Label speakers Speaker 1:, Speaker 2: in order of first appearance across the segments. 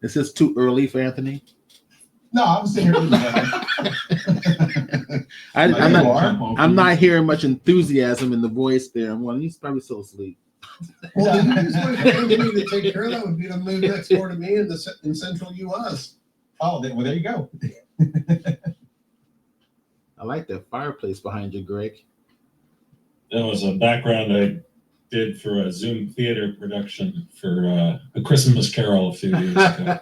Speaker 1: Is this too early for Anthony?
Speaker 2: No, I'm sitting here.
Speaker 1: I'm not hearing much enthusiasm in the voice there. I'm going, he's probably still asleep.
Speaker 3: Well, the easiest way for Anthony to take care of that would be to move next door to me in central U.S.
Speaker 2: Oh, well, there you go.
Speaker 1: I like that fireplace behind you, Greg.
Speaker 4: That was a background I did for a Zoom theater production for A Christmas Carol a few years ago.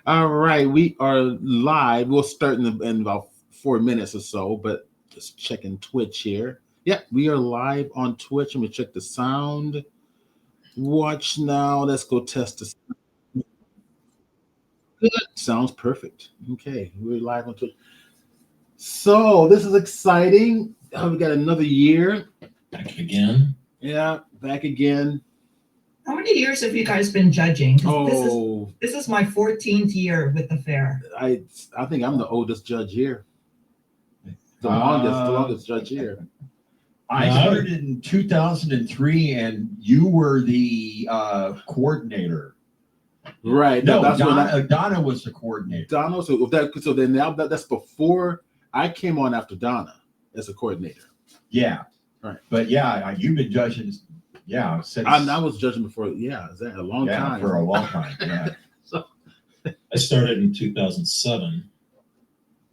Speaker 1: All right, we are live. We'll start in about 4 minutes or so, but just checking Twitch here. Yep, we are live on Twitch. I'm gonna check the sound. Watch now. Let's go test the sound. Good. Sounds perfect. Okay, we're live on Twitch. So this is exciting. We got another year.
Speaker 4: Back again.
Speaker 1: Yeah, back again.
Speaker 5: How many years have you guys been judging?
Speaker 1: Oh,
Speaker 5: this is my 14th year with the fair.
Speaker 1: I think I'm the oldest judge here. The longest judge here.
Speaker 2: I started in 2003, and you were the coordinator.
Speaker 1: Right.
Speaker 2: No, Donna was the coordinator.
Speaker 1: Donna. So then now that's before I came on after Donna as a coordinator.
Speaker 2: Yeah.
Speaker 1: Right.
Speaker 2: But yeah, you've been judging. Yeah. Since
Speaker 1: I was judging before. Yeah, is that a long time?
Speaker 2: For a long time. Yeah.
Speaker 1: So
Speaker 4: I started in 2007,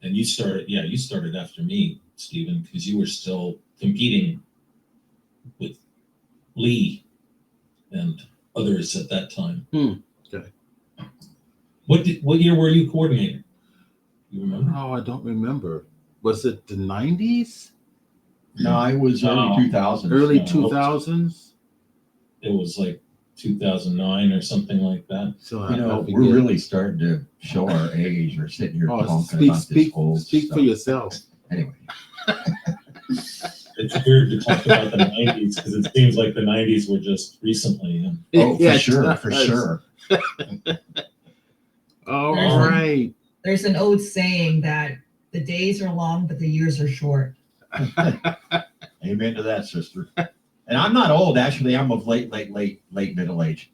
Speaker 4: and you started after me, Stephen, because you were still competing with Lee and others at that time.
Speaker 1: Okay.
Speaker 4: What year were you coordinating? You remember?
Speaker 1: Oh, I don't remember. Was it the 90s?
Speaker 2: No, it was early 2000s.
Speaker 1: Early 2000s?
Speaker 4: It was like 2009 or something like that.
Speaker 1: So
Speaker 2: we're really starting to show our age. We're sitting here talking about this old
Speaker 1: speak
Speaker 2: stuff.
Speaker 1: for yourself.
Speaker 2: Anyway.
Speaker 4: It's weird to talk about the 90s because it seems like the 90s were just recently.
Speaker 2: Oh, for sure.
Speaker 1: All right.
Speaker 5: There's an old saying that the days are long, but the years are short.
Speaker 2: Amen to that, sister. And I'm not old, actually. I'm of late middle age.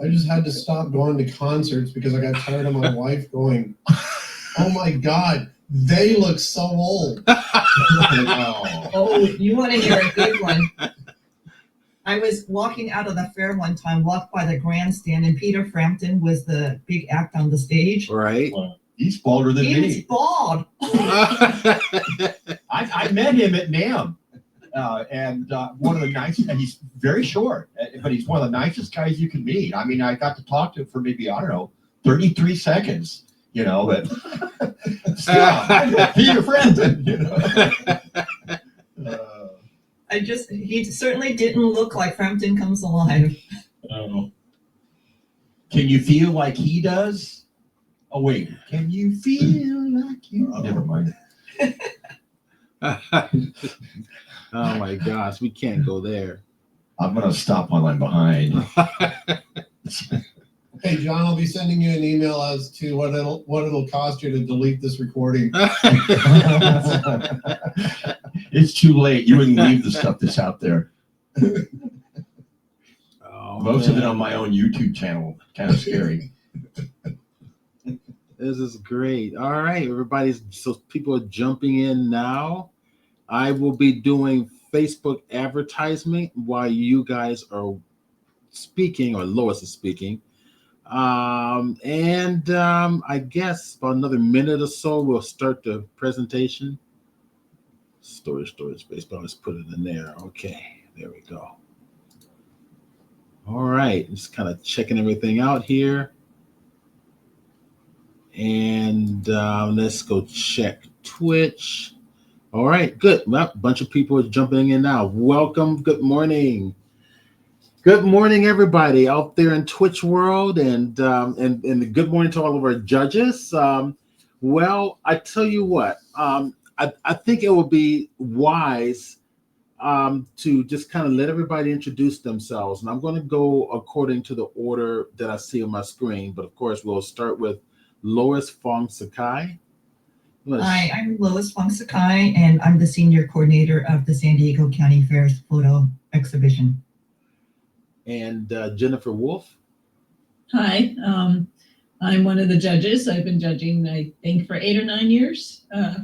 Speaker 3: I just had to stop going to concerts because I got tired of my wife going, oh my God, they look so old.
Speaker 5: Oh, you want to hear a good one? I was walking out of the fair one time, walked by the grandstand, and Peter Frampton was the big act on the stage.
Speaker 1: Right.
Speaker 2: He's balder than me.
Speaker 5: He's bald.
Speaker 2: I met him at NAMM. And one of the nicest, and he's very short, but he's one of the nicest guys you can meet. I mean, I got to talk to him for maybe, 33 seconds, but still, Peter Frampton,
Speaker 5: He certainly didn't look like Frampton Comes Alive.
Speaker 4: Oh.
Speaker 2: Can you feel like he does? Oh, wait. Can you feel like you? Oh, never mind.
Speaker 1: Oh my gosh, we can't go there.
Speaker 2: I'm going to stop while I'm behind.
Speaker 3: Hey, John, I'll be sending you an email as to what it'll cost you to delete this recording.
Speaker 2: It's too late. You wouldn't leave the stuff that's out there. Most of it on my own YouTube channel. Kind of scary.
Speaker 1: This is great. All right, so people are jumping in now. I will be doing Facebook advertisement while you guys are speaking, or Lois is speaking. I guess about another minute or so, we'll start the presentation. Storage space, but let's put it in there. Okay, there we go. All right, just kind of checking everything out here. And let's go check Twitch. All right, good. Well, a bunch of people are jumping in now. Welcome. Good morning. Good morning, everybody out there in Twitch world, and good morning to all of our judges. Well, I tell you what, I think it would be wise to just kind of let everybody introduce themselves, and I'm going to go according to the order that I see on my screen. But of course, we'll start with Lois Fong Sakai.
Speaker 5: Hi, I'm Lois Fong Sakai, and I'm the senior coordinator of the San Diego County Fair's photo exhibition.
Speaker 1: And Jennifer Wolf.
Speaker 6: Hi, I'm one of the judges. I've been judging, I think, for 8 or 9 years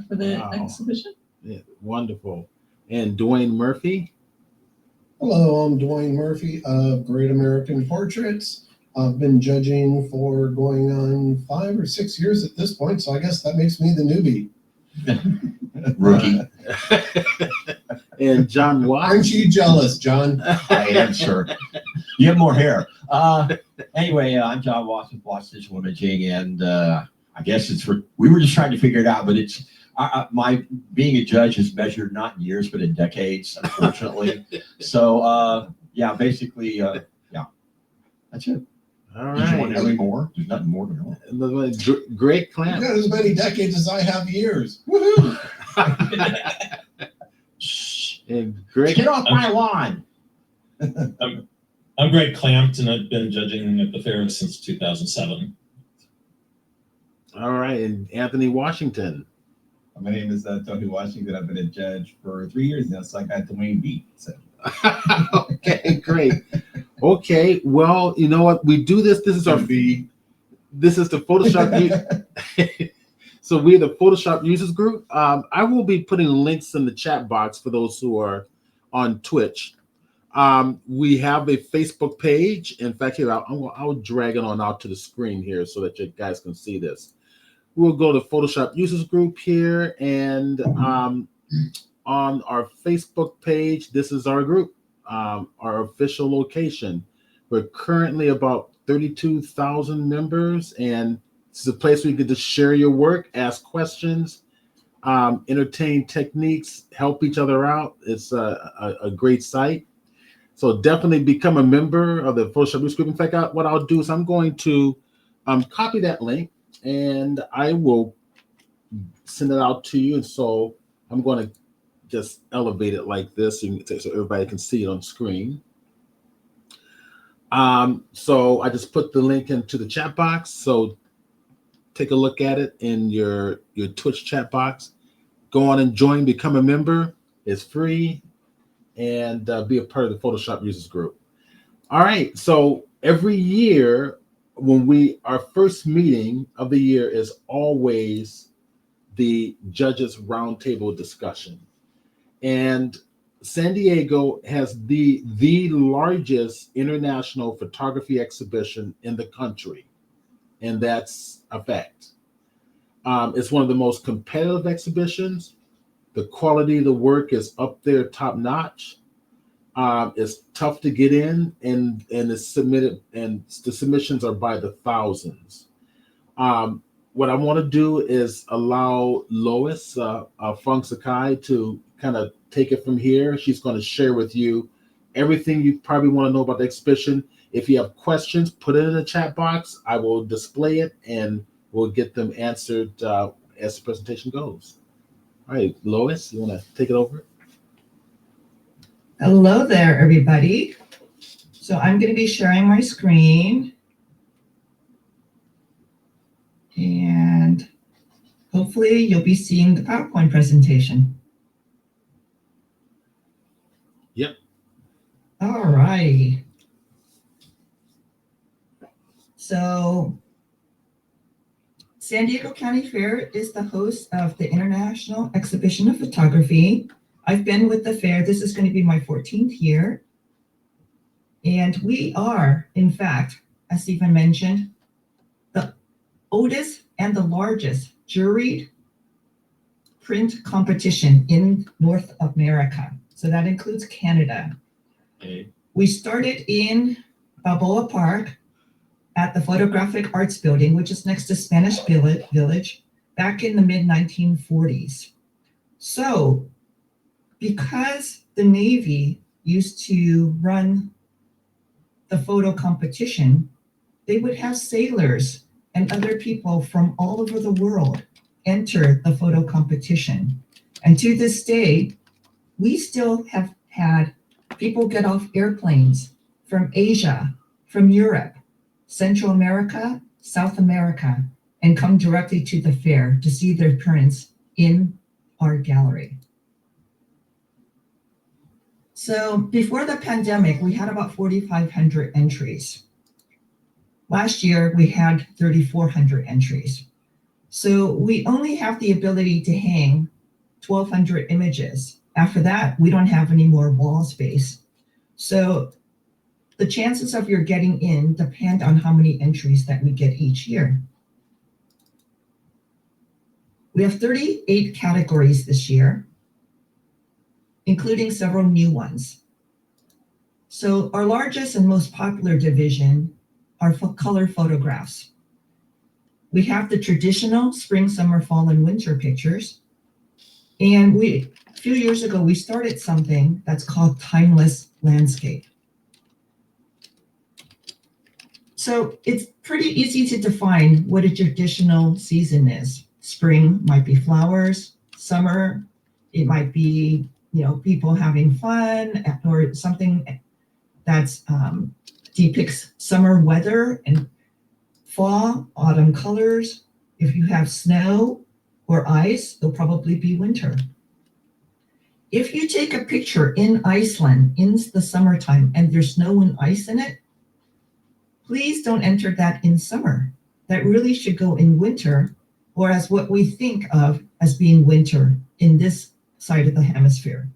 Speaker 6: for the
Speaker 1: Wow.
Speaker 6: exhibition.
Speaker 1: Yeah, wonderful. And Dwayne Murphy.
Speaker 3: Hello, I'm Dwayne Murphy of Great American Portraits. I've been judging for going on 5 or 6 years at this point, so I guess that makes me the newbie.
Speaker 2: Rookie.
Speaker 1: And John Watts.
Speaker 3: Aren't you jealous, John?
Speaker 2: I am, sir. You have more hair. Anyway, I'm John Watts with Watts Digital Imaging, and I guess we were just trying to figure it out, but it's my being a judge is measured not in years, but in decades, unfortunately. So, yeah, basically, yeah, that's it.
Speaker 1: All
Speaker 2: Did you want
Speaker 1: right.
Speaker 2: any more? There's nothing more to know.
Speaker 1: Greg
Speaker 3: You've
Speaker 1: Clamp.
Speaker 3: got as many decades as I have years. Woohoo!
Speaker 1: And Greg.
Speaker 2: Get off my lawn.
Speaker 4: I'm Greg Clampt, and I've been judging at the fair since 2007.
Speaker 1: All right. And Anthony Washington.
Speaker 7: My name is Tony Washington. I've been a judge for 3 years now, so I got Dwayne beat. So.
Speaker 1: Okay, great. Okay, well, you know what? We do this. This is the Photoshop. So we're the Photoshop users group. I will be putting links in the chat box for those who are on Twitch. We have a Facebook page. In fact, here I'll drag it on out to the screen here so that you guys can see this. We'll go to Photoshop users group here, and on our Facebook page, this is our group, our official location. We're currently about 32,000 members, and it's a place where you can just share your work, ask questions, entertain techniques, help each other out. It's a great site. So definitely become a member of the Photoshop users group. In fact, what I'll do is I'm going to copy that link, and I will send it out to you. And so I'm going to just elevate it like this so everybody can see it on screen. So I just put the link into the chat box. So take a look at it in your Twitch chat box. Go on and join, become a member. It's free, and be a part of the Photoshop users group. All right. So every year, our first meeting of the year is always the judges roundtable discussion. And San Diego has the largest international photography exhibition in the country. And that's a fact. It's one of the most competitive exhibitions. The quality of the work is up there, top notch. It's tough to get in, and it's submitted, and the submissions are by the thousands. What I want to do is allow Lois Fong Sakai to kind of take it from here. She's going to share with you everything you probably want to know about the exhibition. If you have questions, put it in the chat box. I will display it, and we'll get them answered as the presentation goes. All right, Lois, you want to take it over?
Speaker 5: Hello there, everybody. So I'm going to be sharing my screen. And hopefully you'll be seeing the PowerPoint presentation.
Speaker 1: Yep.
Speaker 5: All right. So San Diego County Fair is the host of the International Exhibition of Photography. I've been with the fair. This is going to be my 14th year. And we are, in fact, as Stephen mentioned, the oldest and the largest juried print competition in North America. So that includes Canada.
Speaker 4: Okay.
Speaker 5: We started in Balboa Park at the Photographic Arts Building, which is next to Spanish Village, back in the mid-1940s. So because the Navy used to run the photo competition, they would have sailors and other people from all over the world enter the photo competition. And to this day, we still have had people get off airplanes from Asia, from Europe, Central America, South America, and come directly to the fair to see their prints in our gallery. So before the pandemic, we had about 4,500 entries. Last year, we had 3,400 entries. So we only have the ability to hang 1,200 images. After that, we don't have any more wall space. So the chances of your getting in depend on how many entries that we get each year. We have 38 categories this year, including several new ones. So our largest and most popular division are color photographs. We have the traditional spring, summer, fall, and winter pictures. And a few years ago, we started something that's called timeless landscape. So it's pretty easy to define what a traditional season is. Spring might be flowers, summer, it might be, people having fun, or something that's depicts summer weather, and fall, autumn colors. If you have snow or ice, it'll probably be winter. If you take a picture in Iceland in the summertime and there's snow and ice in it, please don't enter that in summer. That really should go in winter, or as what we think of as being winter in this side of the hemisphere.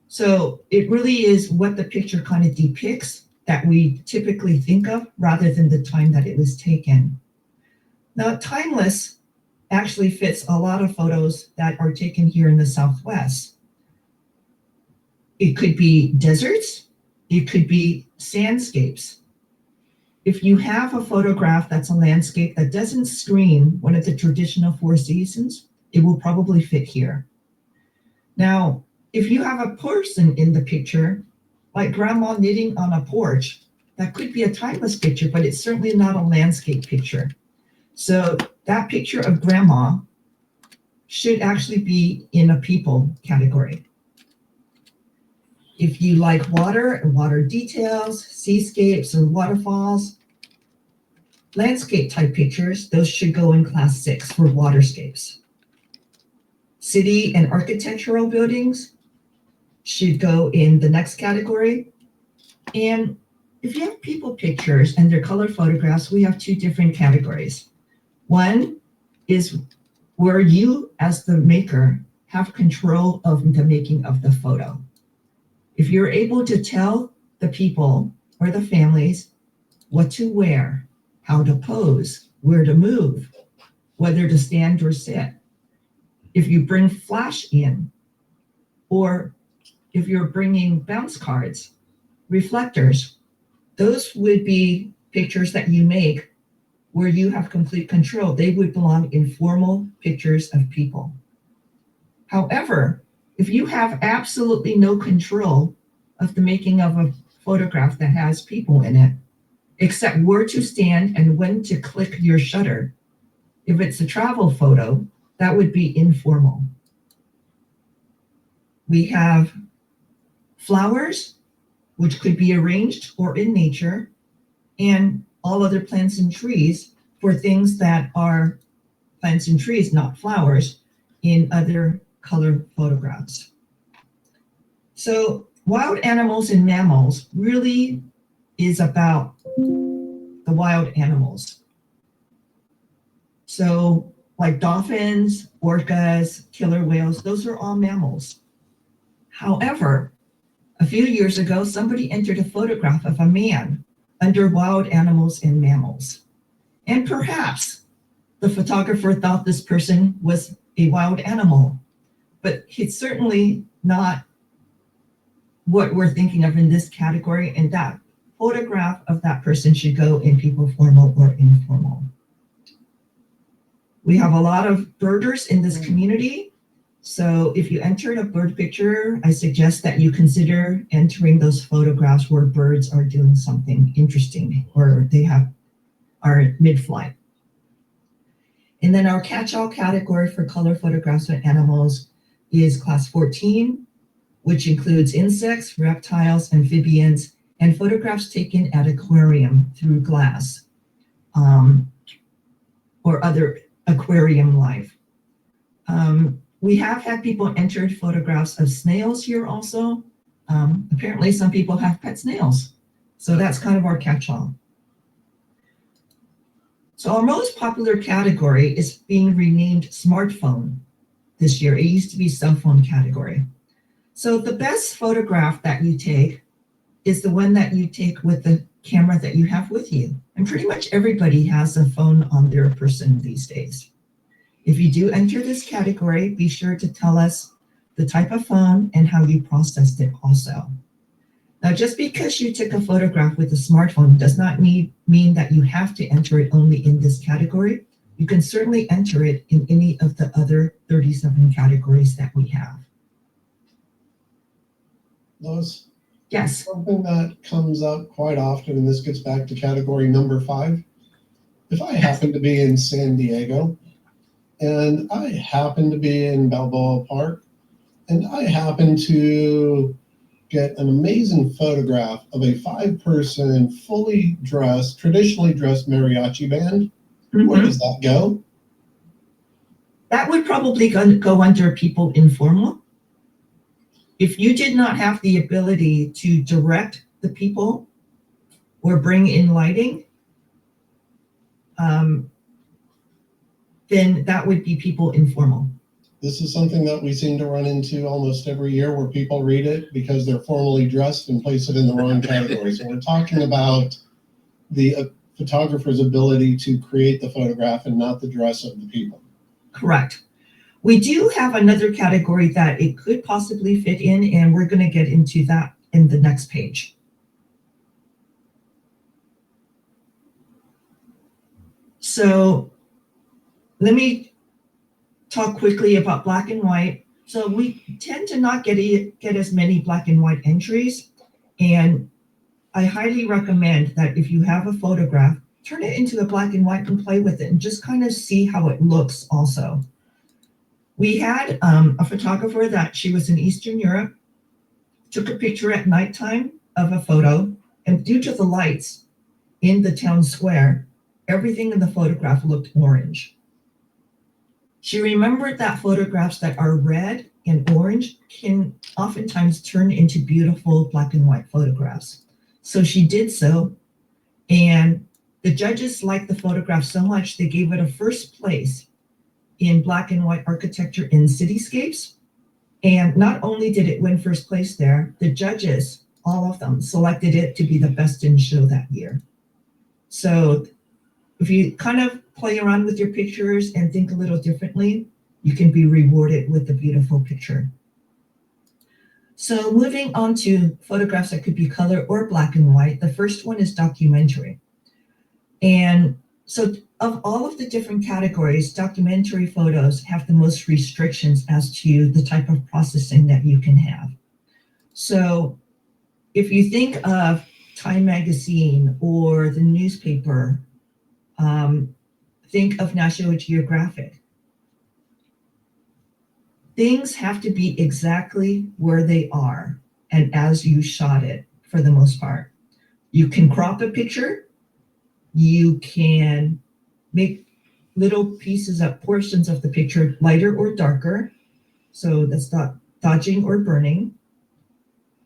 Speaker 5: So it really is what the picture kind of depicts that we typically think of rather than the time that it was taken. Now, timeless actually fits a lot of photos that are taken here in the Southwest. It could be deserts, it could be sandscapes. If you have a photograph that's a landscape that doesn't screen one of the traditional four seasons, it will probably fit here. Now, if you have a person in the picture, like grandma knitting on a porch, that could be a timeless picture, but it's certainly not a landscape picture. So that picture of grandma should actually be in a people category. If you like water and water details, seascapes and waterfalls, landscape type pictures, those should go in class 6 for waterscapes. City and architectural buildings should go in the next category. And if you have people pictures and they're color photographs, we have 2 different categories. One is where you, as the maker, have control of the making of the photo. If you're able to tell the people or the families what to wear, how to pose, where to move, whether to stand or sit, if you bring flash in, or if you're bringing bounce cards, reflectors, those would be pictures that you make where you have complete control. They would belong in formal pictures of people. However, if you have absolutely no control of the making of a photograph that has people in it, except where to stand and when to click your shutter, if it's a travel photo, that would be informal. We have flowers, which could be arranged or in nature, and all other plants and trees for things that are plants and trees, not flowers, in other color photographs. So wild animals and mammals really is about the wild animals. So like dolphins, orcas, killer whales, those are all mammals. However, a few years ago, somebody entered a photograph of a man under wild animals and mammals. And perhaps the photographer thought this person was a wild animal, but it's certainly not what we're thinking of in this category, and that photograph of that person should go in people formal or informal. We have a lot of birders in this community. So if you entered a bird picture, I suggest that you consider entering those photographs where birds are doing something interesting or they are mid-flight. And then our catch-all category for color photographs of animals is class 14, which includes insects, reptiles, amphibians, and photographs taken at aquarium through glass or other aquarium life. We have had people enter photographs of snails here also. Apparently some people have pet snails. So that's kind of our catch-all. So our most popular category is being renamed smartphone this year. It used to be cell phone category. So the best photograph that you take is the one that you take with the camera that you have with you. And pretty much everybody has a phone on their person these days. If you do enter this category, be sure to tell us the type of phone and how you processed it also. Now, just because you took a photograph with a smartphone does not mean that you have to enter it only in this category. You can certainly enter it in any of the other 37 categories that we have.
Speaker 3: Lois,
Speaker 5: Yes.
Speaker 3: something that comes up quite often, and this gets back to category number 5. If I happen to be in San Diego, and I happen to be in Balboa Park, and I happen to get an amazing photograph of a 5-person, fully dressed, traditionally dressed mariachi band, where does that go?
Speaker 5: That would probably go under people informal. If you did not have the ability to direct the people or bring in lighting, then that would be people informal.
Speaker 3: This is something that we seem to run into almost every year, where people read it because they're formally dressed and place it in the wrong category. So we're talking about the photographer's ability to create the photograph and not the dress of the people.
Speaker 5: Correct. We do have another category that it could possibly fit in, and we're going to get into that in the next page. So let me talk quickly about black and white. So we tend to not get as many black and white entries, and I highly recommend that if you have a photograph, turn it into a black and white and play with it and just kind of see how it looks also. We had a photographer that she was in Eastern Europe, took a picture at nighttime of a photo, and due to the lights in the town square, everything in the photograph looked orange. She remembered that photographs that are red and orange can oftentimes turn into beautiful black and white photographs. So she did so, and the judges liked the photograph so much they gave it a first place in black and white architecture in cityscapes. And not only did it win first place there, the judges, all of them, selected it to be the best in show that year. So if you kind of play around with your pictures and think a little differently, you can be rewarded with a beautiful picture. So moving on to photographs that could be color or black and white, the first one is documentary. And so of all of the different categories, documentary photos have the most restrictions as to the type of processing that you can have. So if you think of Time Magazine or the newspaper, think of National Geographic. Things have to be exactly where they are and as you shot it for the most part. You can crop a picture, you can make little pieces of portions of the picture lighter or darker, so that's not dodging or burning.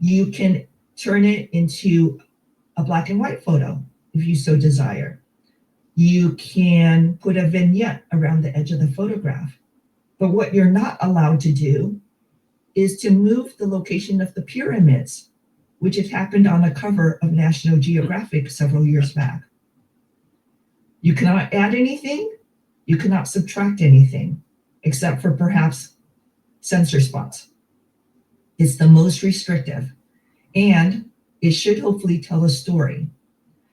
Speaker 5: You can turn it into a black and white photo if you so desire. You can put a vignette around the edge of the photograph. But what you're not allowed to do is to move the location of the pyramids, which had happened on a cover of National Geographic several years back. You cannot add anything, you cannot subtract anything, except for perhaps censor spots. It's the most restrictive, and it should hopefully tell a story.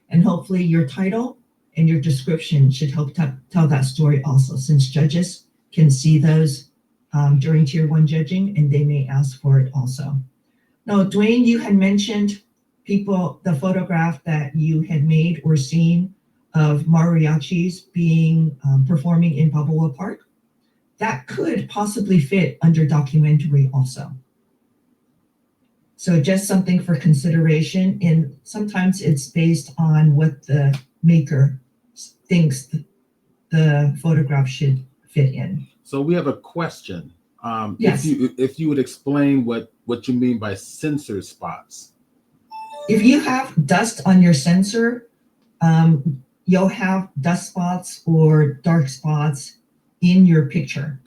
Speaker 5: And hopefully your title and your description should help tell that story also, since judges can see those during Tier 1 judging, and they may ask for it also. Now, Dwayne, you had mentioned the photograph that you had made or seen of mariachis being performing in Balboa Park. That could possibly fit under documentary also. So just something for consideration, and sometimes it's based on what the maker thinks the photograph should fit in.
Speaker 1: So we have a question.
Speaker 5: Yes.
Speaker 1: If you would explain what you mean by sensor spots.
Speaker 5: If you have dust on your sensor, you'll have dust spots or dark spots in your picture.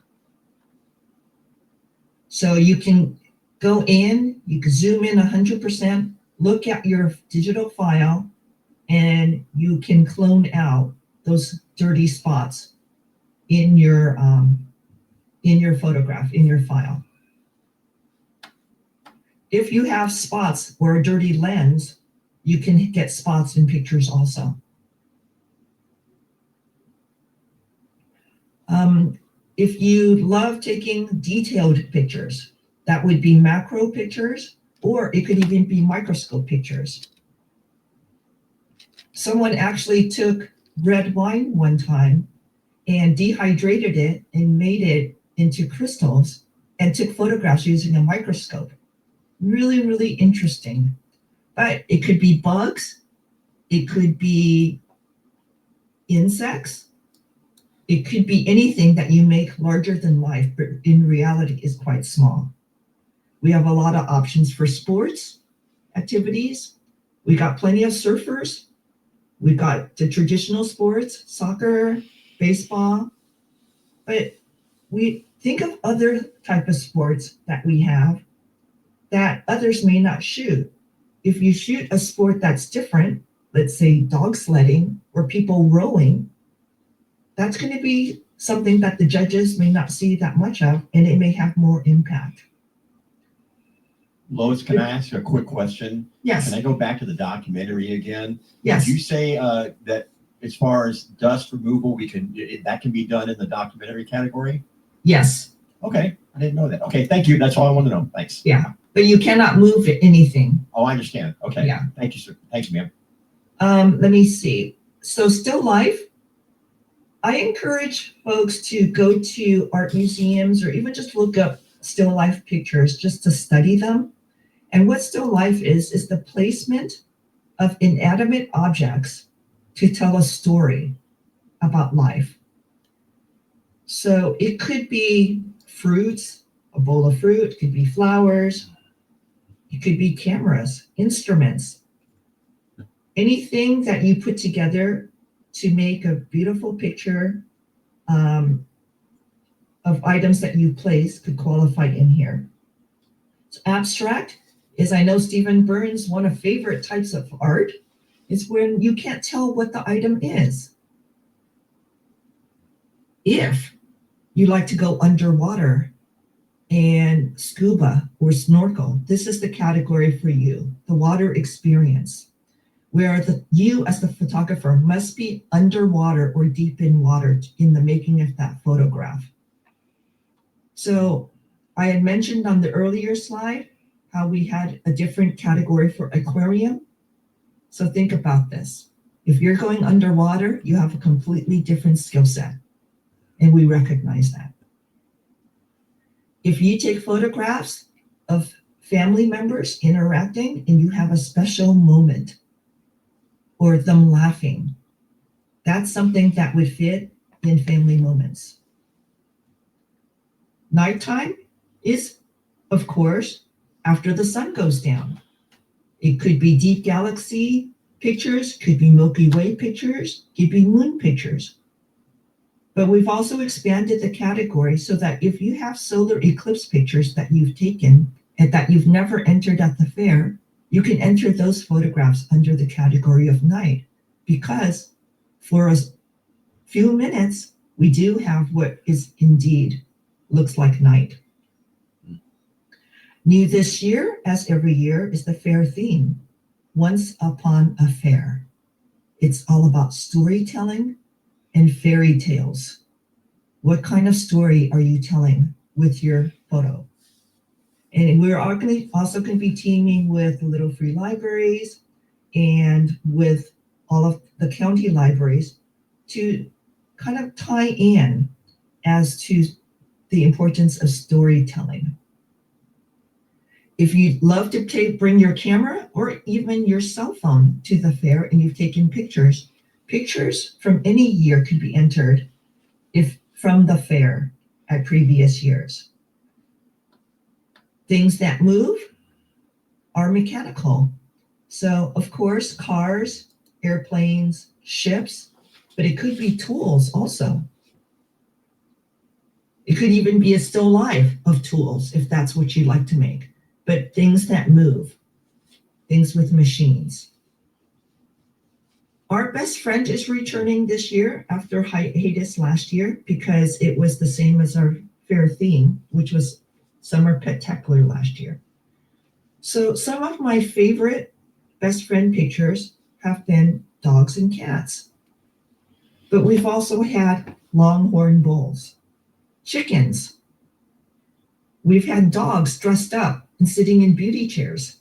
Speaker 5: So you can go in, you can zoom in 100%, look at your digital file, and you can clone out those dirty spots in your photograph, in your file. If you have spots or a dirty lens, you can get spots in pictures also. If you love taking detailed pictures, that would be macro pictures, or it could even be microscope pictures. Someone actually took red wine one time and dehydrated it and made it into crystals and took photographs using a microscope. Really, really interesting. But it could be bugs, it could be insects, it could be anything that you make larger than life, but in reality is quite small. We have a lot of options for sports activities. We got plenty of surfers. We've got the traditional sports, soccer, baseball, but we think of other type of sports that we have that others may not shoot. If you shoot a sport that's different, let's say dog sledding or people rowing, that's going to be something that the judges may not see that much of, and it may have more impact.
Speaker 2: Lois, can I ask you a quick question?
Speaker 5: Yes.
Speaker 2: Can I go back to the documentary again?
Speaker 5: Yes.
Speaker 2: Did you say that as far as dust removal, that can be done in the documentary category?
Speaker 5: Yes.
Speaker 2: Okay, I didn't know that. Okay, thank you. That's all I want to know. Thanks.
Speaker 5: Yeah, but you cannot move anything.
Speaker 2: Oh, I understand. Okay.
Speaker 5: Yeah.
Speaker 2: Thank you, sir. Thank you, ma'am.
Speaker 5: Let me see. So still life, I encourage folks to go to art museums or even just look up still life pictures just to study them. And what still life is the placement of inanimate objects to tell a story about life. So it could be fruits, a bowl of fruit, it could be flowers, it could be cameras, instruments, anything that you put together to make a beautiful picture of items that you place could qualify in here. So abstract is, I know Stephen Burns, one of favorite types of art is when you can't tell what the item is. If you like to go underwater and scuba or snorkel, this is the category for you, the water experience, where you as the photographer must be underwater or deep in water in the making of that photograph. So I had mentioned on the earlier slide how we had a different category for aquarium. So think about this. If you're going underwater, you have a completely different skill set, and we recognize that. If you take photographs of family members interacting and you have a special moment or them laughing, that's something that would fit in family moments. Nighttime is, of course, after the sun goes down. It could be deep galaxy pictures, could be Milky Way pictures, could be moon pictures. But we've also expanded the category so that if you have solar eclipse pictures that you've taken and that you've never entered at the fair, you can enter those photographs under the category of night, because for a few minutes, we do have what is indeed looks like night. New this year, as every year, is the fair theme, Once Upon a Fair. It's all about storytelling and fairy tales. What kind of story are you telling with your photo? And we're also going to be teaming with Little Free Libraries and with all of the county libraries to kind of tie in as to the importance of storytelling. If you'd love to bring your camera or even your cell phone to the fair and you've taken pictures, pictures from any year could be entered if from the fair at previous years. Things that move are mechanical. So, of course, cars, airplanes, ships, but it could be tools also. It could even be a still life of tools if that's what you like to make. But things that move, things with machines. Our best friend is returning this year after hiatus last year because it was the same as our fair theme, which was Summer Pet-tacular last year. So some of my favorite best friend pictures have been dogs and cats. But we've also had longhorn bulls, chickens. We've had dogs dressed up and sitting in beauty chairs.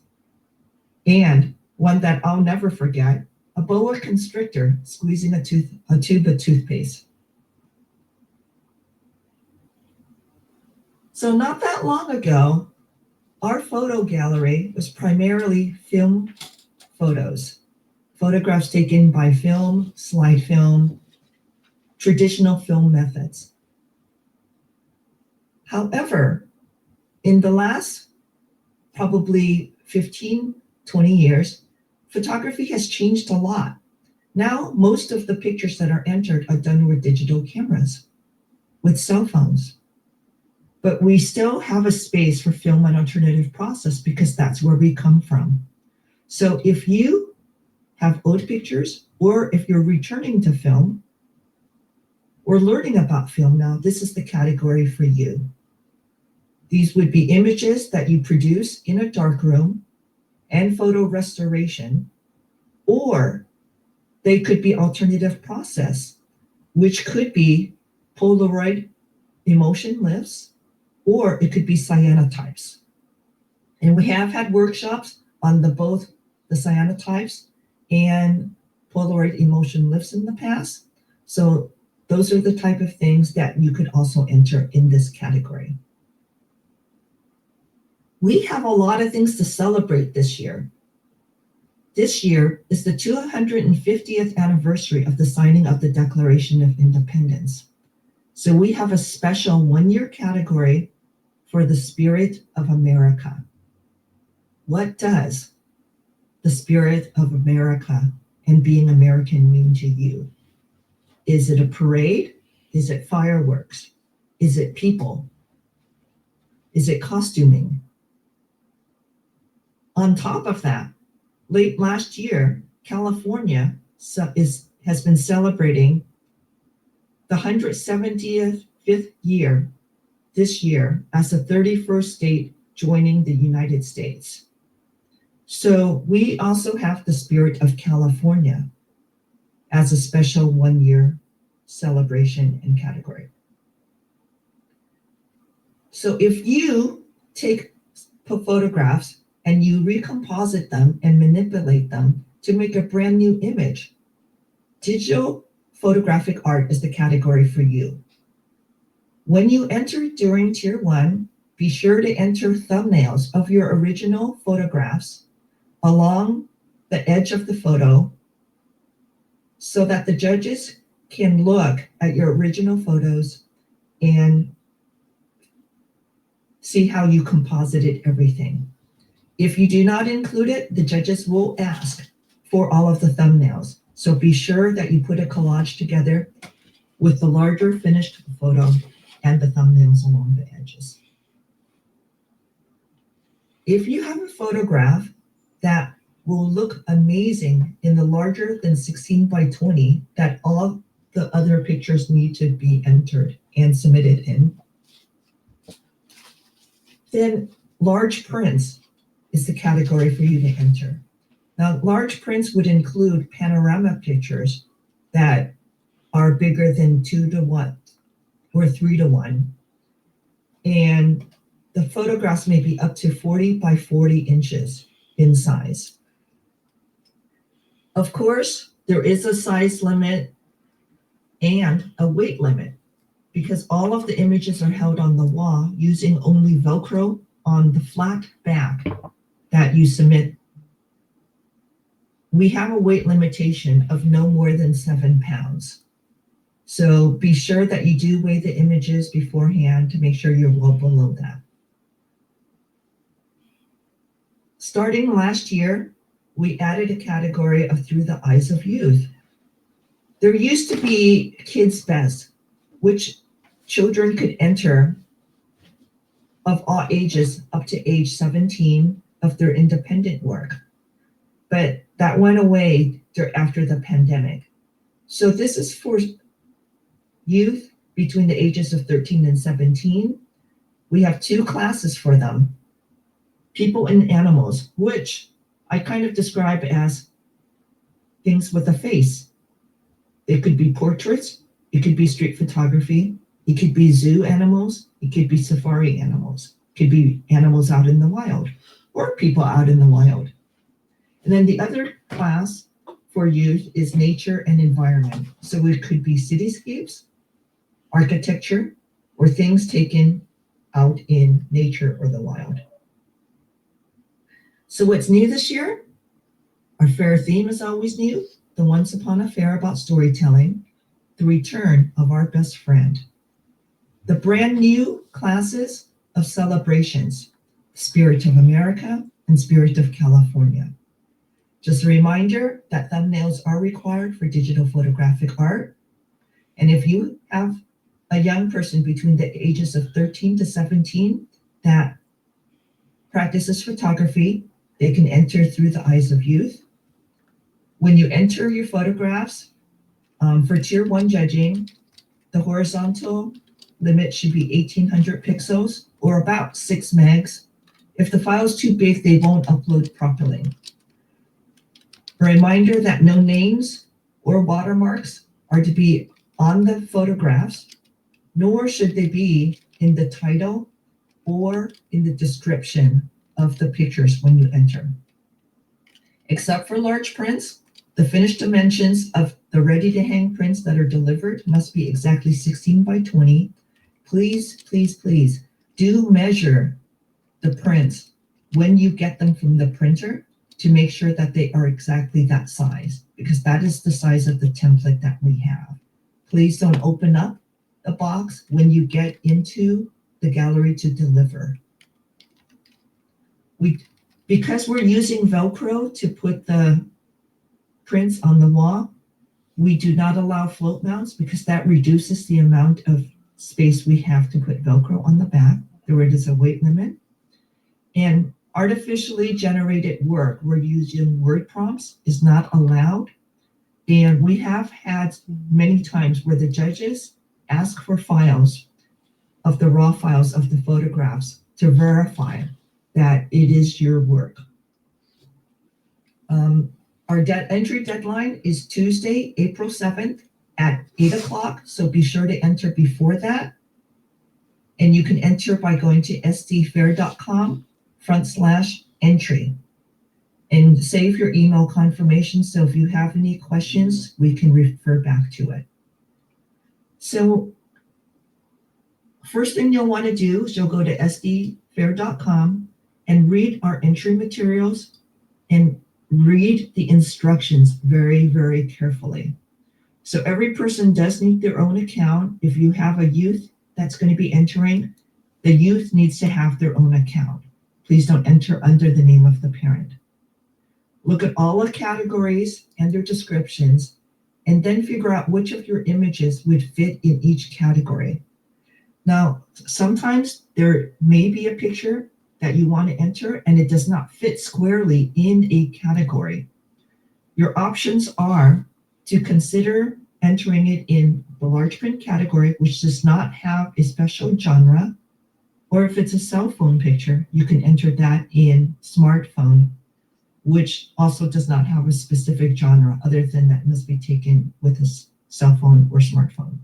Speaker 5: And one that I'll never forget, a boa constrictor squeezing a tube of toothpaste. So not that long ago, our photo gallery was primarily film photos, photographs taken by film, slide film, traditional film methods. However, in the last probably 15, 20 years, photography has changed a lot. Now, most of the pictures that are entered are done with digital cameras, with cell phones. But we still have a space for film and alternative process because that's where we come from. So if you have old pictures, or if you're returning to film, or learning about film now, this is the category for you. These would be images that you produce in a darkroom and photo restoration, or they could be alternative process, which could be Polaroid emulsion lifts, or it could be cyanotypes. And we have had workshops on both the cyanotypes and Polaroid emulsion lifts in the past. So those are the type of things that you could also enter in this category. We have a lot of things to celebrate this year. This year is the 250th anniversary of the signing of the Declaration of Independence. So we have a special one-year category for the spirit of America. What does the spirit of America and being American mean to you? Is it a parade? Is it fireworks? Is it people? Is it costuming? On top of that, late last year, California has been celebrating the 175th year this year as the 31st state joining the United States. So we also have the spirit of California as a special one-year celebration and category. So if you take photographs and you recomposite them and manipulate them to make a brand new image, digital photographic art is the category for you. When you enter during Tier 1, be sure to enter thumbnails of your original photographs along the edge of the photo so that the judges can look at your original photos and see how you composited everything. If you do not include it, the judges will ask for all of the thumbnails. So be sure that you put a collage together with the larger finished photo and the thumbnails along the edges. If you have a photograph that will look amazing in the larger than 16 by 20, that all the other pictures need to be entered and submitted in, then large prints is the category for you to enter. Now, large prints would include panorama pictures that are bigger than 2:1 or 3:1. And the photographs may be up to 40 by 40 inches in size. Of course, there is a size limit and a weight limit because all of the images are held on the wall using only Velcro on the flat back that you submit. We have a weight limitation of no more than 7 pounds. So be sure that you do weigh the images beforehand to make sure you're well below that. Starting last year, we added a category of Through the Eyes of Youth. There used to be Kids Best, which children could enter of all ages up to age 17 of their independent work. But that went away after the pandemic. So this is for youth between the ages of 13 and 17. We have 2 classes for them. People and animals, which I kind of describe as things with a face. It could be portraits, it could be street photography, it could be zoo animals, it could be safari animals, it could be animals out in the wild, or people out in the wild. And then the other class for youth is nature and environment. So it could be cityscapes, architecture, or things taken out in nature or the wild. So what's new this year? Our fair theme is always new. The Once Upon a Fair about storytelling, the return of our best friend. The brand new classes of celebrations, Spirit of America and Spirit of California. Just a reminder that thumbnails are required for digital photographic art. And if you have a young person between the ages of 13 to 17 that practices photography, they can enter Through the Eyes of Youth. When you enter your photographs, for Tier 1 judging, the horizontal limit should be 1800 pixels or about 6 megs. If the file is too big, they won't upload properly. A reminder that no names or watermarks are to be on the photographs, nor should they be in the title or in the description of the pictures when you enter. Except for large prints, the finished dimensions of the ready-to-hang prints that are delivered must be exactly 16 by 20. Please, please, please do measure the prints when you get them from the printer to make sure that they are exactly that size, because that is the size of the template that we have. Please don't open up the box when you get into the gallery to deliver. Because we're using Velcro to put the prints on the wall, we do not allow float mounts because that reduces the amount of space we have to put Velcro on the back. There is a weight limit. And artificially generated work, we're using word prompts, is not allowed. And we have had many times where the judges ask for files of the raw files of the photographs to verify that it is your work. Our entry deadline is Tuesday, April 7th at 8 o'clock. So be sure to enter before that. And you can enter by going to sdfair.com/entry and save your email confirmation. So if you have any questions, we can refer back to it. So first thing you'll want to do is you'll go to sdfair.com and read our entry materials and read the instructions very, very carefully. So every person does need their own account. If you have a youth that's going to be entering, the youth needs to have their own account. Please don't enter under the name of the parent. Look at all the categories and their descriptions, and then figure out which of your images would fit in each category. Now, sometimes there may be a picture that you want to enter and it does not fit squarely in a category. Your options are to consider entering it in the large print category, which does not have a special genre, or if it's a cell phone picture, you can enter that in smartphone, which also does not have a specific genre other than that must be taken with a cell phone or smartphone.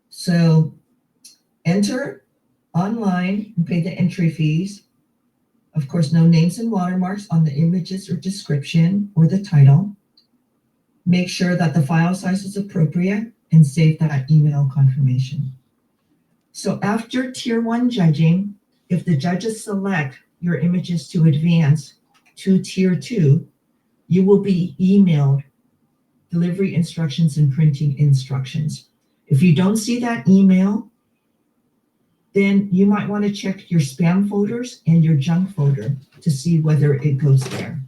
Speaker 5: So enter online and pay the entry fees. Of course, no names and watermarks on the images or description or the title. Make sure that the file size is appropriate and save that email confirmation. So after Tier 1 judging, if the judges select your images to advance to Tier 2, you will be emailed delivery instructions and printing instructions. If you don't see that email, then you might want to check your spam folders and your junk folder to see whether it goes there.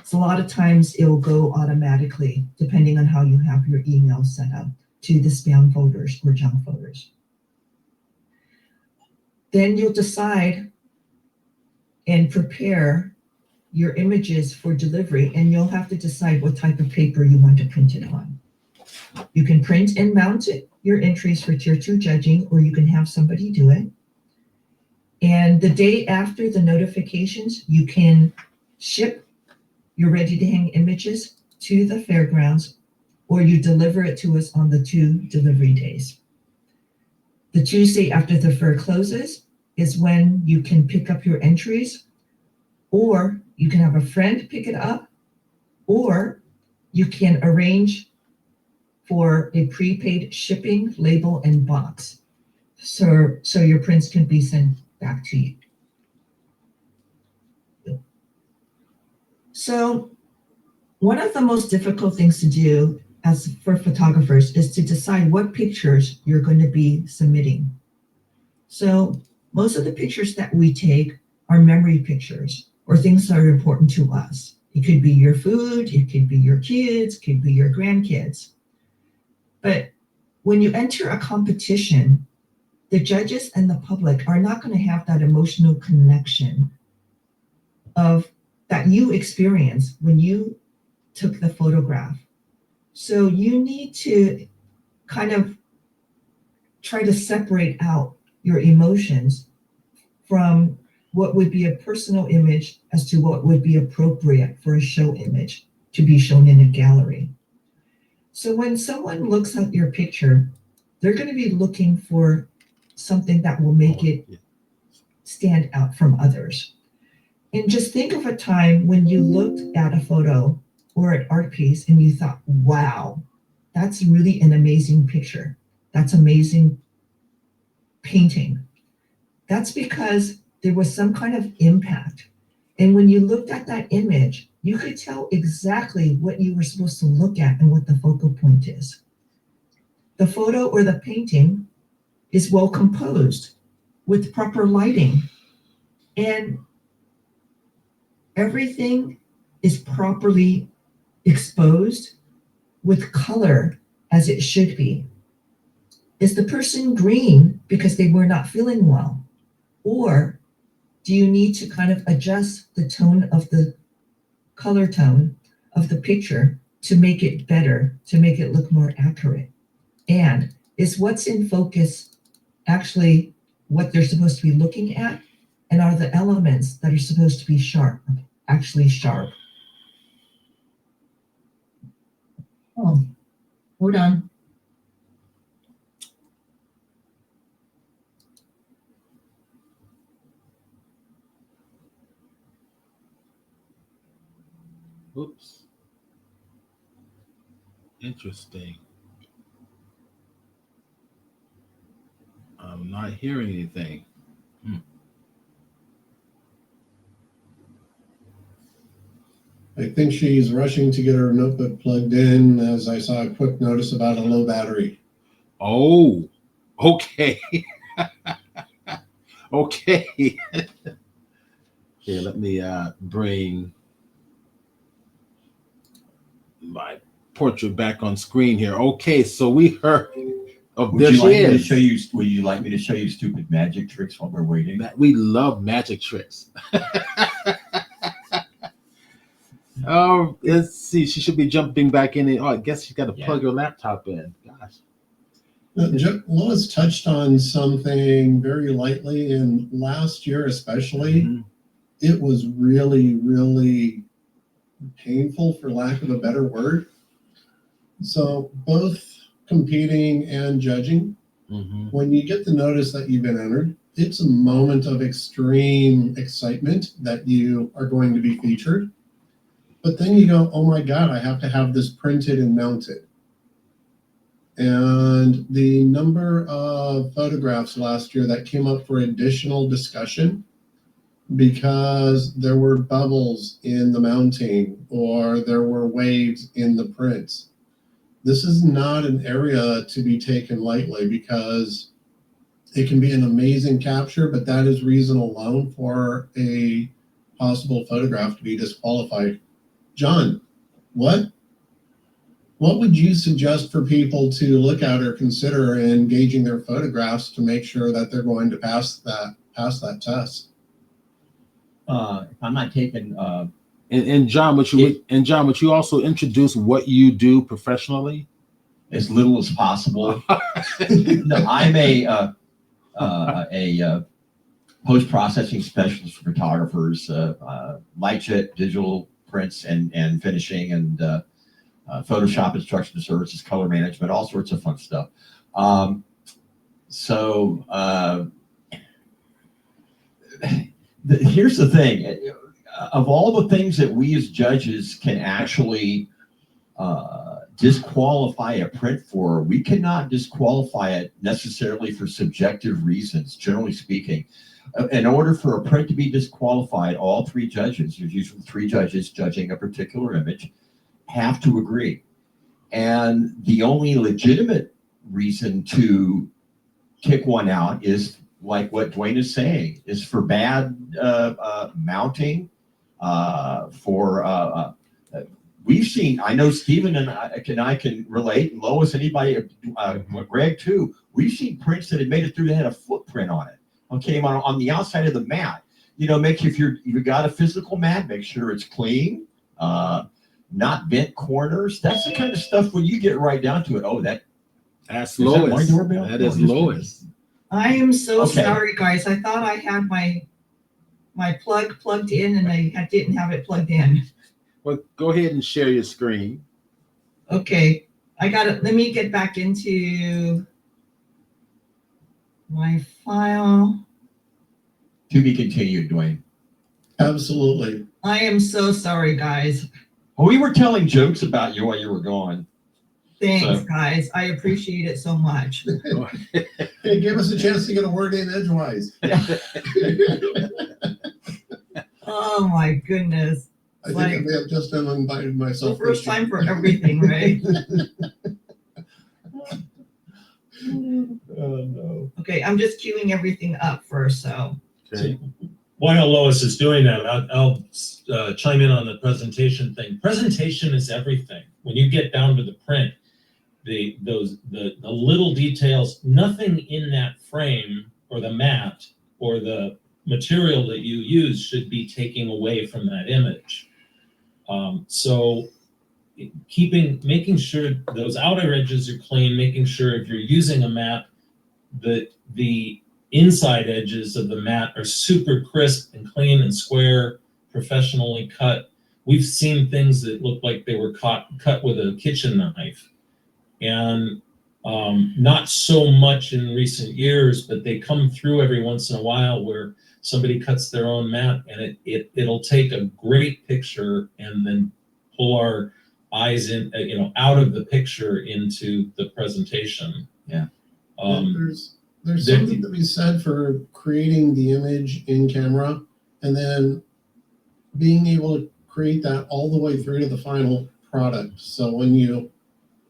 Speaker 5: So a lot of times it will go automatically, depending on how you have your email set up, to the spam folders or junk folders. Then you'll decide and prepare your images for delivery, and you'll have to decide what type of paper you want to print it on. You can print and mount your entries for Tier 2 judging, or you can have somebody do it. And the day after the notifications, you can ship your ready-to-hang images to the fairgrounds, or you deliver it to us on the 2 delivery days. The Tuesday after the fair closes is when you can pick up your entries, or you can have a friend pick it up, or you can arrange for a prepaid shipping, label, and box. So your prints can be sent back to you. So one of the most difficult things to do for photographers is to decide what pictures you're going to be submitting. So most of the pictures that we take are memory pictures or things that are important to us. It could be your food, it could be your kids, it could be your grandkids. But when you enter a competition, the judges and the public are not going to have that emotional connection that you experienced when you took the photograph. So you need to kind of try to separate out your emotions from what would be a personal image as to what would be appropriate for a show image to be shown in a gallery. So when someone looks at your picture, they're going to be looking for something that will make it stand out from others. And just think of a time when you looked at a photo or an art piece and you thought, wow, that's really an amazing picture. That's amazing painting. That's because there was some kind of impact. And when you looked at that image, you could tell exactly what you were supposed to look at and what the focal point is. The photo or the painting is well composed with proper lighting, and everything is properly exposed with color as it should be. Is the person green because they were not feeling well? Or do you need to kind of adjust the tone of the color tone of the picture to make it better, to make it look more accurate? And is what's in focus actually what they're supposed to be looking at? And are the elements that are supposed to be sharp actually sharp? Oh, we're done.
Speaker 1: Oops. Interesting. I'm not hearing anything.
Speaker 3: I think she's rushing to get her notebook plugged in, as I saw a quick notice about a low battery.
Speaker 1: Oh, okay. Okay. Okay, let me bring my portrait back on screen here. Okay, so we heard of
Speaker 2: Would
Speaker 1: there
Speaker 2: you
Speaker 1: she
Speaker 2: like me to
Speaker 1: is.
Speaker 2: show you? Would you like me to show you stupid magic tricks while we're waiting?
Speaker 1: We love magic tricks. Let's see. She should be jumping back in. Oh, I guess she's got to plug her laptop in. Gosh.
Speaker 3: Lois touched on something very lightly, and last year especially, it was really, really painful, for lack of a better word. So both competing and judging, when you get the notice that you've been entered, it's a moment of extreme excitement that you are going to be featured. But then you go, oh my God, I have to have this printed and mounted. And the number of photographs last year that came up for additional discussion because there were bubbles in the mounting or there were waves in the prints. this is not an area to be taken lightly because it can be an amazing capture, but that is reason alone for a possible photograph to be disqualified. John, what would you suggest for people to look at or consider in engaging their photographs to make sure that they're going to pass that test?
Speaker 2: If I'm not taking
Speaker 1: And John, would you also introduce what you do professionally?
Speaker 2: as little as possible. No, I'm a post-processing specialist for photographers, light jet, digital prints, and finishing, and Photoshop instruction services, color management, all sorts of fun stuff. Here's the thing. Of all the things that we as judges can actually disqualify a print for, we cannot disqualify it necessarily for subjective reasons, generally speaking. In order for a print to be disqualified, all three judges, there's usually three judges judging a particular image, have to agree. And the only legitimate reason to kick one out is like what Dwayne is saying, is for bad mounting, we've seen, I know Stephen and I can relate, and Lois, anybody, Greg too, we've seen prints that had made it through that had a footprint on it. Okay, on the outside of the mat. You know, make sure if you've got a physical mat, make sure it's clean, not bent corners. That's the kind of stuff when you get right down to it. Oh,
Speaker 1: that's
Speaker 2: Lois.
Speaker 1: Lois.
Speaker 2: That my doorbell?
Speaker 1: That is Lois.
Speaker 5: I am so
Speaker 2: Okay.
Speaker 5: sorry, guys. I thought I had my plug plugged in, and I didn't have it plugged in.
Speaker 1: Well, go ahead and share your screen.
Speaker 5: Okay, I got it. Let me get back into my file.
Speaker 2: To be continued, Dwayne.
Speaker 3: Absolutely.
Speaker 5: I am so sorry, guys.
Speaker 2: Well, we were telling jokes about you while you were gone.
Speaker 5: Thanks,
Speaker 2: So-
Speaker 5: guys. I appreciate it so much.
Speaker 3: Hey, give us a chance to get a word in edgewise.
Speaker 5: Oh my goodness.
Speaker 3: I think I may have just uninvited
Speaker 5: So
Speaker 3: myself.
Speaker 5: first time for everything, right?
Speaker 2: Oh, no.
Speaker 5: Okay, I'm just queuing everything up first, so.
Speaker 1: Okay.
Speaker 4: While Lois is doing that, I'll chime in on the presentation thing. Presentation is everything. When you get down to the print, the little details, nothing in that frame or the mat or the material that you use should be taking away from that image. So making sure those outer edges are clean, making sure if you're using a mat that the inside edges of the mat are super crisp and clean and square, professionally cut. We've seen things that look like they were cut with a kitchen knife. And not so much in recent years, but they come through every once in a while where somebody cuts their own mat, and it'll take a great picture and then pull our eyes in, out of the picture into the presentation.
Speaker 2: Yeah.
Speaker 3: There's something to be said for creating the image in camera and then being able to create that all the way through to the final product. So when you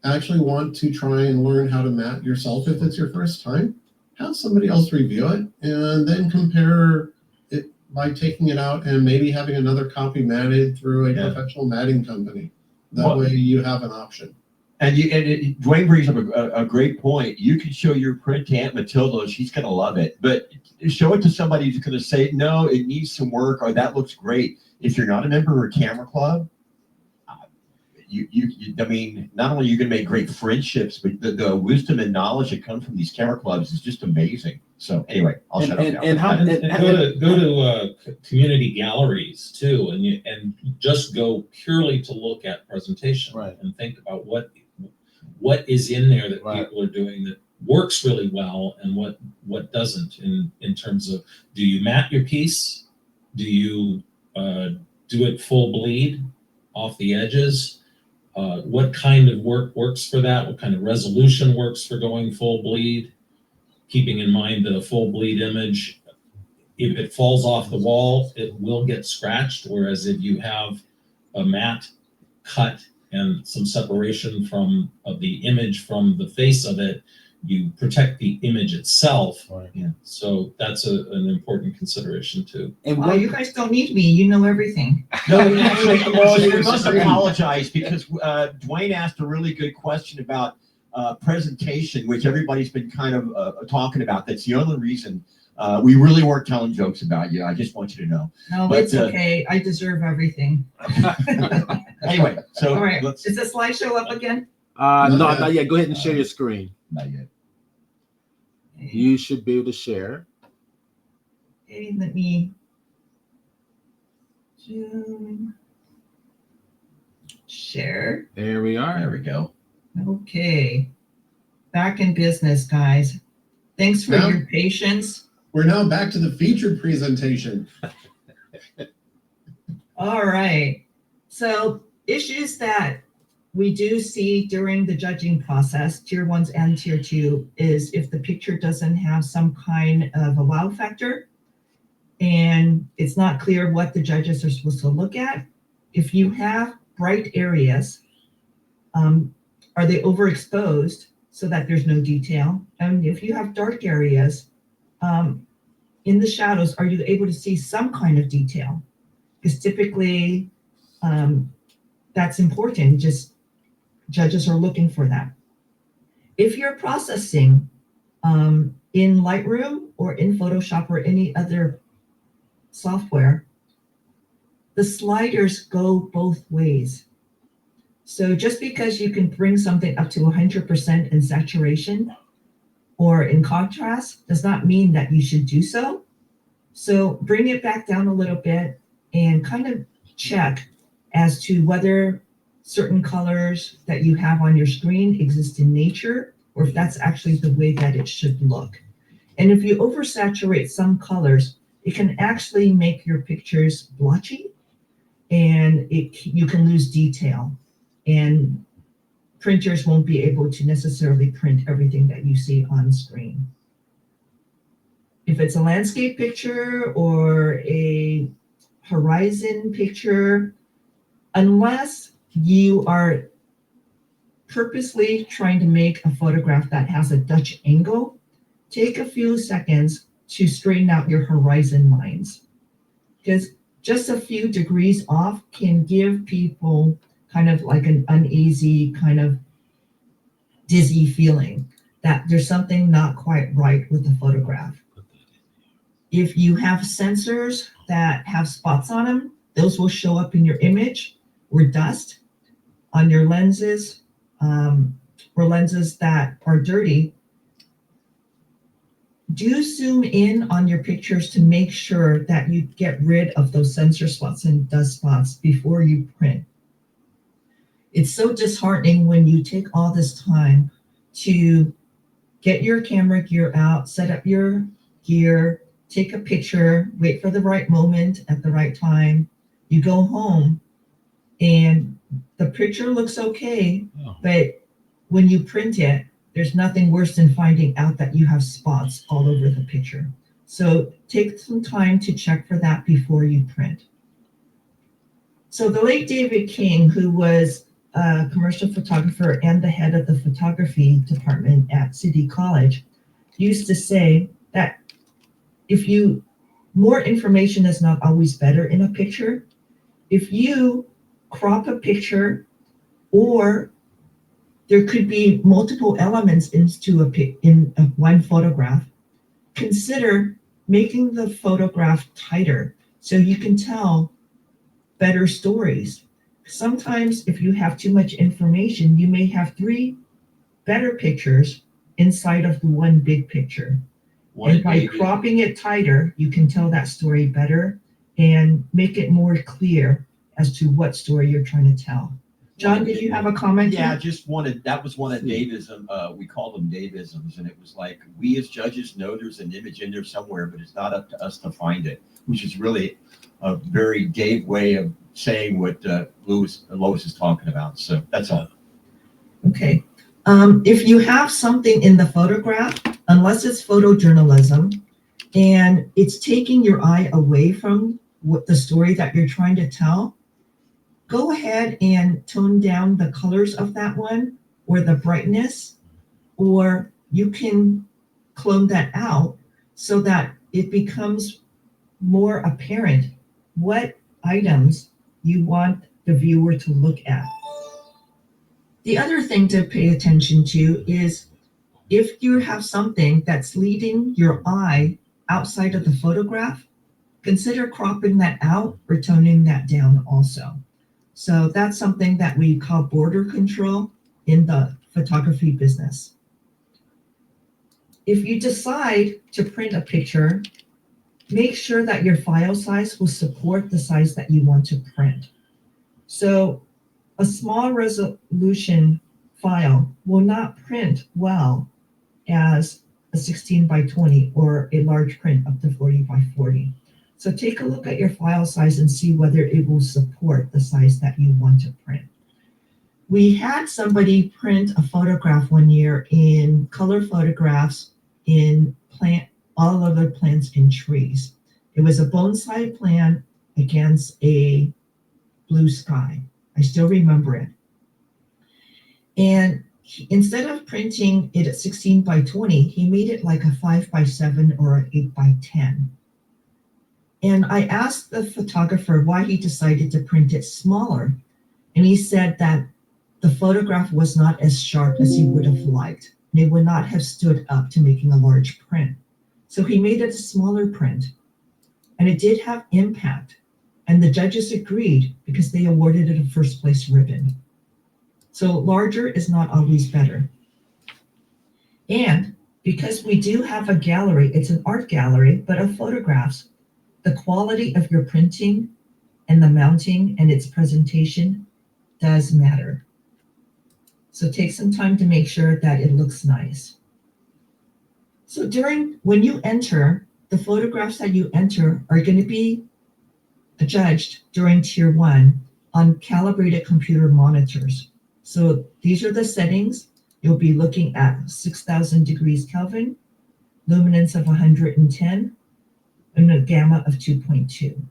Speaker 3: actually want to try and learn how to mat yourself, if it's your first time, have somebody else review it and then compare it by taking it out and maybe having another copy matted through a professional matting company. That way you have an option.
Speaker 2: And Dwayne brings up a great point. You can show your print to Aunt Matilda, she's going to love it. But show it to somebody who's going to say, no, it needs some work, or that looks great. If you're not a member of a camera club, I mean, not only are you going to make great friendships, but the wisdom and knowledge that comes from these camera clubs is just amazing. So anyway, I'll shut up now.
Speaker 4: And go to community galleries too, and just go purely to look at presentation,
Speaker 1: Right.
Speaker 4: And think about what is in there that
Speaker 1: Right.
Speaker 4: people are doing that works really well and what doesn't in terms of, do you mat your piece? Do you do it full bleed off the edges? What kind of work works for that? What kind of resolution works for going full bleed? Keeping in mind that a full bleed image, if it falls off the wall, it will get scratched. Whereas if you have a matte cut and some separation of the image from the face of it, you protect the image itself.
Speaker 1: Right.
Speaker 2: Yeah.
Speaker 4: So that's an important consideration too.
Speaker 1: And
Speaker 5: Wow,
Speaker 1: what
Speaker 5: you guys don't need me. You know everything.
Speaker 2: No, actually, well, you must apologize because Dwayne asked a really good question about presentation, which everybody's been kind of talking about. That's the only reason we really weren't telling jokes about you. I just want you to know.
Speaker 5: No,
Speaker 2: But,
Speaker 5: it's okay. I deserve everything.
Speaker 2: Anyway, so
Speaker 5: All right.
Speaker 2: let's
Speaker 5: Is the slideshow up again?
Speaker 1: no, not yet. Go ahead and share your screen.
Speaker 2: not yet.
Speaker 1: You should be able to share.
Speaker 5: Okay, let me share.
Speaker 1: There we
Speaker 2: There
Speaker 1: are.
Speaker 2: we go.
Speaker 5: Okay. Back in business, guys. Thanks for
Speaker 3: Now-
Speaker 5: your patience.
Speaker 3: We're now back to the featured presentation.
Speaker 5: All right. So issues that we do see during the judging process, tier 1s and tier 2, is if the picture doesn't have some kind of a wow factor and it's not clear what the judges are supposed to look at. If you have bright areas, are they overexposed so that there's no detail? And if you have dark areas, in the shadows, are you able to see some kind of detail? Because typically that's important. Just judges are looking for that. If you're processing in Lightroom or in Photoshop or any other software, the sliders go both ways. So just because you can bring something up to 100% in saturation or in contrast does not mean that you should do so. So bring it back down a little bit and kind of check as to whether certain colors that you have on your screen exist in nature, or if that's actually the way that it should look. And if you oversaturate some colors, it can actually make your pictures blotchy and you can lose detail. And printers won't be able to necessarily print everything that you see on screen. If it's a landscape picture or a horizon picture, unless you are purposely trying to make a photograph that has a Dutch angle, take a few seconds to straighten out your horizon lines. Because just a few degrees off can give people kind of like an uneasy, kind of dizzy feeling that there's something not quite right with the photograph. If you have sensors that have spots on them, those will show up in your image, or dust on your lenses, or lenses that are dirty. Do zoom in on your pictures to make sure that you get rid of those sensor spots and dust spots before you print. It's so disheartening when you take all this time to get your camera gear out, set up your gear, take a picture, wait for the right moment at the right time. You go home and the picture looks okay, but when you print it, there's nothing worse than finding out that you have spots all over the picture. So take some time to check for that before you print. So the late David King, who was a commercial photographer and the head of the photography department at City College, used to say that more information is not always better in a picture. If you crop a picture, or there could be multiple elements in one photograph, consider making the photograph tighter so you can tell better stories. Sometimes if you have too much information, you may have 3 better pictures inside of the one big picture. And by cropping it tighter, you can tell that story better and make it more clear as to what story you're trying to tell. John, did you have a comment?
Speaker 2: Yeah, that was one of Daveism. We call them Daveisms, and it was like, we as judges know there's an image in there somewhere, but it's not up to us to find it, which is really a very Dave way of saying what Lois is talking about. So that's all.
Speaker 5: Okay. If you have something in the photograph, unless it's photojournalism, and it's taking your eye away from what the story that you're trying to tell, go ahead and tone down the colors of that one or the brightness, or you can clone that out so that it becomes more apparent what items you want the viewer to look at. The other thing to pay attention to is if you have something that's leading your eye outside of the photograph, consider cropping that out or toning that down also. So that's something that we call border control in the photography business. If you decide to print a picture, make sure that your file size will support the size that you want to print. So a small resolution file will not print well as a 16 by 20 or a large print up to 40 by 40. So take a look at your file size and see whether it will support the size that you want to print. We had somebody print a photograph one year in color photographs in all other plants and trees. It was a bonsai plant against a blue sky. I still remember it. And instead of printing it at 16 by 20, he made it like a 5 by 7 or an 8 by 10. And I asked the photographer why he decided to print it smaller. And he said that the photograph was not as sharp as he would have liked. And it would not have stood up to making a large print. So he made it a smaller print. And it did have impact. And the judges agreed because they awarded it a first place ribbon. So larger is not always better. And because we do have a gallery, it's an art gallery, but of photographs, the quality of your printing and the mounting and its presentation does matter. So take some time to make sure that it looks nice. So when you enter, the photographs that you enter are going to be judged during tier 1 on calibrated computer monitors. So these are the settings. You'll be looking at 6,000 degrees Kelvin, luminance of 110, and a gamma of 2.2.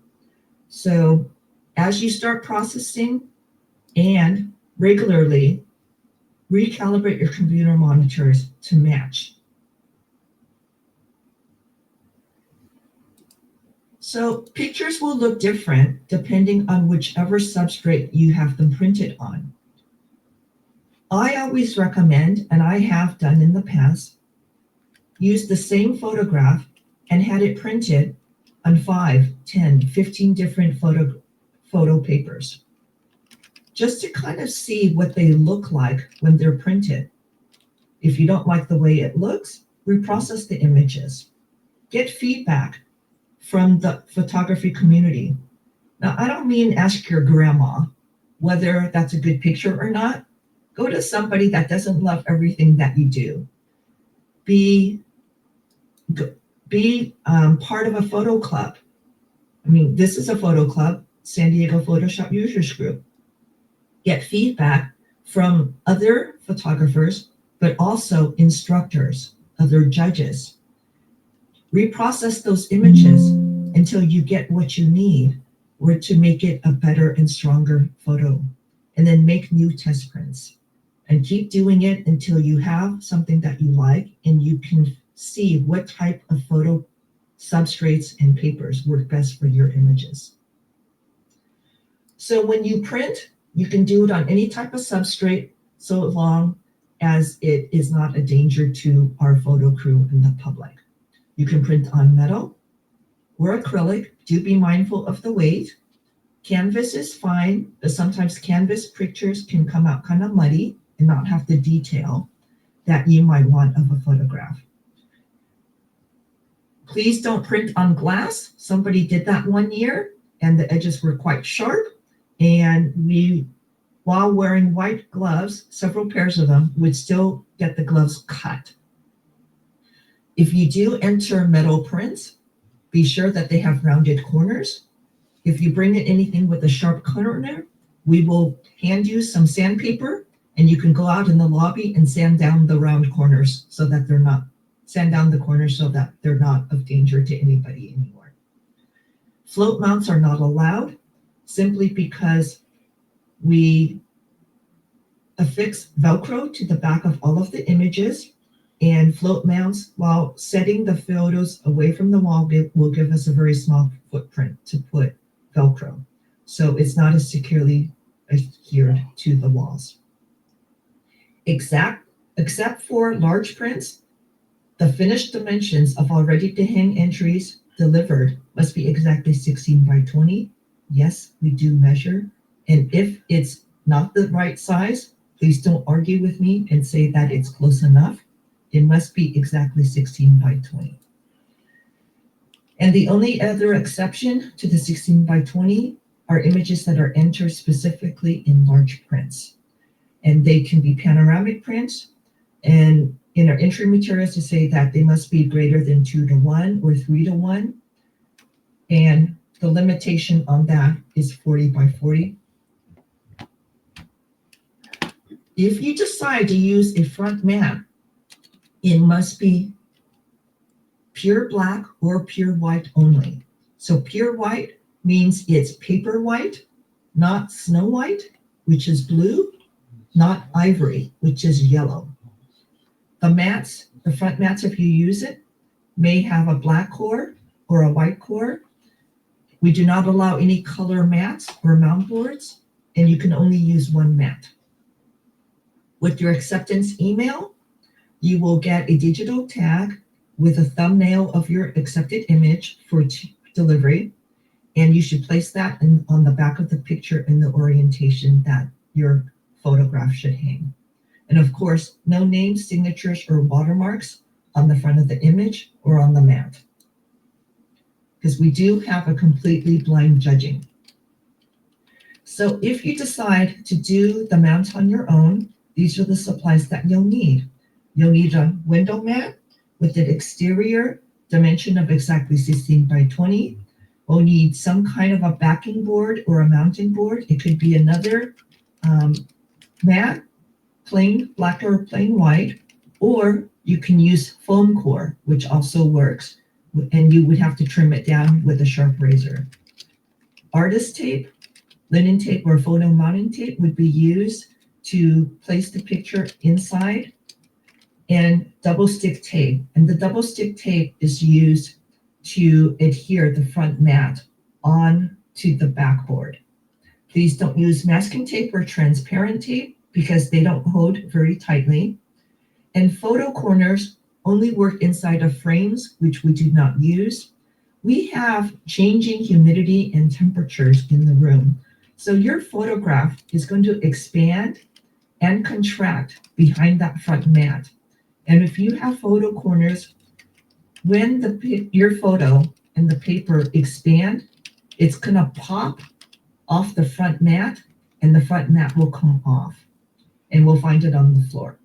Speaker 5: So as you start processing and regularly recalibrate your computer monitors to match. So pictures will look different depending on whichever substrate you have them printed on. I always recommend, and I have done in the past, use the same photograph and had it printed on 5, 10, 15 different photo papers, just to kind of see what they look like when they're printed. If you don't like the way it looks, reprocess the images. Get feedback from the photography community. Now, I don't mean ask your grandma whether that's a good picture or not. Go to somebody that doesn't love everything that you do. Be part of a photo club. I mean, this is a photo club, San Diego Photoshop Users Group. Get feedback from other photographers, but also instructors, other judges. Reprocess those images until you get what you need or to make it a better and stronger photo. And then make new test prints. And keep doing it until you have something that you like and you can see what type of photo substrates and papers work best for your images. So when you print, you can do it on any type of substrate so long as it is not a danger to our photo crew and the public. You can print on metal or acrylic. Do be mindful of the weight. Canvas is fine, but sometimes canvas pictures can come out kind of muddy and not have the detail that you might want of a photograph. Please don't print on glass. Somebody did that one year and the edges were quite sharp. And we, while wearing white gloves, several pairs of them, would still get the gloves cut. If you do enter metal prints, be sure that they have rounded corners. If you bring in anything with a sharp corner, we will hand you some sandpaper and you can go out in the lobby and sand down the round corners so that they're not of danger to anybody anymore. Float mounts are not allowed simply because We affix Velcro to the back of all of the images, and float mounts while setting the photos away from the wall will give us a very small footprint to put Velcro. So it's not as securely adhered to the walls. Except for large prints, the finished dimensions of all ready-to-hang entries delivered must be exactly 16 by 20. Yes, we do measure. And if it's not the right size, please don't argue with me and say that it's close enough. It must be exactly 16 by 20. And the only other exception to the 16 by 20 are images that are entered specifically in large prints. And they can be panoramic prints. And in our entry materials to say that they must be greater than 2:1 or 3:1. And the limitation on that is 40 by 40. If you decide to use a front mat, it must be pure black or pure white only. So pure white means it's paper white, not snow white, which is blue, not ivory, which is yellow. The front mats, if you use it, may have a black core or a white core. We do not allow any color mats or mount boards, and you can only use one mat. With your acceptance email, you will get a digital tag with a thumbnail of your accepted image for delivery, and you should place that on the back of the picture in the orientation that your photograph should hang. And of course, no names, signatures, or watermarks on the front of the image or on the mat, because we do have a completely blind judging. So if you decide to do the mount on your own, these are the supplies that you'll need. You'll need a window mat with an exterior dimension of exactly 16 by 20. We'll need some kind of a backing board or a mounting board. It could be another mat, plain black or plain white, or you can use foam core, which also works, and you would have to trim it down with a sharp razor. Artist tape, linen tape, or photo mounting tape would be used to place the picture inside, and double stick tape. And the double stick tape is used to adhere the front mat onto the backboard. Please don't use masking tape or transparent tape because they don't hold very tightly. And photo corners only work inside of frames, which we do not use. We have changing humidity and temperatures in the room. So your photograph is going to expand and contract behind that front mat. And if you have photo corners, when your photo and the paper expand, it's gonna pop off the front mat, and the front mat will come off, and we'll find it on the floor.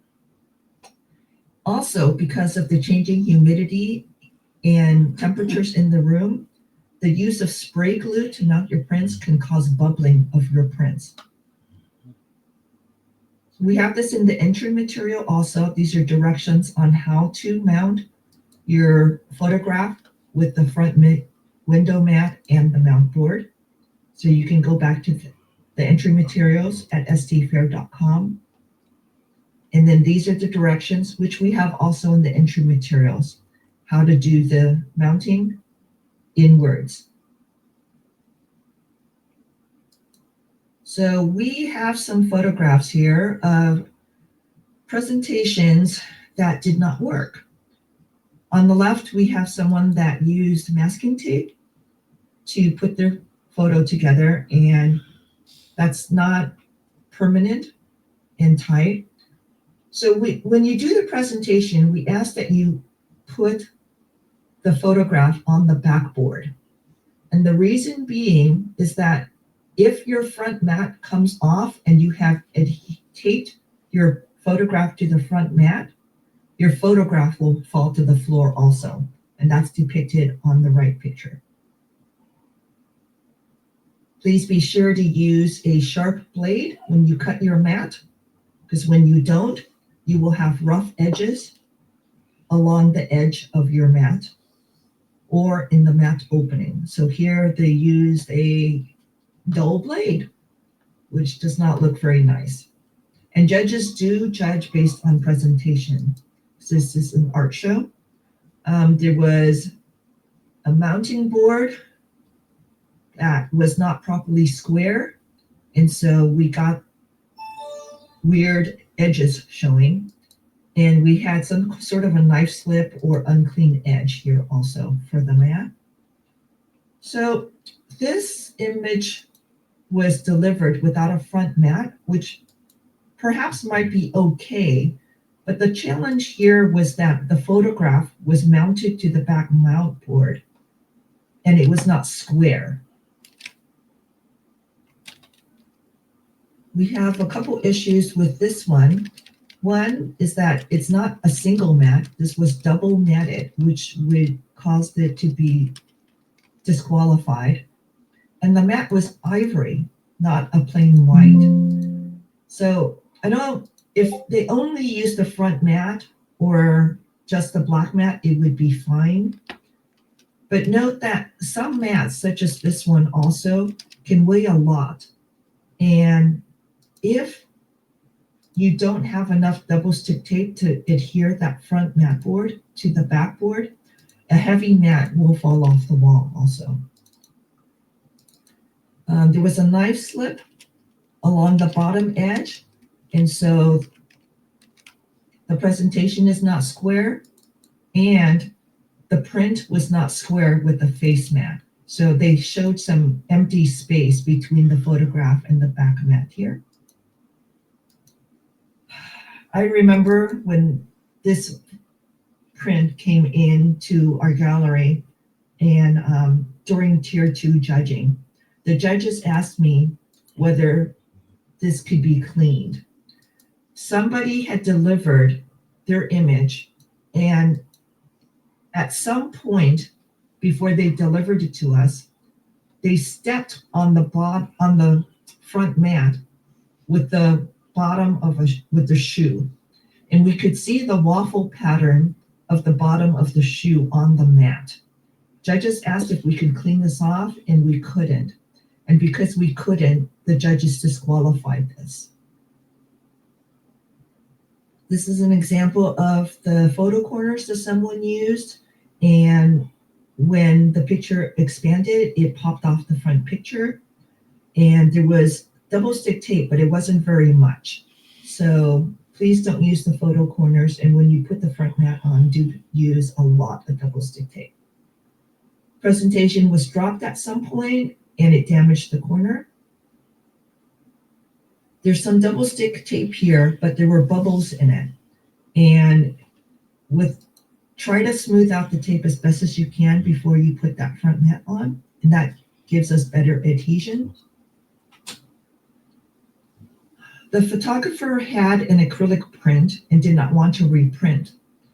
Speaker 5: Also, because of the changing humidity and temperatures in the room, the use of spray glue to mount your prints can cause bubbling of your prints. We have this in the entry material also. These are directions on how to mount your photograph with the front window mat and the mount board. So you can go back to the entry materials at stfair.com. And then these are the directions, which we have also in the entry materials, how to do the mounting inwards. So we have some photographs here of presentations that did not work. On the left, we have someone that used masking tape to put their photo together, and that's not permanent and tight. So when you do the presentation, we ask that you put the photograph on the backboard. And the reason being is that if your front mat comes off and you have taped your photograph to the front mat, your photograph will fall to the floor also. And that's depicted on the right picture. Please be sure to use a sharp blade when you cut your mat, because when you don't, you will have rough edges along the edge of your mat or in the mat opening. So here they used a dull blade which does not look very nice. And judges do judge based on presentation. So this is an art show. There was a mounting board that was not properly square, and so we got weird edges showing. And we had some sort of a knife slip or unclean edge here also for the mat. So this image was delivered without a front mat, which perhaps might be okay, but the challenge here was that the photograph was mounted to the back mount board and it was not square. We have a couple issues with this one. One is that it's not a single mat. This was double matted, which would cause it to be disqualified. And the mat was ivory, not a plain white. So I know if they only use the front mat or just the black mat, it would be fine. But note that some mats, such as this one also, can weigh a lot. And if you don't have enough double stick tape to adhere that front mat board to the back board, a heavy mat will fall off the wall also. There was a knife slip along the bottom edge, and so the presentation is not square, and the print was not square with the face mat. So they showed some empty space between the photograph and the back mat here. I remember when this print came into our gallery and during tier 2 judging, the judges asked me whether this could be cleaned. Somebody had delivered their image, and at some point before they delivered it to us, they stepped on the front mat with the bottom with the shoe, and we could see the waffle pattern of the bottom of the shoe on the mat. Judges asked if we could clean this off, and we couldn't. And because we couldn't, the judges disqualified this. This is an example of the photo corners that someone used, and when the picture expanded, it popped off the front picture, and there was double stick tape, but it wasn't very much. So please don't use the photo corners, and when you put the front mat on, do use a lot of double stick tape. Presentation was dropped at some point, and it damaged the corner. There's some double stick tape here, but there were bubbles in it. And try to smooth out the tape as best as you can before you put that front mat on, and that gives us better adhesion. The photographer had an acrylic print and did not want to reprint.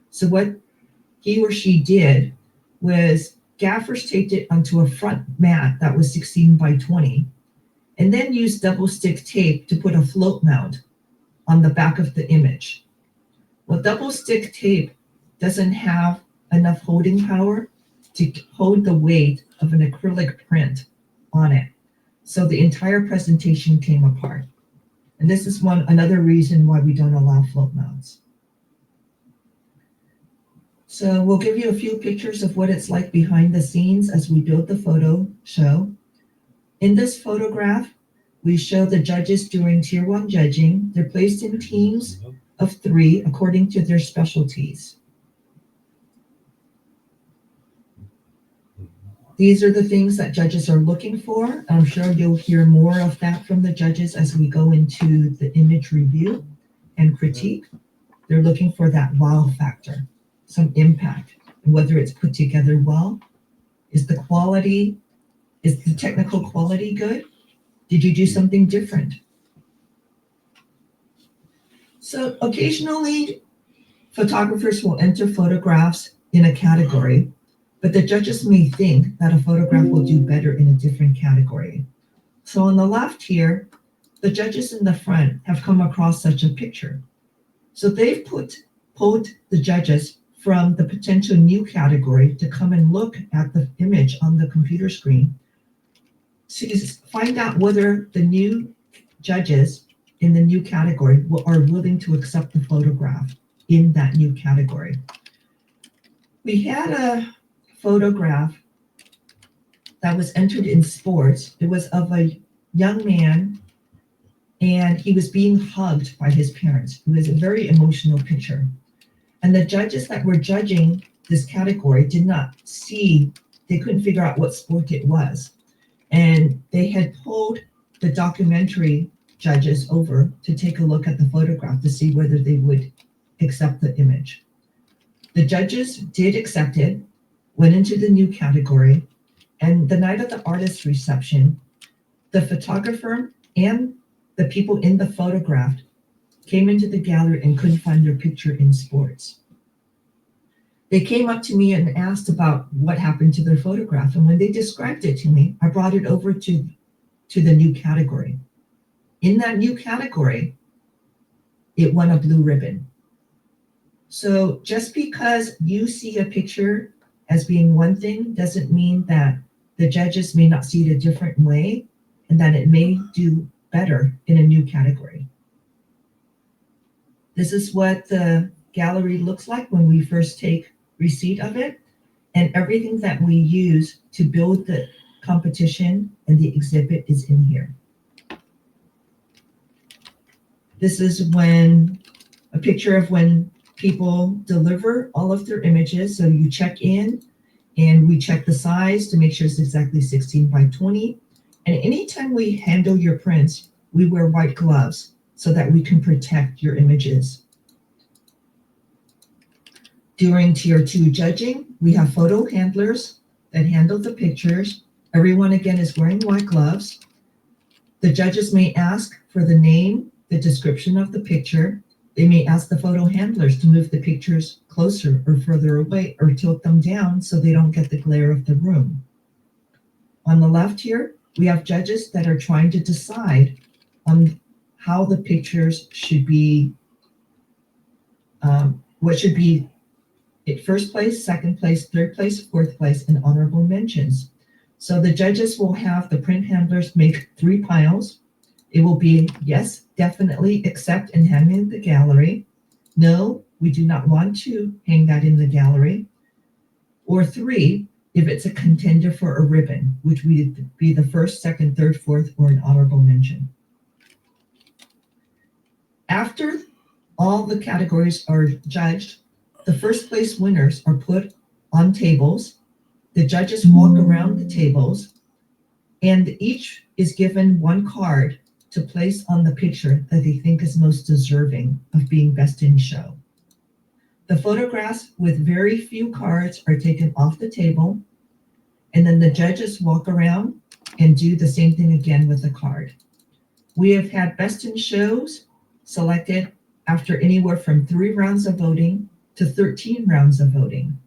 Speaker 5: So what he or she did was gaffers taped it onto a front mat that was 16 by 20, and then used double stick tape to put a float mount on the back of the image. Well, double stick tape doesn't have enough holding power to hold the weight of an acrylic print on it. So the entire presentation came apart. And this is another reason why we don't allow float mounts. So we'll give you a few pictures of what it's like behind the scenes as we build the photo show. In this photograph, we show the judges during tier 1 judging. They're placed in teams of 3 according to their specialties. These are the things that judges are looking for. I'm sure you'll hear more of that from the judges as we go into the image review and critique. They're looking for that wow factor, some impact, and whether it's put together well. Is the technical quality good? Did you do something different? So occasionally, photographers will enter photographs in a category, but the judges may think that a photograph will do better in a different category. So on the left here, the judges in the front have come across such a picture. So they've pulled the judges from the potential new category to come and look at the image on the computer screen to find out whether the new judges in the new category are willing to accept the photograph in that new category. We had a photograph that was entered in sports. It was of a young man, and he was being hugged by his parents. It was a very emotional picture. And the judges that were judging this category did not see, they couldn't figure out what sport it was. And they had pulled the documentary judges over to take a look at the photograph to see whether they would accept the image. The judges did accept it, went into the new category, and the night of the artist reception, the photographer and the people in the photograph came into the gallery and couldn't find their picture in sports. They came up to me and asked about what happened to their photograph. And when they described it to me, I brought it over to the new category. In that new category, it won a blue ribbon. So just because you see a picture as being one thing doesn't mean that the judges may not see it a different way and that it may do better in a new category. This is what the gallery looks like when we first take receipt of it, and everything that we use to build the competition and the exhibit is in here. This is a picture of when people deliver all of their images. So you check in and we check the size to make sure it's exactly 16 by 20. And anytime we handle your prints, we wear white gloves so that we can protect your images. During Tier 2 judging, we have photo handlers that handle the pictures. Everyone, again, is wearing white gloves. The judges may ask for the name, the description of the picture. They may ask the photo handlers to move the pictures closer or further away or tilt them down so they don't get the glare of the room. On the left here, we have judges that are trying to decide on how the pictures should be, what should be at first place, second place, third place, fourth place, and honorable mentions. So the judges will have the print handlers make 3 piles. It will be yes, definitely, accept, and hang in the gallery. No, we do not want to hang that in the gallery. Or 3, if it's a contender for a ribbon, which would be the first, second, third, fourth, or an honorable mention. After all the categories are judged, the first place winners are put on tables. The judges walk around the tables, and each is given 1 card to place on the picture that they think is most deserving of being best in show. The photographs with very few cards are taken off the table, and then the judges walk around and do the same thing again with the card. We have had best in shows selected after anywhere from 3 rounds of voting to 13 rounds of voting.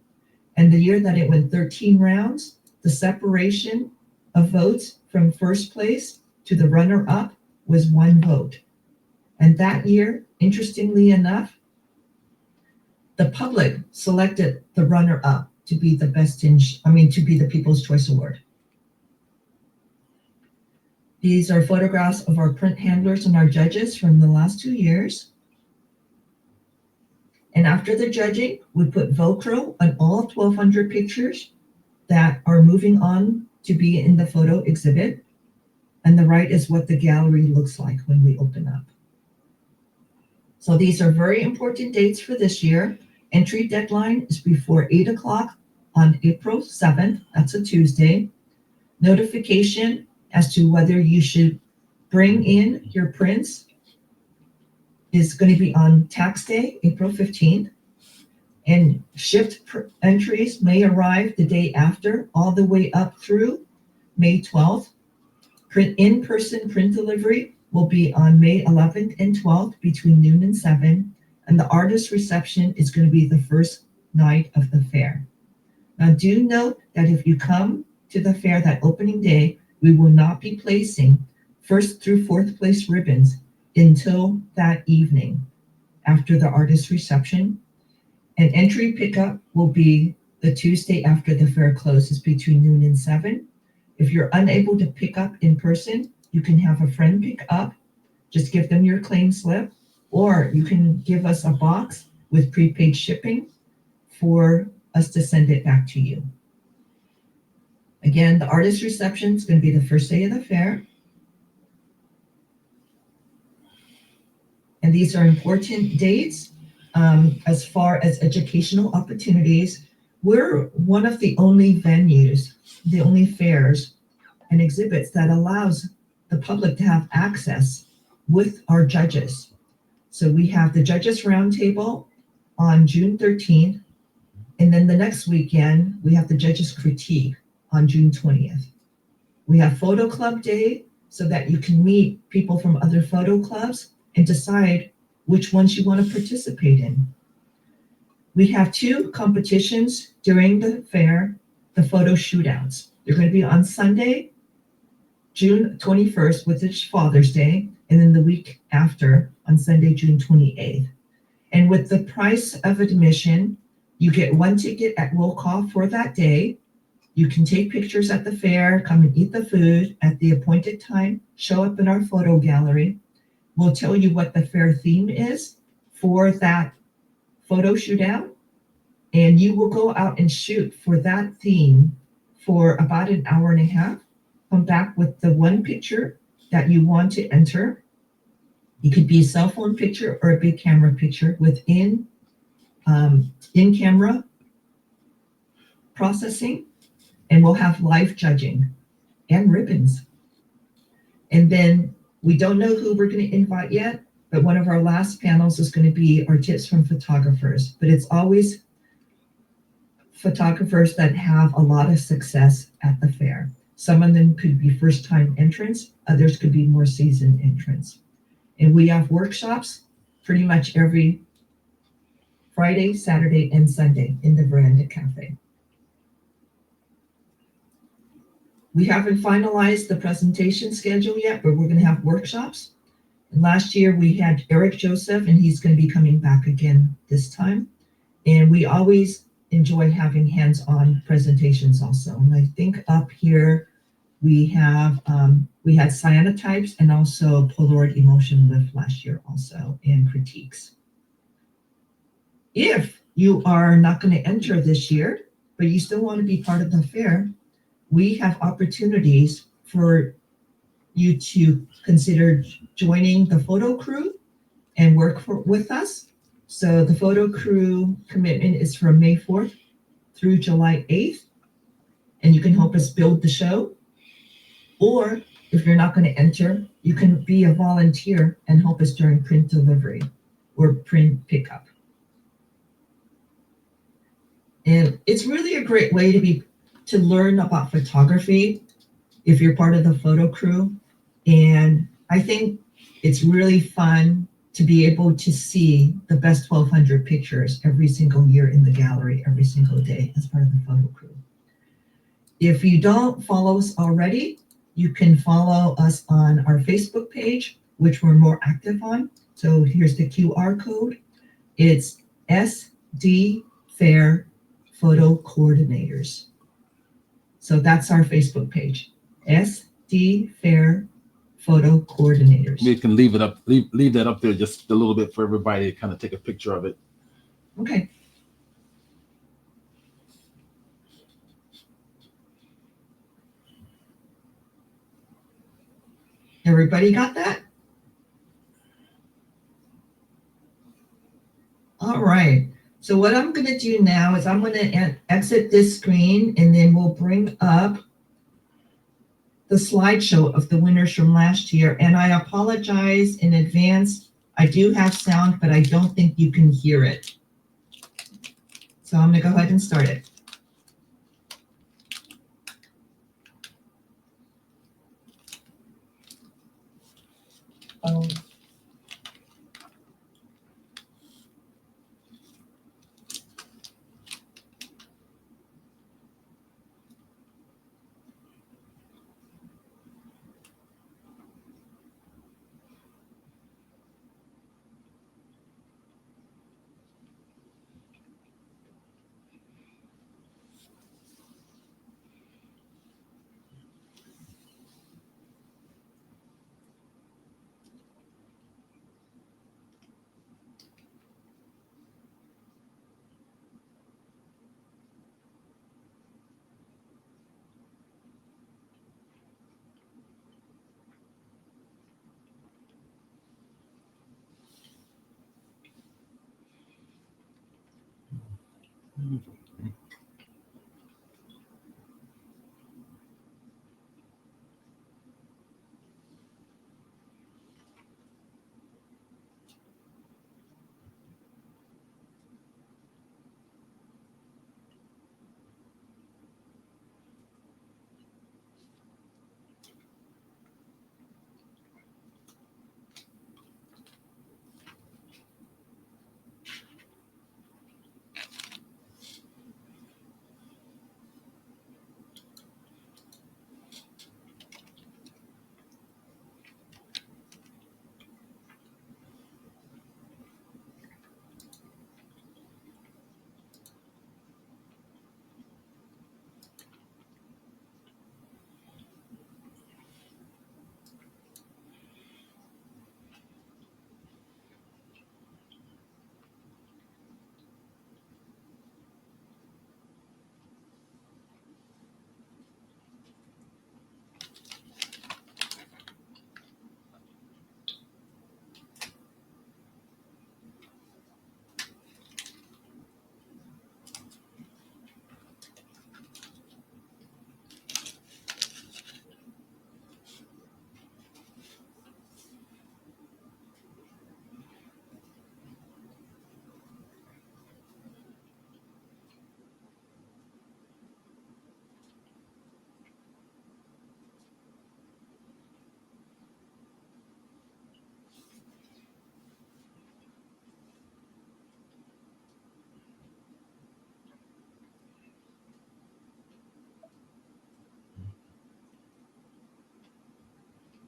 Speaker 5: And the year that it went 13 rounds, the separation of votes from first place to the runner-up was 1 vote. And that year, interestingly enough, the public selected the runner-up to be the to be the People's Choice Award. These are photographs of our print handlers and our judges from the last 2 years. And after the judging, we put Velcro on all 1,200 pictures that are moving on to be in the photo exhibit. And the right is what the gallery looks like when we open up. So these are very important dates for this year. Entry deadline is before 8 o'clock on April 7th. That's a Tuesday. Notification as to whether you should bring in your prints is going to be on tax day, April 15th. And shipped entries may arrive the day after, all the way up through May 12th. In-person print delivery will be on May 11th and 12th between noon and 7. And the artist reception is going to be the first night of the fair. Now do note that if you come to the fair that opening day, we will not be placing first through fourth place ribbons until that evening after the artist reception. And entry pickup will be the Tuesday after the fair closes between noon and 7. If you're unable to pick up in person, you can have a friend pick up Just give them your claim slip, or you can give us a box with prepaid shipping for us to send it back to you. Again, the artist reception is going to be the first day of the fair. And these are important dates as far as educational opportunities. We're one of the only venues, the only fairs and exhibits that allows the public to have access with our judges. So we have the Judges Roundtable on June 13th. And then the next weekend, we have the Judges Critique on June 20th. We have Photo Club Day so that you can meet people from other photo clubs and decide which ones you want to participate in. We have 2 competitions during the fair, the photo shootouts. They're going to be on Sunday, June 21st, which is Father's Day, and then the week after on Sunday, June 28th. And with the price of admission, you get 1 ticket at roll call for that day. You can take pictures at the fair, come and eat the food at the appointed time, show up in our photo gallery. We'll tell you what the fair theme is for that photo shootout, and you will go out and shoot for that theme for about an hour and a half. Come back with the 1 picture that you want to enter. It could be a cell phone picture or a big camera picture within in-camera processing, and we'll have live judging and ribbons. And then we don't know who we're going to invite yet, but one of our last panels is going to be our tips from photographers. But it's always photographers that have a lot of success at the fair. Some of them could be first-time entrants, others could be more seasoned entrants. And we have workshops pretty much every Friday, Saturday, and Sunday in the Veranda Cafe. We haven't finalized the presentation schedule yet, but we're going to have workshops. And last year we had Eric Joseph, and he's going to be coming back again this time. And we always enjoy having hands-on presentations also. And I think up here we have we had cyanotypes and also Polaroid emotion lift last year also, and critiques. If you are not going to enter this year, but you still want to be part of the fair, we have opportunities for you to consider joining the photo crew and work with us. So the photo crew commitment is from May 4th through July 8th, and you can help us build the show. Or if you're not going to enter, you can be a volunteer and help us during print delivery or print pickup. And it's really a great way to learn about photography if you're part of the photo crew. And I think it's really fun to be able to see the best 1,200 pictures every single year in the gallery, every single day as part of the photo crew. If you don't follow us already, you can follow us on our Facebook page, which we're more active on. So here's the QR code. It's SD Fair Photo Coordinators. So that's our Facebook page, SD Fair Photo Coordinators.
Speaker 1: We can leave that up there just a little bit for everybody to kind of take a picture of it.
Speaker 5: Okay. Everybody got that? All right. So what I'm going to do now is I'm going to exit this screen, and then we'll bring up the slideshow of the winners from last year. And I apologize in advance. I do have sound, but I don't think you can hear it. So I'm going to go ahead and start it.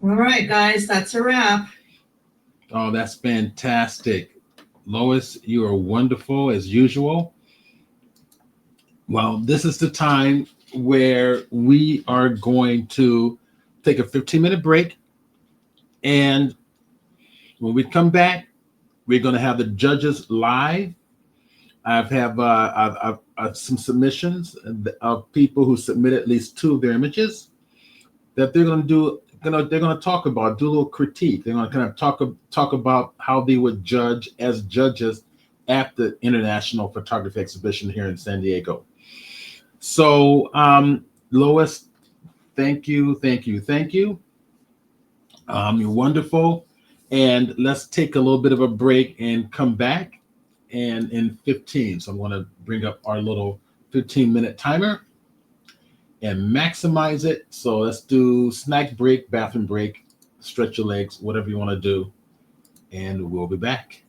Speaker 5: All right, guys, that's a wrap.
Speaker 1: Oh, that's fantastic. Lois, you are wonderful as usual. Well, this is the time where we are going to take a 15-minute break. And when we come back, we're going to have the judges live. I've some submissions of people who submitted at least 2 of their images that they're going to do. They're going to talk about, do a little critique. They're going to kind of talk about how they would judge as judges at the International Photography Exhibition here in San Diego. So, Lois, thank you. You're wonderful. And let's take a little bit of a break and come back. And in 15, so I'm going to bring up our little 15-minute timer and maximize it. So let's do snack break, bathroom break, stretch your legs, whatever you want to do. And we'll be back.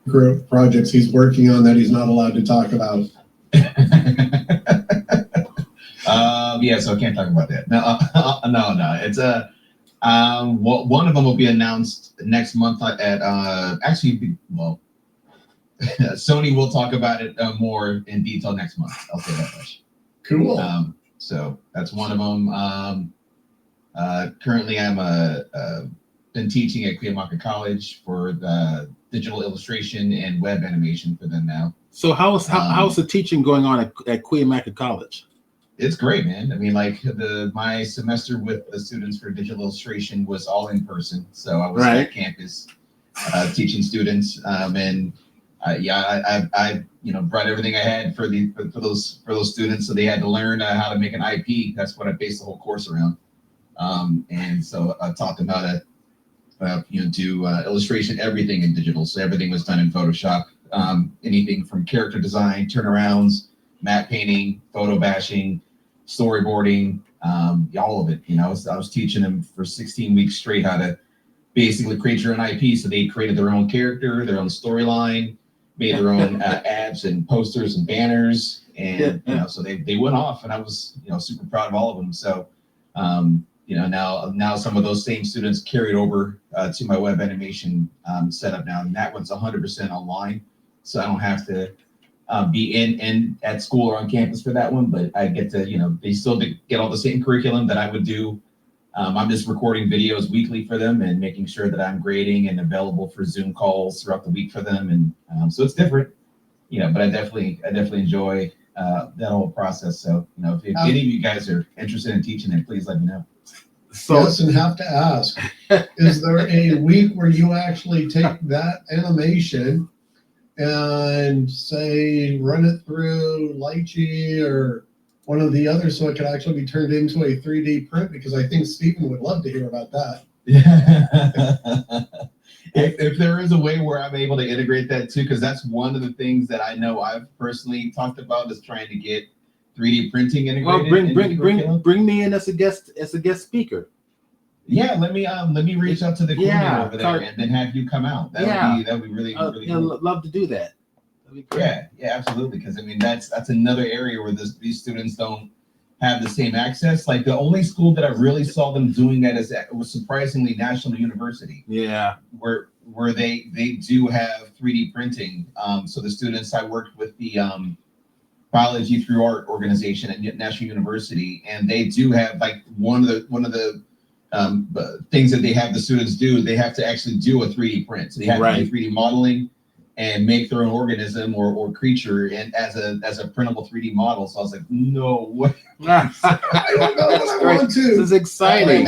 Speaker 3: secret projects he's working on that he's not allowed to talk about.
Speaker 7: Yeah, so I can't talk about that. No, no. It's one of them will be announced next month at Sony will talk about it more in detail next month. I'll say that much.
Speaker 3: Cool.
Speaker 7: So that's one of them. Currently, I'm been teaching at Cuyamaca College for the digital illustration and web animation for them now.
Speaker 1: So how's the teaching going on at Cuyamaca College?
Speaker 7: It's great, man. I mean, like my semester with the students for digital illustration was all in person, so I was at campus teaching students, and I brought everything I had for those students, so they had to learn how to make an IP. That's what I based the whole course around, and so I taught them how to do illustration, everything in digital. So everything was done in Photoshop, anything from character design, turnarounds, matte painting, photo bashing, storyboarding, all of it. I was teaching them for 16 weeks straight how to basically create your own IP. So they created their own character, their own storyline, made their own ads and posters and banners, and so they went off, and I was super proud of all of them. So now some of those same students carried over to my web animation setup now, and that one's 100% online, so I don't have to be in at school or on campus for that one, but I get to they still get all the same curriculum that I would do. I'm just recording videos weekly for them and making sure that I'm grading and available for Zoom calls throughout the week for them, and so it's different, but I definitely enjoy that whole process. So if any of you guys are interested in teaching it, please let me know.
Speaker 3: So, yes, and have to ask, is there a week where you actually take that animation and say run it through Lychee or one of the others so it could actually be turned into a 3D print? Because I think Stephen would love to hear about that.
Speaker 7: If there is a way where I'm able to integrate that too, because that's one of the things that I know I've personally talked about is trying to get 3D printing integrated.
Speaker 1: Well, bring me in as a guest speaker.
Speaker 7: Yeah, let me reach out to the coordinator over there and then have you come out. That would be really really cool.
Speaker 1: Love to do that.
Speaker 7: Yeah, absolutely. Because I mean that's another area where these students don't have the same access. Like the only school that I really saw them doing that was surprisingly National University.
Speaker 1: Yeah,
Speaker 7: where they do have 3D printing. So the students I worked with the Biology Through Art organization at National University, and they do have like one of the things that they have the students do. They have to actually do a 3D print. So they have to do 3D modeling and make their own organism or creature and as a printable 3D model. So I was like, no way.
Speaker 3: I don't know what I want to.
Speaker 1: This is exciting.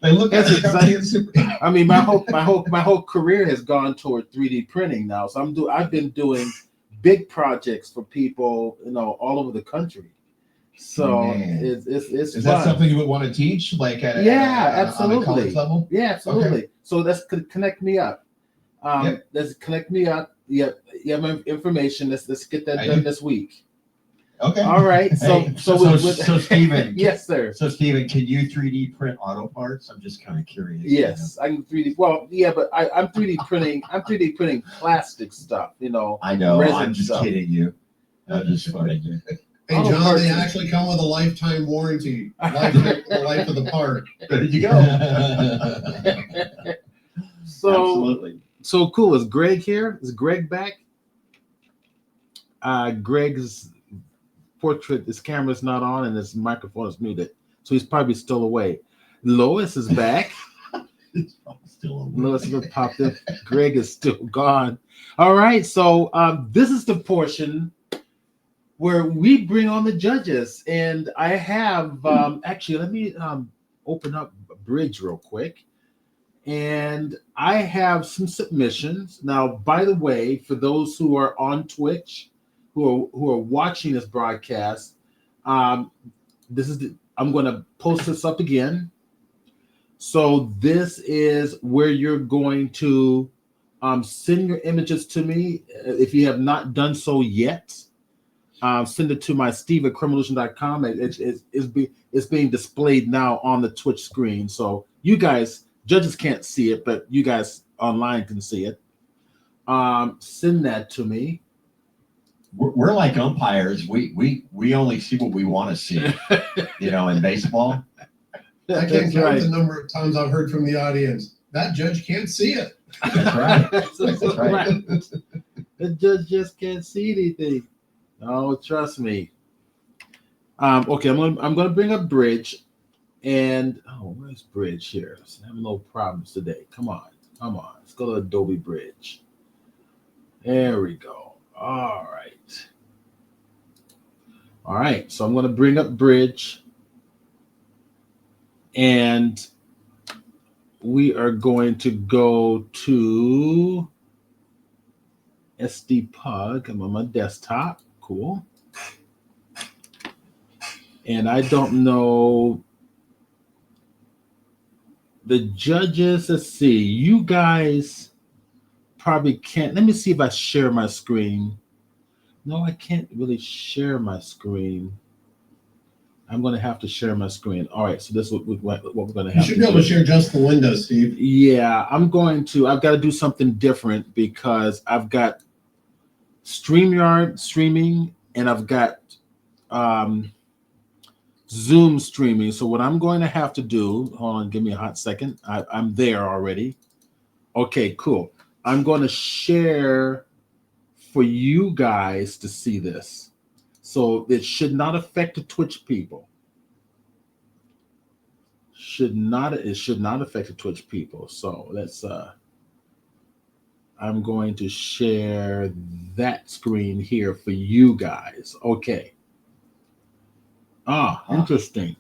Speaker 7: They look at it.
Speaker 1: I mean, my whole career has gone toward 3D printing now. So I've been doing big projects for people, all over the country. So it's
Speaker 7: is
Speaker 1: fun.
Speaker 7: that something you would want to teach, like
Speaker 1: absolutely,
Speaker 7: on a college level?
Speaker 1: Yeah, absolutely. Okay. So let's connect me up.
Speaker 7: Yep.
Speaker 1: Let's connect me up. You have my information. Let's get that done this week.
Speaker 7: Okay.
Speaker 1: All right. So
Speaker 2: Stephen.
Speaker 1: Yes, sir.
Speaker 2: So Stephen, can you 3D print auto parts? I'm just kind of curious.
Speaker 1: Yes, I can 3D. Well, yeah, but I'm 3D printing. I'm 3D printing plastic stuff.
Speaker 2: I know. I'm just
Speaker 1: stuff.
Speaker 2: Kidding you. I'm just funny.
Speaker 3: Hey, John, they actually come with a lifetime warranty. The life of the part.
Speaker 2: There you go.
Speaker 1: Absolutely. So cool. Is Greg here? Is Greg back? Greg's portrait, his camera's not on and his microphone is muted. So he's probably still away. Lois is back.
Speaker 2: Still away.
Speaker 1: Lois has popped in. Greg is still gone. All right. So this is the portion where we bring on the judges. And I have, actually, let me open up a bridge real quick. And I have some submissions. Now, by the way, for those who are on Twitch, who are watching this broadcast, I'm going to post this up again. So this is where you're going to send your images to me. If you have not done so yet, send it to my steve@criminolution.com. It's being displayed now on the Twitch screen. So you guys, judges can't see it, but you guys online can see it. send that to me.
Speaker 2: We're like umpires. We only see what we want to see. In baseball.
Speaker 3: I can't
Speaker 1: That's
Speaker 3: count
Speaker 1: right.
Speaker 3: the number of times I've heard from the audience, that judge can't see it.
Speaker 2: That's right.
Speaker 1: That's right. The judge just can't see anything. Oh, trust me. Okay, I'm gonna bring up Bridge, and where's Bridge here? I'm having no problems today. Come on. Let's go to Adobe Bridge. There we go. All right. So I'm gonna bring up Bridge, and we are going to go to SD Pug. I'm on my desktop. Cool. And I don't know the judges. Let's see. You guys probably can't. Let me see if I share my screen. No, I can't really share my screen. I'm going to have to share my screen. All right. So this is what we're going to have.
Speaker 3: You should be able to share just the window, Steve.
Speaker 1: Yeah, I've got to do something different because I've got StreamYard streaming and I've got Zoom streaming. So what I'm going to have to do, hold on, give me a hot second. I'm there already. Okay, cool. I'm going to share for you guys to see this. So it should not affect the Twitch people. It should not affect the Twitch people. So let's I'm going to share that screen here for you guys. Okay. Interesting.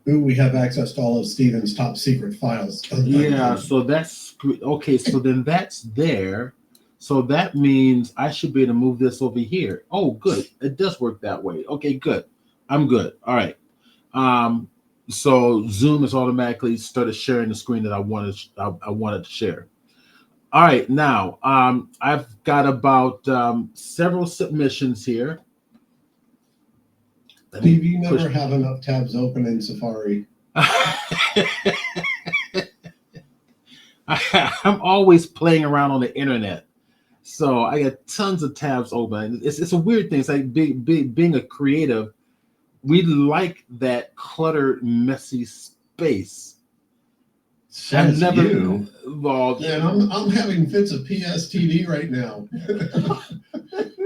Speaker 3: Ooh, we have access to all of Steven's top secret files.
Speaker 1: Yeah, so that's okay. So then that's there. So that means I should be able to move this over here. Oh, good. It does work that way. Okay, good. I'm good. All right. So Zoom has automatically started sharing the screen that I wanted to share. All right, now I've got about several submissions here.
Speaker 3: Steve, you never have enough tabs open in Safari.
Speaker 1: I'm always playing around on the internet, so I got tons of tabs open. It's a weird thing. It's like being a creative. We like that cluttered, messy space.
Speaker 2: Says
Speaker 3: Yeah, and I'm having fits of PSTD right now.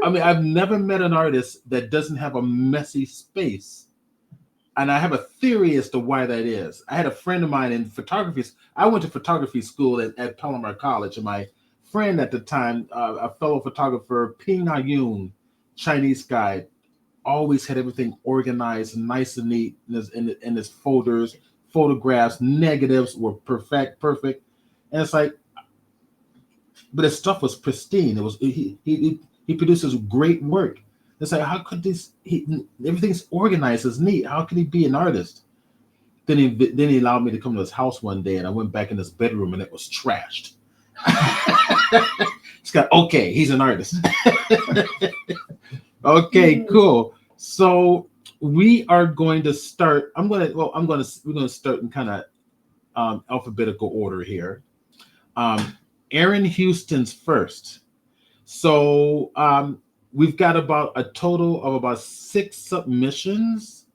Speaker 1: I mean, I've never met an artist that doesn't have a messy space. And I have a theory as to why that is. I had a friend of mine in photography. I went to photography school at Palomar College, and my friend at the time, a fellow photographer, Ping Na Yoon, Chinese guy, always had everything organized, nice and neat in his folders, photographs, negatives were perfect. And it's like, but his stuff was pristine. It was he produces great work. It's like, how could everything's organized, it's neat. How could he be an artist? Then he allowed me to come to his house one day, and I went back in his bedroom, and it was trashed. Okay, he's an artist. Okay, cool. So we are going to start. We're going to start in kind of alphabetical order here. Aaron Houston's first. So we've got about a total of about 6 submissions.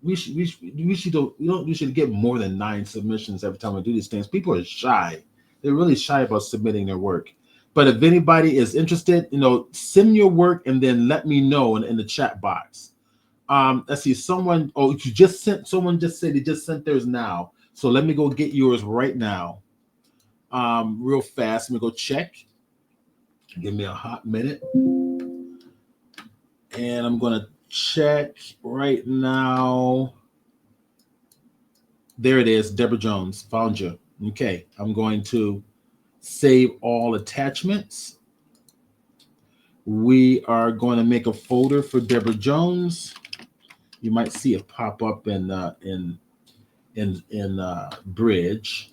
Speaker 1: We should get more than 9 submissions every time we do these things. People are shy. They're really shy about submitting their work. But if anybody is interested, send your work and then let me know in the chat box. Let's see. Someone just said they just sent theirs now. So let me go get yours right now. Real fast. Let me go check. Give me a hot minute. And I'm going to check right now. There it is. Deborah Jones. Found you. Okay. I'm going to save all attachments. We are going to make a folder for Deborah Jones. You might see it pop up in Bridge.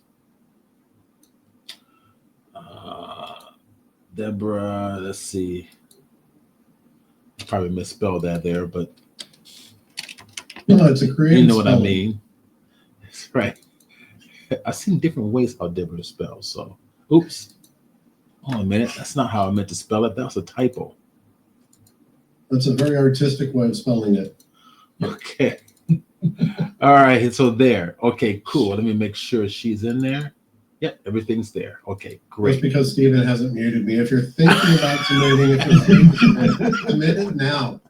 Speaker 1: Deborah, let's see. I probably misspelled that there, but
Speaker 3: no, it's a creative.
Speaker 1: You know what I mean. That's right. I've seen different ways how Deborah to spell. So, oops. Hold on a minute. That's not how I meant to spell it. That was a typo.
Speaker 3: That's a very artistic way of spelling it.
Speaker 1: Okay. All right. So there. Okay, cool. Let me make sure she's in there. Yep, everything's there. Okay,
Speaker 3: Just
Speaker 1: great.
Speaker 3: because Steven hasn't muted me. If you're thinking about submitting, if you're thinking, submit it now.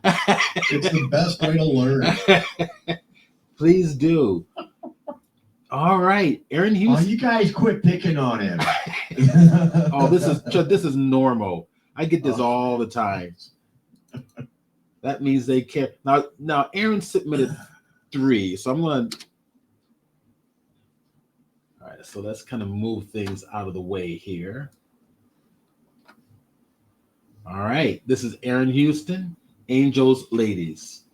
Speaker 3: It's the best way to learn.
Speaker 1: Please do. All right, Aaron
Speaker 2: Oh,
Speaker 1: Hughes.
Speaker 2: you guys quit picking on him.
Speaker 1: Oh, this is normal. I get this all the time. That means they care. Now Aaron submitted 3, so I'm gonna. All right, so let's kind of move things out of the way here. All right, this is Aaron Houston, Angels Ladies.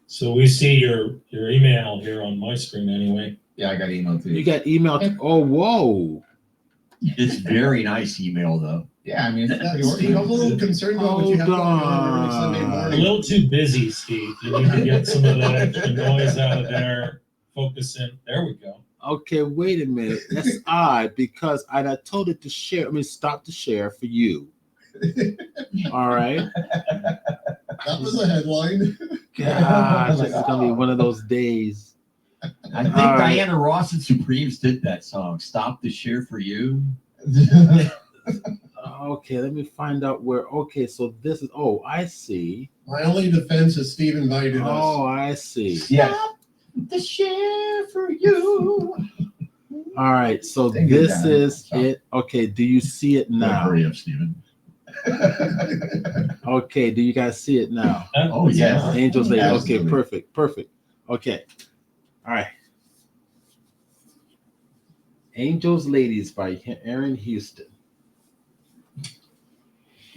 Speaker 4: So we see your email here on my screen anyway.
Speaker 7: Yeah, I got email too.
Speaker 1: You got email. Oh, whoa.
Speaker 2: It's very nice email though.
Speaker 7: Yeah, I mean, it's pretty
Speaker 3: Steve, I'm a little
Speaker 7: organized.
Speaker 3: concerned about what you have going on every
Speaker 1: Hold
Speaker 3: Sunday
Speaker 1: on.
Speaker 4: A
Speaker 3: morning.
Speaker 4: little too busy, Steve. You need to get some of that extra noise out of there. Focus in. There we go.
Speaker 1: Okay, wait a minute. That's odd because I told it to share. I mean, stop to share for you. All right.
Speaker 3: That was a headline.
Speaker 1: Gosh, this is gonna be one of those days.
Speaker 2: I think
Speaker 1: All right.
Speaker 2: Diana Ross and Supremes did that song. Stop the share for you.
Speaker 1: Okay, let me find out where. Okay, so this is. Oh, I see.
Speaker 3: My only defense is Steve invited
Speaker 1: Oh,
Speaker 3: us.
Speaker 1: I see.
Speaker 7: Yes.
Speaker 2: The share for you.
Speaker 1: All right, so
Speaker 7: Thank you,
Speaker 1: this
Speaker 7: Dan.
Speaker 1: is it. Okay, do you see it now?
Speaker 2: Hurry up, Stephen.
Speaker 1: Okay, do you guys see it now?
Speaker 2: Oh, yes.
Speaker 1: Angels Ladies. Okay,
Speaker 7: Absolutely.
Speaker 1: perfect. Okay. All right. Angels Ladies by Aaron Houston.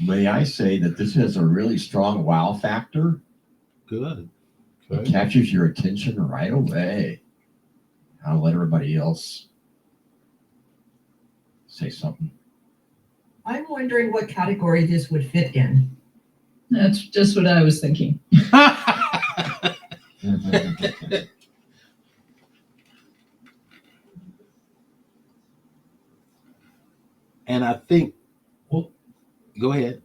Speaker 2: May I say that this has a really strong wow factor?
Speaker 1: Good.
Speaker 2: It captures your attention right away. I'll let everybody else say something.
Speaker 5: I'm wondering what category this would fit in.
Speaker 6: That's just what I was thinking.
Speaker 1: And I think,
Speaker 4: Well,
Speaker 1: go ahead.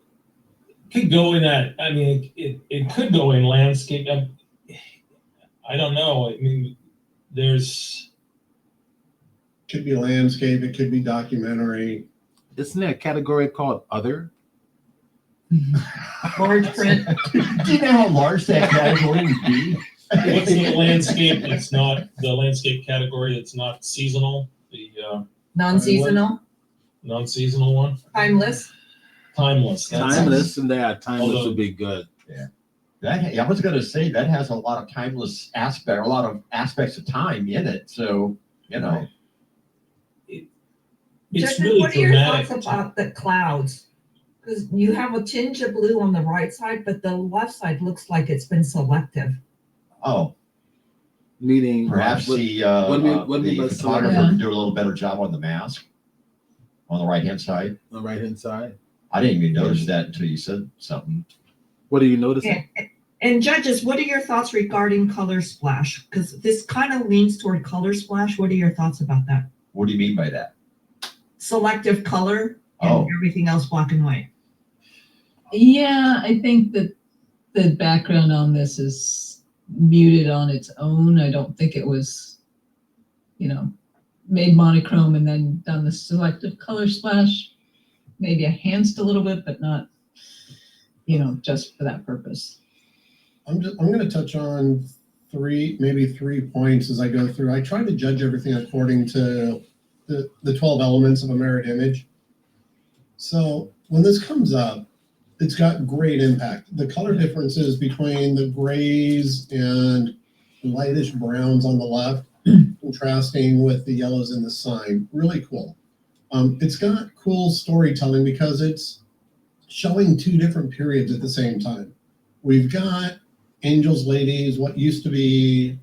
Speaker 4: could go in that. I mean, it could go in landscape. I don't know. I mean, there's.
Speaker 3: Could be landscape, it could be documentary.
Speaker 1: Isn't there a category called Other?
Speaker 5: Large print.
Speaker 2: Do you know how large that category would be?
Speaker 4: What's the landscape? It's not the landscape category. It's not seasonal. The
Speaker 5: Non-seasonal,
Speaker 4: non-seasonal one.
Speaker 5: timeless.
Speaker 4: Timeless.
Speaker 1: Timeless, and that timeless
Speaker 4: Although-
Speaker 1: would be good.
Speaker 2: I was going to say that has a lot of timeless aspect, a lot of aspects of time in it. So, you know,
Speaker 4: It's
Speaker 5: Justin,
Speaker 4: really
Speaker 5: what are your
Speaker 4: dramatic.
Speaker 5: thoughts about the clouds? Because you have a tinge of blue on the right side, but the left side looks like it's been selective.
Speaker 1: Meaning,
Speaker 2: perhaps
Speaker 1: what-
Speaker 2: the
Speaker 1: what do you mean by
Speaker 2: photographer
Speaker 6: selective?
Speaker 2: could do a little better job on the mask on the right-hand side.
Speaker 1: on the right hand side.
Speaker 2: I didn't even notice that until you said something.
Speaker 1: What are you noticing?
Speaker 5: And judges, what are your thoughts regarding color splash? Because this kind of leans toward color splash. What are your thoughts about that?
Speaker 2: What do you mean by that?
Speaker 5: Selective color and
Speaker 2: Oh.
Speaker 5: everything else black and white.
Speaker 6: Yeah, I think that the background on this is muted on its own. I don't think it was, made monochrome and then done the selective color splash. Maybe enhanced a little bit, but not, just for that purpose.
Speaker 3: I'm going to touch on maybe three points as I go through. I try to judge everything according to the 12 elements of a mirrored image. So when this comes up, it's got great impact. The color differences between the grays and lightish browns on the left, contrasting with the yellows in the sign, really cool. It's got cool storytelling because it's showing two different periods at the same time. We've got Angels Ladies, what used to be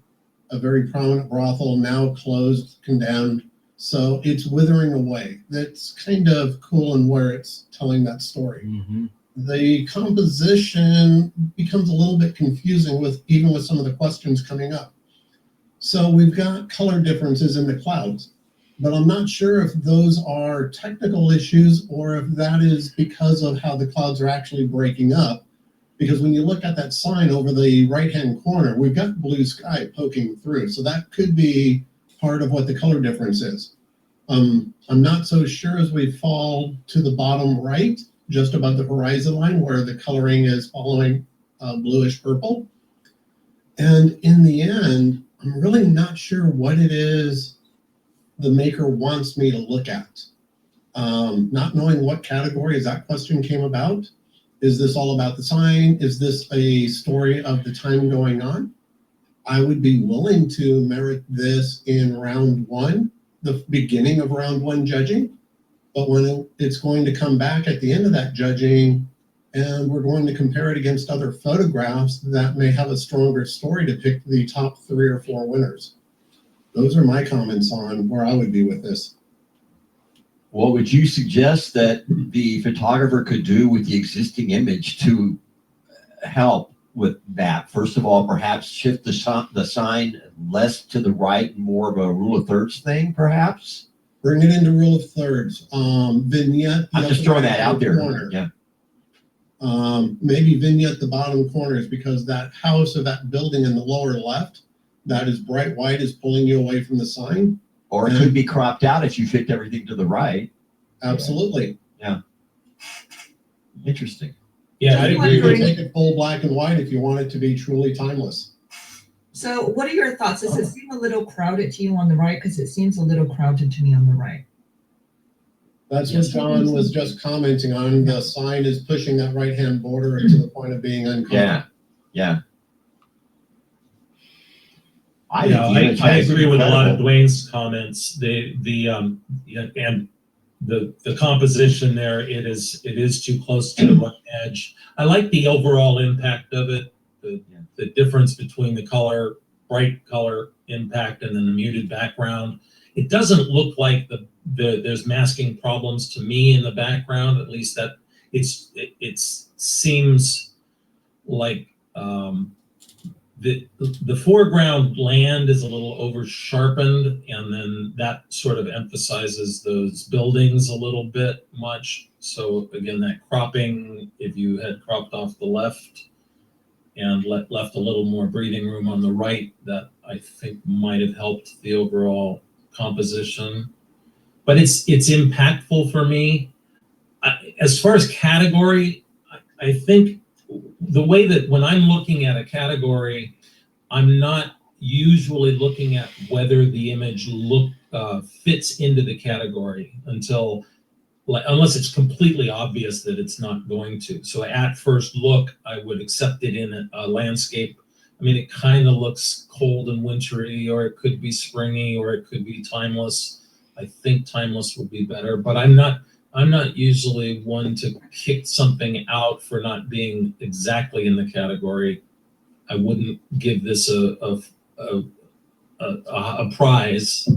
Speaker 3: a very prominent brothel, now closed, condemned. So it's withering away. That's kind of cool in where it's telling that story.
Speaker 1: Mm-hmm.
Speaker 3: The composition becomes a little bit confusing with some of the questions coming up. So we've got color differences in the clouds, but I'm not sure if those are technical issues or if that is because of how the clouds are actually breaking up. Because when you look at that sign over the right-hand corner, we've got blue sky poking through. So that could be part of what the color difference is. I'm not so sure as we fall to the bottom right, just above the horizon line where the coloring is following bluish purple. And in the end, I'm really not sure what it is the maker wants me to look at. Not knowing what categories that question came about. Is this all about the sign? Is this a story of the time going on? I would be willing to merit this in round one, the beginning of round one judging. But when it's going to come back at the end of that judging, and we're going to compare it against other photographs that may have a stronger story to pick the top 3 or 4 winners. Those are my comments on where I would be with this.
Speaker 2: What would you suggest that the photographer could do with the existing image to help with that? First of all, perhaps shift the sign less to the right, more of a rule of thirds thing, perhaps?
Speaker 3: Bring it into rule of thirds. Vignette.
Speaker 2: I'm just throwing that out there.
Speaker 3: Corner.
Speaker 2: Yeah.
Speaker 3: Maybe vignette the bottom corners, because that house or that building in the lower left that is bright white is pulling you away from the sign.
Speaker 2: Or it could be cropped out if you shift everything to the right.
Speaker 3: Absolutely.
Speaker 2: Yeah. Interesting.
Speaker 4: Yeah, I
Speaker 3: You
Speaker 4: agree
Speaker 3: can
Speaker 4: with
Speaker 3: take it full black and white if you want it to be truly timeless.
Speaker 5: So what are your thoughts? Does it seem a little crowded to you on the right? Because it seems a little crowded to me on the right.
Speaker 3: That's what John was just commenting on. The sign is pushing that right-hand border to the point of being uncomfortable.
Speaker 2: Yeah.
Speaker 4: I agree with a lot of Dwayne's comments. And the composition there, it is too close to the right edge. I like the overall impact of it, the difference between the color, bright color impact and then the muted background. It doesn't look like there's masking problems to me in the background, at least that it seems like the foreground land is a little over sharpened, and then that sort of emphasizes those buildings a little bit much. So again, that cropping, if you had cropped off the left and left a little more breathing room on the right, that I think might have helped the overall composition. But it's impactful for me. As far as category, I think the way that when I'm looking at a category, I'm not usually looking at whether the image fits into the category unless it's completely obvious that it's not going to. So at first look, I would accept it in a landscape. I mean, it kind of looks cold and wintry, or it could be springy, or it could be timeless. I think timeless would be better, but I'm not usually one to kick something out for not being exactly in the category. I wouldn't give this a prize,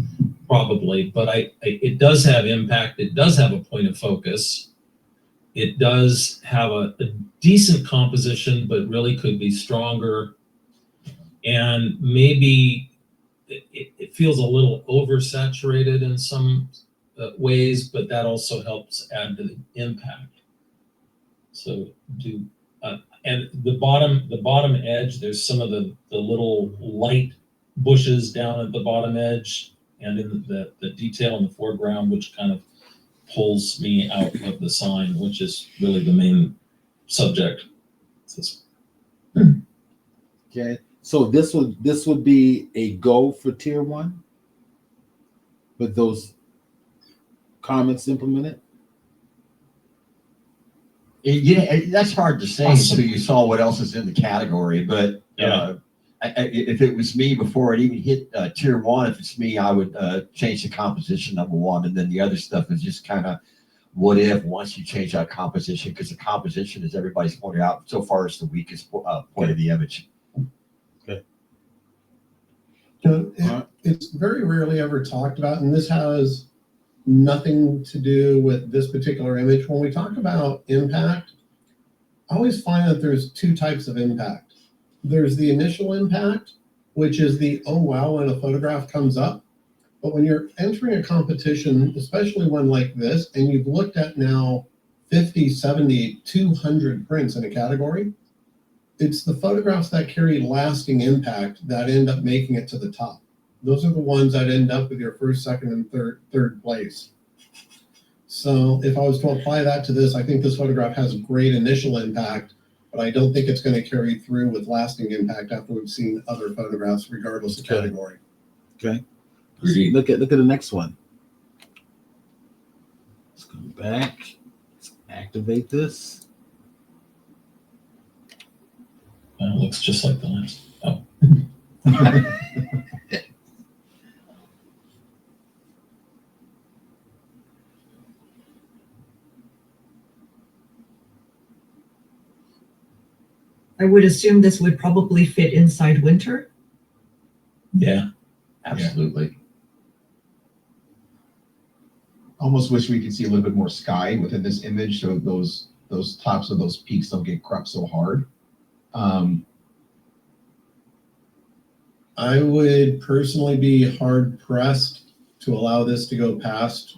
Speaker 4: probably, but it does have impact. It does have a point of focus. It does have a decent composition, but really could be stronger. And maybe it feels a little oversaturated in some ways, but that also helps add to the impact. So and the bottom edge, there's some of the little light bushes down at the bottom edge, and in the detail in the foreground, which kind of pulls me out of the sign, which is really the main subject.
Speaker 1: Okay, so this would be a go for tier 1 with those comments implemented.
Speaker 2: Yeah, that's hard to say until you saw what else is in the category. But if it was me before it even hit tier 1, if it's me, I would change the composition, number 1, and then the other stuff is just kind of what if once you change that composition, because the composition, as everybody's pointed out, so far is the weakest point of the image.
Speaker 1: Okay.
Speaker 3: It's very rarely ever talked about, and this has nothing to do with this particular image. When we talk about impact, I always find that there's 2 types of impact. There's the initial impact, which is the oh wow when a photograph comes up. But when you're entering a competition, especially one like this, and you've looked at now 50, 70, 200 prints in a category, it's the photographs that carry lasting impact that end up making it to the top. Those are the ones that end up with your first, second, and third place. So if I was to apply that to this, I think this photograph has great initial impact, but I don't think it's going to carry through with lasting impact after we've seen other photographs, regardless of category.
Speaker 1: Okay.
Speaker 4: Agreed.
Speaker 1: Look at the next one. Let's go back. Let's activate this.
Speaker 4: It looks just like the last. Oh.
Speaker 5: I would assume this would probably fit inside winter.
Speaker 4: Yeah.
Speaker 7: Absolutely. Almost wish we could see a little bit more sky within this image, so those tops of those peaks don't get cropped so hard.
Speaker 3: I would personally be hard pressed to allow this to go past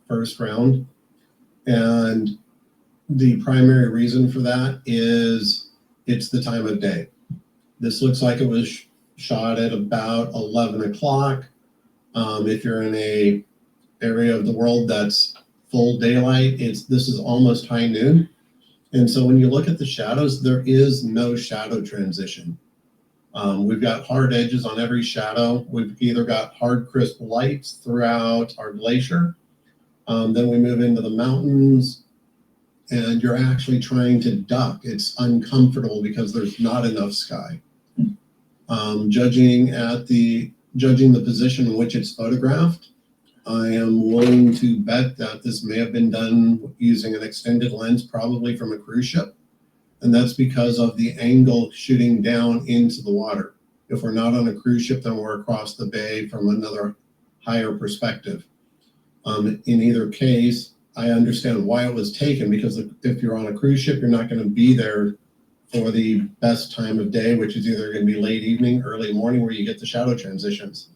Speaker 3: first round. And the primary reason for that is it's the time of day. This looks like it was shot at about 11 o'clock. If you're in a area of the world that's full daylight, this is almost high noon. And so when you look at the shadows, there is no shadow transition. We've got hard edges on every shadow. We've either got hard, crisp lights throughout our glacier. Then we move into the mountains, and you're actually trying to duck. It's uncomfortable because there's not enough sky. Judging the position in which it's photographed, I am willing to bet that this may have been done using an extended lens, probably from a cruise ship. And that's because of the angle shooting down into the water. If we're not on a cruise ship, then we're across the bay from another higher perspective. In either case, I understand why it was taken, because if you're on a cruise ship, you're not going to be there for the best time of day, which is either going to be late evening, early morning, where you get the shadow transitions.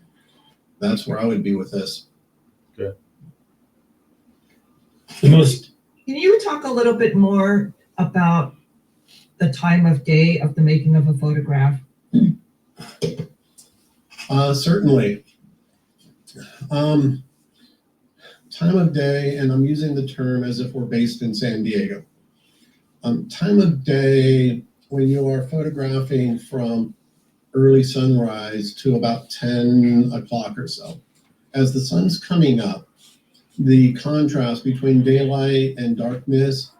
Speaker 3: That's where I would be with this.
Speaker 1: Good.
Speaker 5: Can you talk a little bit more about the time of day of the making of a photograph?
Speaker 3: Certainly. Time of day, and I'm using the term as if we're based in San Diego. Time of day, when you are photographing from early sunrise to about 10 o'clock or so. As the sun's coming up, the contrast between daylight and darkness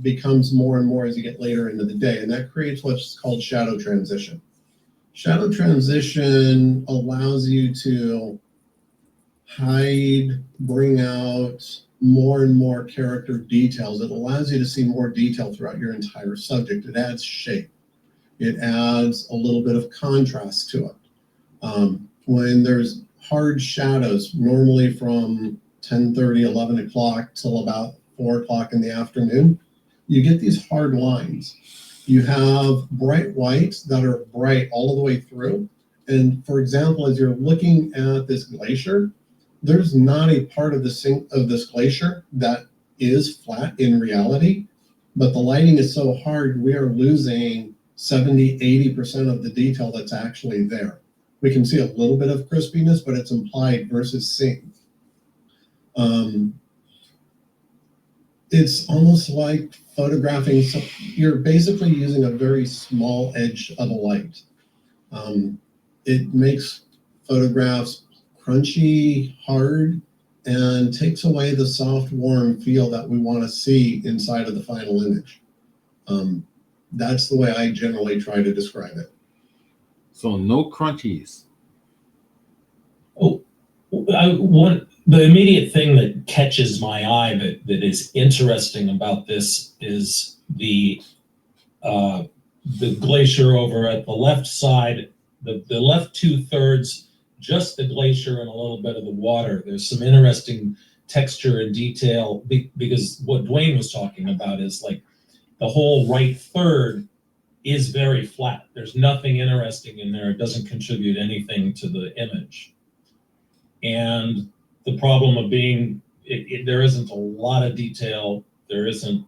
Speaker 3: becomes more and more as you get later into the day, and that creates what's called shadow transition. Shadow transition allows you to hide, bring out more and more character details. It allows you to see more detail throughout your entire subject. It adds shape. It adds a little bit of contrast to it. When there's hard shadows, normally from 10:30, 11 o'clock till about 4 o'clock in the afternoon, you get these hard lines. You have bright whites that are bright all the way through. And for example, as you're looking at this glacier, there's not a part of this glacier that is flat in reality, but the lighting is so hard, we are losing 70, 80% of the detail that's actually there. We can see a little bit of crispiness, but it's implied versus seen. It's almost like photographing, so you're basically using a very small edge of a light. It makes photographs crunchy, hard, and takes away the soft, warm feel that we want to see inside of the final image. That's the way I generally try to describe it.
Speaker 1: So no crunchies.
Speaker 4: Oh, the immediate thing that catches my eye that is interesting about this is the glacier over at the left side, the left 2/3, just the glacier and a little bit of the water. There's some interesting texture and detail because what Dwayne was talking about is like the whole right third is very flat. There's nothing interesting in there. It doesn't contribute anything to the image. And the problem of being, there isn't a lot of detail. There isn't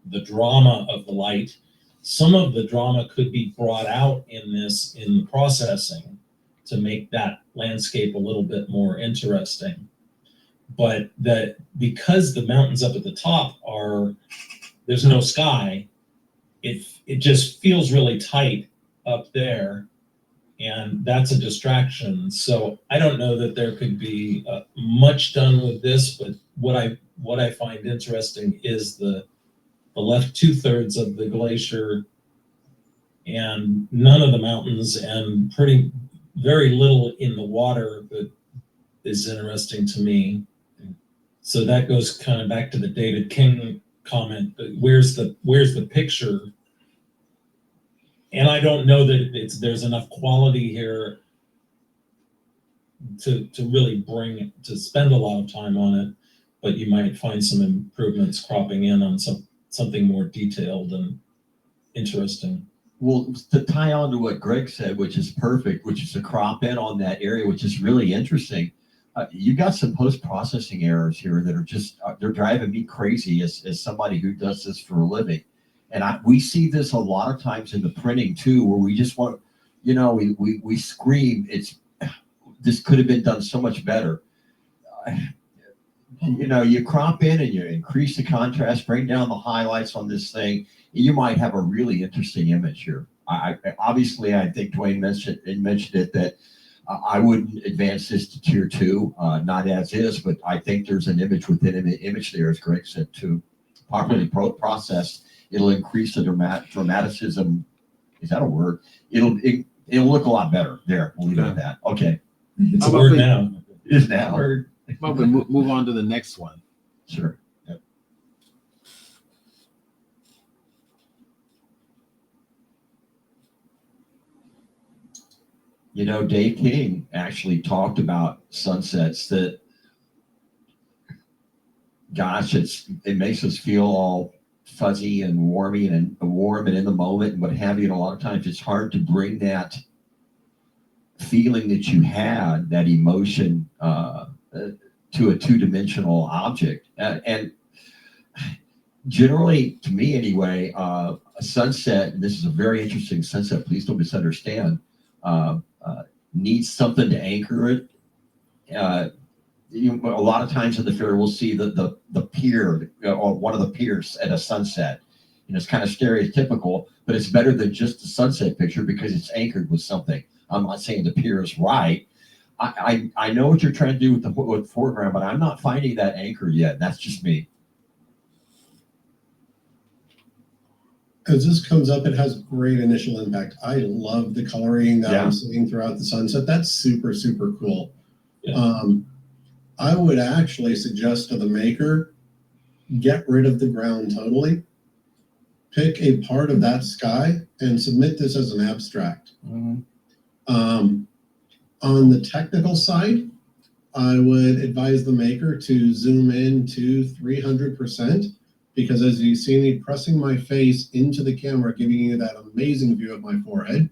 Speaker 4: the drama of the light. Some of the drama could be brought out in the processing to make that landscape a little bit more interesting. But that because the mountains up at the top there's no sky, it just feels really tight up there, and that's a distraction. So I don't know that there could be much done with this, but what I find interesting is the left 2/3 of the glacier and none of the mountains, and very little in the water that is interesting to me. So that goes kind of back to the David King comment, where's the picture? And I don't know that there's enough quality here to really to spend a lot of time on it, but you might find some improvements cropping in on something more detailed and interesting.
Speaker 2: Well, to tie on to what Greg said, which is perfect, which is to crop in on that area, which is really interesting. You got some post-processing errors here that are just, they're driving me crazy as somebody who does this for a living. And we see this a lot of times in the printing too, where we just want, we scream, this could have been done so much better. You crop in and you increase the contrast, bring down the highlights on this thing, you might have a really interesting image here. I think Dwayne mentioned it, that I wouldn't advance this to tier 2, not as is, but I think there's an image within an image there, as Greg said, too. Properly processed, it'll increase the dramaticism. Is that a word? It'll look a lot better. There, we'll leave it at that. Okay.
Speaker 4: It's a word now.
Speaker 2: It is now.
Speaker 1: Word. Well, we move on to the next one.
Speaker 2: Sure. Yep. Dave King actually talked about sunsets that, gosh, it makes us feel all fuzzy and warm and in the moment and what have you. And a lot of times it's hard to bring that feeling that you had, that emotion, to a two-dimensional object. And generally, to me anyway, a sunset, and this is a very interesting sunset, please don't misunderstand, needs something to anchor it. A lot of times in the fair, we'll see the pier, or one of the piers at a sunset. It's kind of stereotypical, but it's better than just a sunset picture because it's anchored with something. I'm not saying the pier is right. I know what you're trying to do with the foreground, but I'm not finding that anchor yet. That's just me.
Speaker 3: As this comes up, it has great initial impact. I love the coloring that I'm seeing throughout the sunset. That's super, super cool. Yeah. I would actually suggest to the maker, get rid of the ground totally. Pick a part of that sky and submit this as an abstract. Mm-hmm. On the technical side, I would advise the maker to zoom in to 300%, because as you see me pressing my face into the camera, giving you that amazing view of my forehead,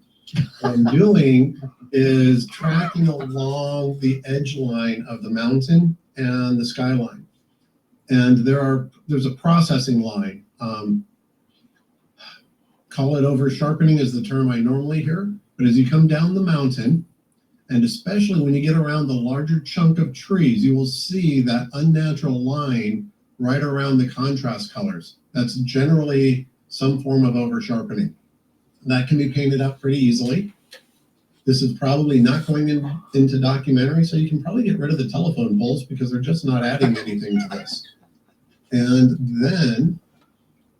Speaker 3: what I'm doing is tracking along the edge line of the mountain and the skyline. And there's a processing line. Call it over sharpening is the term I normally hear. But as you come down the mountain, and especially when you get around the larger chunk of trees, you will see that unnatural line right around the contrast colors. That's generally some form of over sharpening. That can be painted up pretty easily. This is probably not going into documentary, so you can probably get rid of the telephone poles because they're just not adding anything to this. And then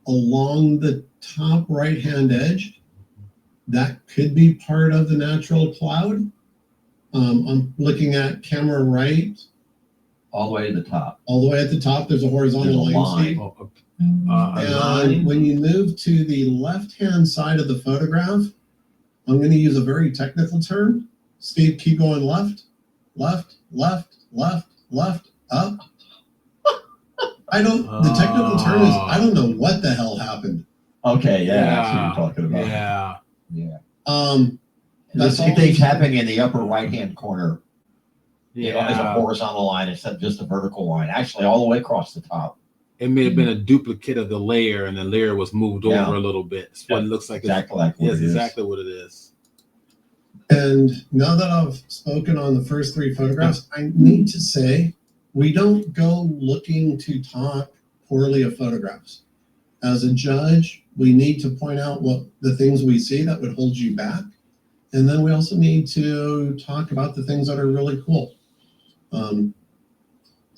Speaker 3: along the top right-hand edge, that could be part of the natural cloud. I'm looking at camera right.
Speaker 2: All the way to the top.
Speaker 3: All the way at the top, there's a horizontal line. And when you move to the left-hand side of the photograph, I'm going to use a very technical term. Steve, keep going left, left, left, left, left, up. The technical term is, I don't know what the hell happened.
Speaker 2: Okay, yeah, that's what you're talking about.
Speaker 1: Yeah.
Speaker 2: Yeah.
Speaker 3: That's
Speaker 2: The same thing's
Speaker 3: always-
Speaker 2: happening in the upper right-hand corner. You know, as a
Speaker 1: Yeah.
Speaker 2: horizontal line instead of just a vertical line. Actually, all the way across the top.
Speaker 1: It may have been a duplicate of the layer, and the layer was moved
Speaker 2: Yeah.
Speaker 1: over a little bit. It's what it looks like.
Speaker 2: Exactly like what
Speaker 1: Yes,
Speaker 2: it is.
Speaker 1: exactly what it is.
Speaker 3: And now that I've spoken on the first 3 photographs, I need to say we don't go looking to talk poorly of photographs. As a judge, we need to point out what the things we see that would hold you back. And then we also need to talk about the things that are really cool.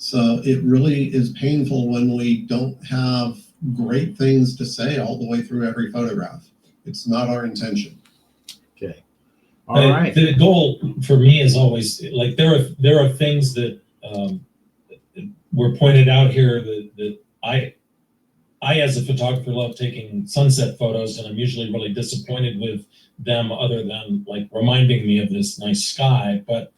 Speaker 3: So it really is painful when we don't have great things to say all the way through every photograph. It's not our intention.
Speaker 1: Okay. All right.
Speaker 4: The goal for me is always like there are things that were pointed out here that I as a photographer love taking sunset photos, and I'm usually really disappointed with them other than like reminding me of this nice sky. But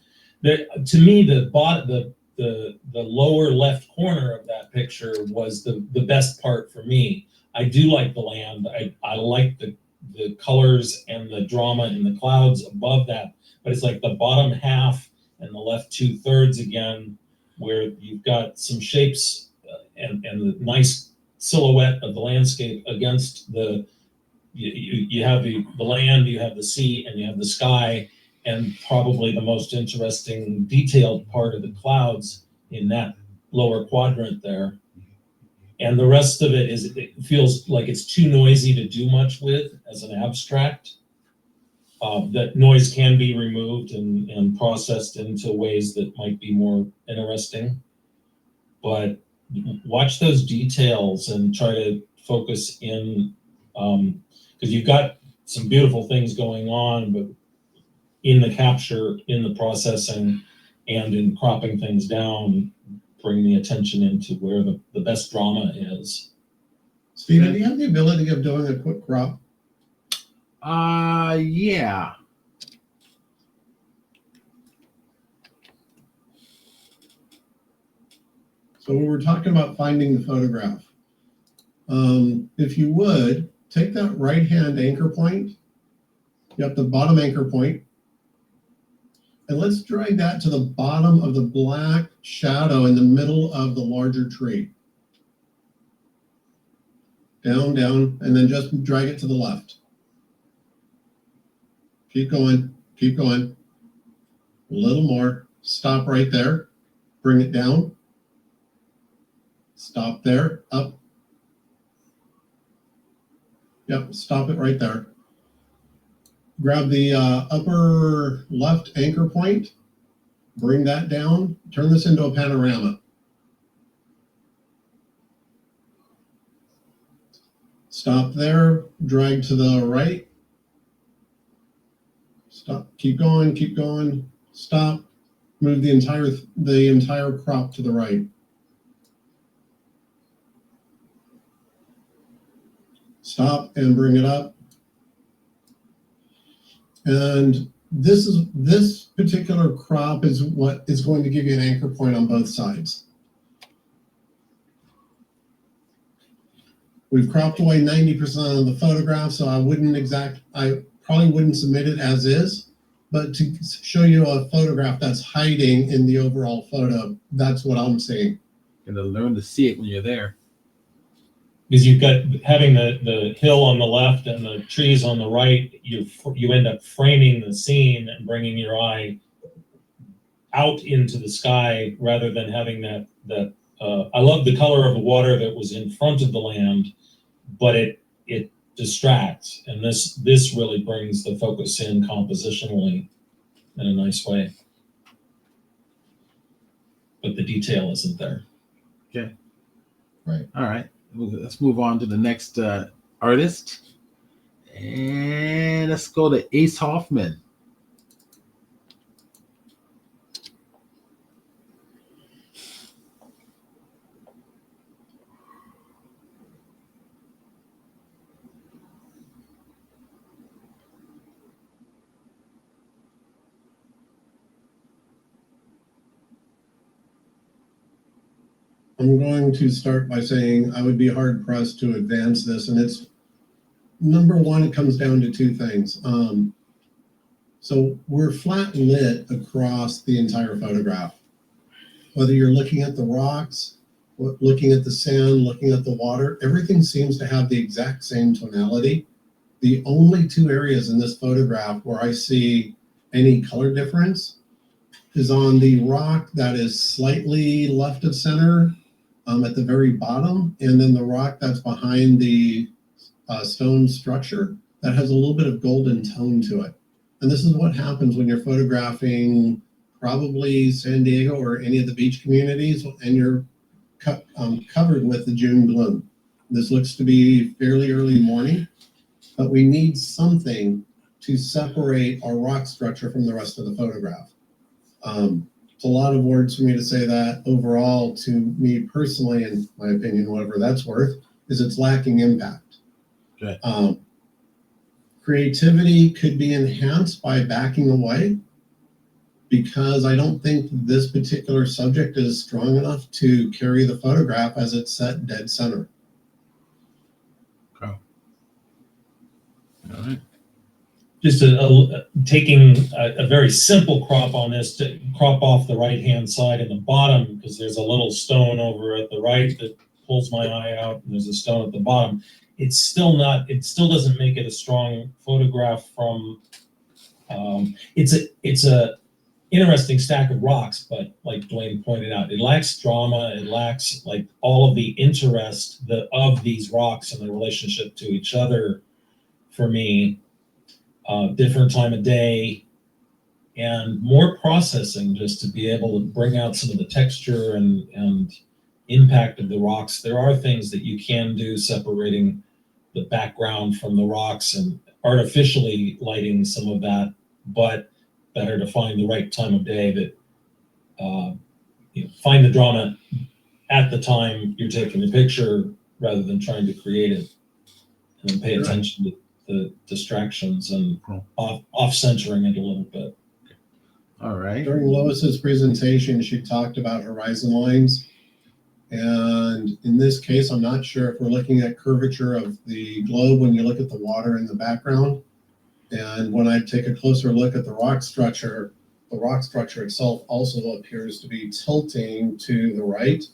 Speaker 4: to me, the lower left corner of that picture was the best part for me. I do like the land. I like the colors and the drama in the clouds above that, but it's like the bottom half and the left 2/3 again, where you've got some shapes and the nice silhouette of the landscape against you have the land, you have the sea, and you have the sky, and probably the most interesting detailed part of the clouds in that lower quadrant there. And the rest of it feels like it's too noisy to do much with as an abstract. That noise can be removed and processed into ways that might be more interesting. But watch those details and try to focus in, because you've got some beautiful things going on, but in the capture, in the processing, and in cropping things down, bring the attention into where the best drama is.
Speaker 3: Steven, do you have the ability of doing a quick crop?
Speaker 1: Yeah.
Speaker 3: So we were talking about finding the photograph. If you would, take that right-hand anchor point, the bottom anchor point, and let's drag that to the bottom of the black shadow in the middle of the larger tree. Down, down, and then just drag it to the left. Keep going, keep going. A little more. Stop right there. Bring it down. Stop there, up. Yep, stop it right there. Grab the upper left anchor point, bring that down, turn this into a panorama. Stop there, drag to the right. Stop, keep going, stop. Move the entire crop to the right. Stop and bring it up. And this particular crop is what is going to give you an anchor point on both sides. We've cropped away 90% of the photograph, so I probably wouldn't submit it as is, but to show you a photograph that's hiding in the overall photo, that's what I'm seeing.
Speaker 1: And to learn to see it when you're there.
Speaker 4: Because you've got having the hill on the left and the trees on the right, you end up framing the scene and bringing your eye out into the sky rather than having that. I love the color of the water that was in front of the land, but it distracts, and this really brings the focus in compositionally in a nice way. But the detail isn't there.
Speaker 1: Okay.
Speaker 2: Right.
Speaker 1: All right. Let's move on to the next artist. And let's go to Ace Hoffman.
Speaker 3: I'm going to start by saying I would be hard pressed to advance this, and it's number one, it comes down to two things. So we're flat lit across the entire photograph. Whether you're looking at the rocks, looking at the sand, looking at the water, everything seems to have the exact same tonality. The only two areas in this photograph where I see any color difference is on the rock that is slightly left of center at the very bottom, and then the rock that's behind the stone structure that has a little bit of golden tone to it. And this is what happens when you're photographing probably San Diego or any of the beach communities, and you're covered with the June bloom. This looks to be fairly early morning, but we need something to separate our rock structure from the rest of the photograph. It's a lot of words for me to say that. Overall, to me personally, in my opinion, whatever that's worth, is it's lacking impact.
Speaker 1: Okay.
Speaker 3: Creativity could be enhanced by backing away, because I don't think this particular subject is strong enough to carry the photograph as it's set dead center.
Speaker 1: Okay. All right.
Speaker 4: Just taking a very simple crop on this, to crop off the right-hand side and the bottom, because there's a little stone over at the right that pulls my eye out, and there's a stone at the bottom. It still doesn't make it a strong photograph from, it's a interesting stack of rocks, but like Dwayne pointed out, it lacks drama, it lacks like all of the interest of these rocks and the relationship to each other for me. Different time of day, and more processing just to be able to bring out some of the texture and impact of the rocks. There are things that you can do separating the background from the rocks and artificially lighting some of that, but better to find the right time of day that find the drama at the time you're taking the picture rather than trying to create it, and then pay attention to the distractions and off-centering it a little bit.
Speaker 1: All right.
Speaker 3: During Lois's presentation, she talked about horizon lines. And in this case, I'm not sure if we're looking at curvature of the globe when you look at the water in the background. And when I take a closer look at the rock structure itself also appears to be tilting to the right.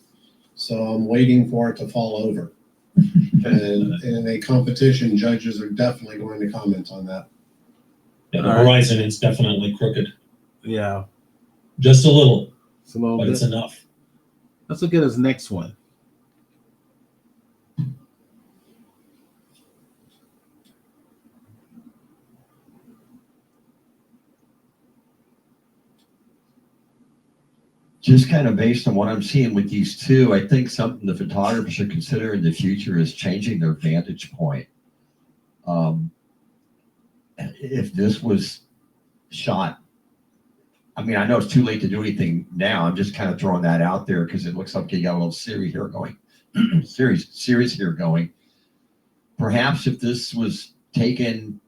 Speaker 3: So I'm waiting for it to fall over. And in a competition, judges are definitely going to comment on that.
Speaker 4: Yeah, the horizon is definitely crooked.
Speaker 1: Yeah.
Speaker 4: Just a little.
Speaker 1: It's a little
Speaker 4: but
Speaker 1: bit.
Speaker 4: It's enough.
Speaker 1: Let's look at his next one.
Speaker 2: Just kind of based on what I'm seeing with these two, I think something the photographers should consider in the future is changing their vantage point. If this was shot, I mean, I know it's too late to do anything now. I'm just kind of throwing that out there because it looks like you got a little series here going. series here going. Perhaps if this was taken,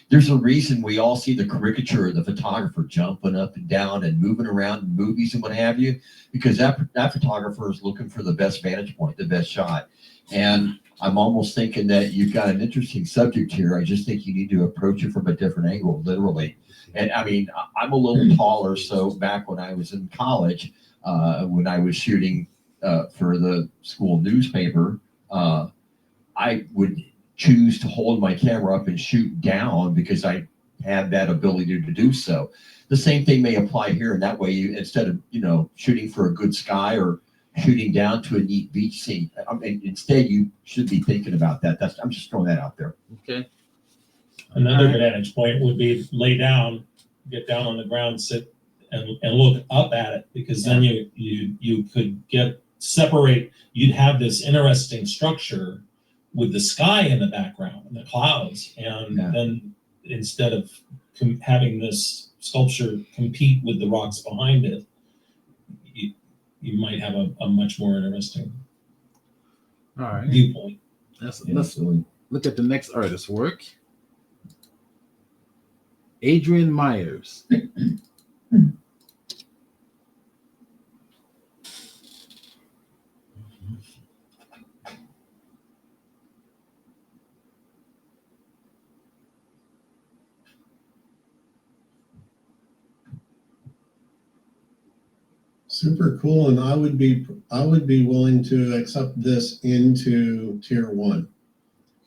Speaker 2: there's a reason we all see the caricature of the photographer jumping up and down and moving around in movies and what have you, because that photographer is looking for the best vantage point, the best shot. And I'm almost thinking that you've got an interesting subject here. I just think you need to approach it from a different angle, literally. And I mean, I'm a little taller, so back when I was in college, when I was shooting for the school newspaper, I would choose to hold my camera up and shoot down because I had that ability to do so. The same thing may apply here, and that way you, instead of shooting for a good sky or shooting down to a neat beach scene, instead you should be thinking about that. I'm just throwing that out there.
Speaker 1: Okay.
Speaker 4: Another vantage point would be lay down, get down on the ground, sit and look up at it, because then you could separate. You'd have this interesting structure with the sky in the background and the clouds, and then instead of having this sculpture compete with the rocks behind it, you might have a much more interesting viewpoint.
Speaker 1: Let's look at the next artist's work. Adrian Myers.
Speaker 3: super cool, and I would be willing to accept this into tier 1.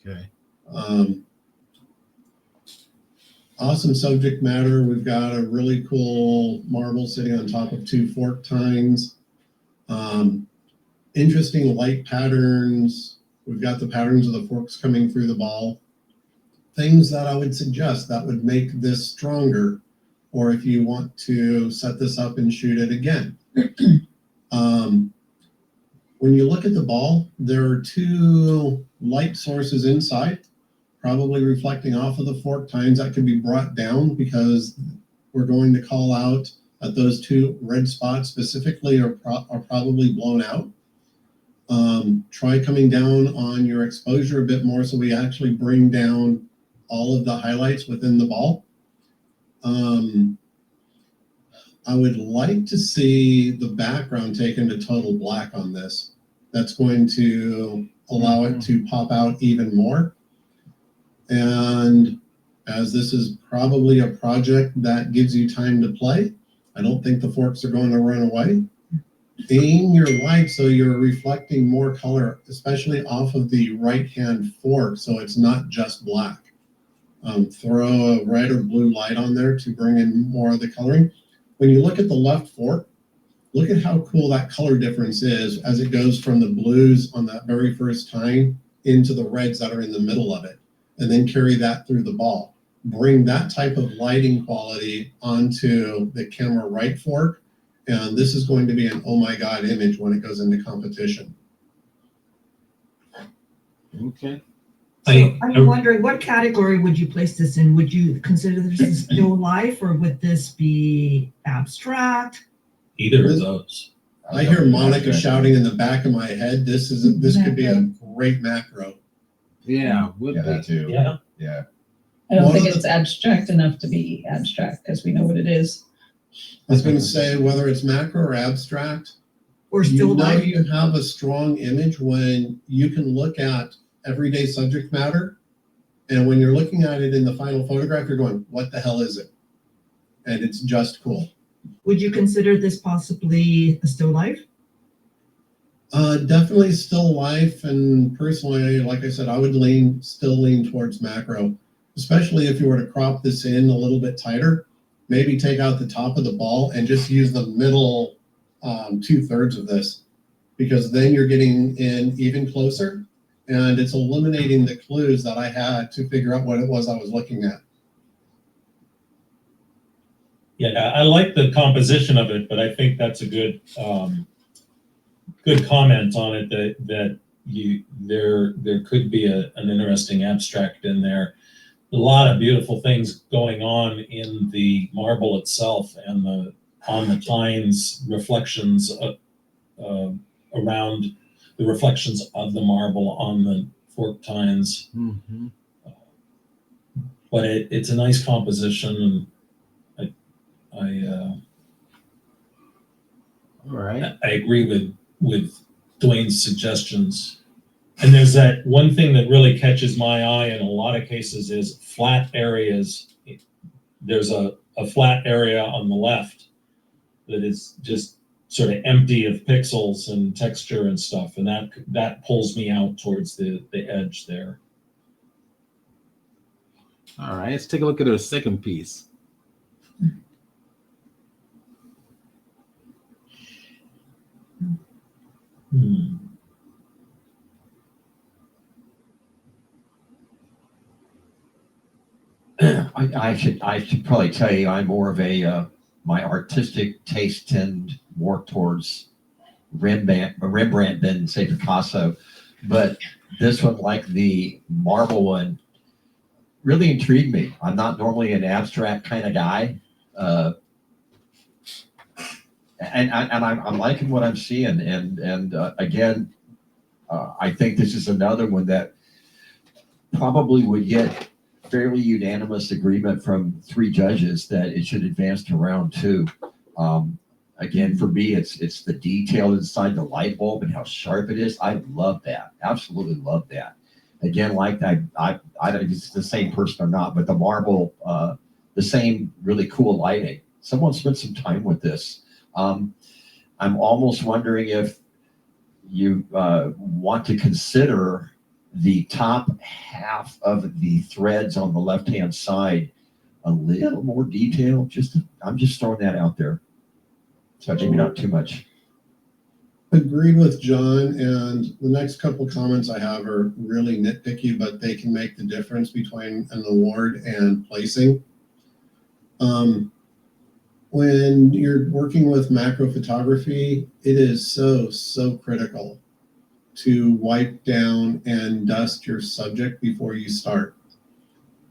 Speaker 1: Okay.
Speaker 3: Awesome subject matter. We've got a really cool marble sitting on top of 2 fork tines. Interesting light patterns. We've got the patterns of the forks coming through the ball. Things that I would suggest that would make this stronger, or if you want to set this up and shoot it again. When you look at the ball, there are 2 light sources inside, probably reflecting off of the fork tines that can be brought down, because we're going to call out that those 2 red spots specifically are probably blown out. Try coming down on your exposure a bit more so we actually bring down all of the highlights within the ball. I would like to see the background taken to total black on this. That's going to allow it to pop out even more. And as this is probably a project that gives you time to play, I don't think the forks are going to run away. Aim your light so you're reflecting more color, especially off of the right-hand fork, so it's not just black. Throw a red or blue light on there to bring in more of the coloring. When you look at the left fork, look at how cool that color difference is as it goes from the blues on that very first time into the reds that are in the middle of it, and then carry that through the ball. Bring that type of lighting quality onto the camera right fork, and this is going to be an oh my god image when it goes into competition.
Speaker 1: Okay.
Speaker 5: So I'm wondering, what category would you place this in? Would you consider this a still life, or would this be abstract?
Speaker 4: Either of those.
Speaker 3: I hear Monica shouting in the back of my head. This could be a great macro.
Speaker 1: Yeah, would
Speaker 7: Yeah,
Speaker 1: be.
Speaker 7: that too.
Speaker 4: Yeah.
Speaker 7: Yeah.
Speaker 6: I don't
Speaker 3: One
Speaker 6: think
Speaker 3: of the-
Speaker 6: it's abstract enough to be abstract because we know what it is.
Speaker 3: I was going to say, whether it's macro or abstract,
Speaker 5: Or still
Speaker 3: you know
Speaker 5: life?
Speaker 3: you have a strong image when you can look at everyday subject matter, and when you're looking at it in the final photograph, you're going, what the hell is it? And it's just cool.
Speaker 5: Would you consider this possibly a still life?
Speaker 3: Definitely still life, and personally, like I said, I would still lean towards macro, especially if you were to crop this in a little bit tighter. Maybe take out the top of the ball and just use the middle 2/3 of this, because then you're getting in even closer, and it's eliminating the clues that I had to figure out what it was I was looking at.
Speaker 4: Yeah, I like the composition of it, but I think that's a good good comment on it, that there could be an interesting abstract in there. A lot of beautiful things going on in the marble itself, and on the tines, reflections around the reflections of the marble on the fork tines.
Speaker 1: Mm-hmm.
Speaker 4: But it's a nice composition, and
Speaker 1: All right.
Speaker 4: I agree with Dwayne's suggestions. And there's that one thing that really catches my eye in a lot of cases is flat areas. There's a flat area on the left that is just sort of empty of pixels and texture and stuff, and that pulls me out towards the edge there.
Speaker 1: All right. Let's take a look at our second piece.
Speaker 2: I should probably tell you I'm more of a my artistic taste tend more towards Rembrandt than say Picasso, but this one, like the marble one, really intrigued me. I'm not normally an abstract kind of guy, and I'm liking what I'm seeing. And again, I think this is another one that probably would get fairly unanimous agreement from 3 judges that it should advance to round 2. Again, for me, it's the detail inside the light bulb and how sharp it is. I love that. Absolutely love that. Again, like I don't know if it's the same person or not, but the marble, the same really cool lighting. Someone spent some time with this. I'm almost wondering if you want to consider the top half of the threads on the left-hand side a little more detailed. I'm just throwing that out there. Touching me not too much.
Speaker 3: Agreed with John, and the next couple comments I have are really nitpicky, but they can make the difference between an award and placing. When you're working with macro photography, it is so critical to wipe down and dust your subject before you start.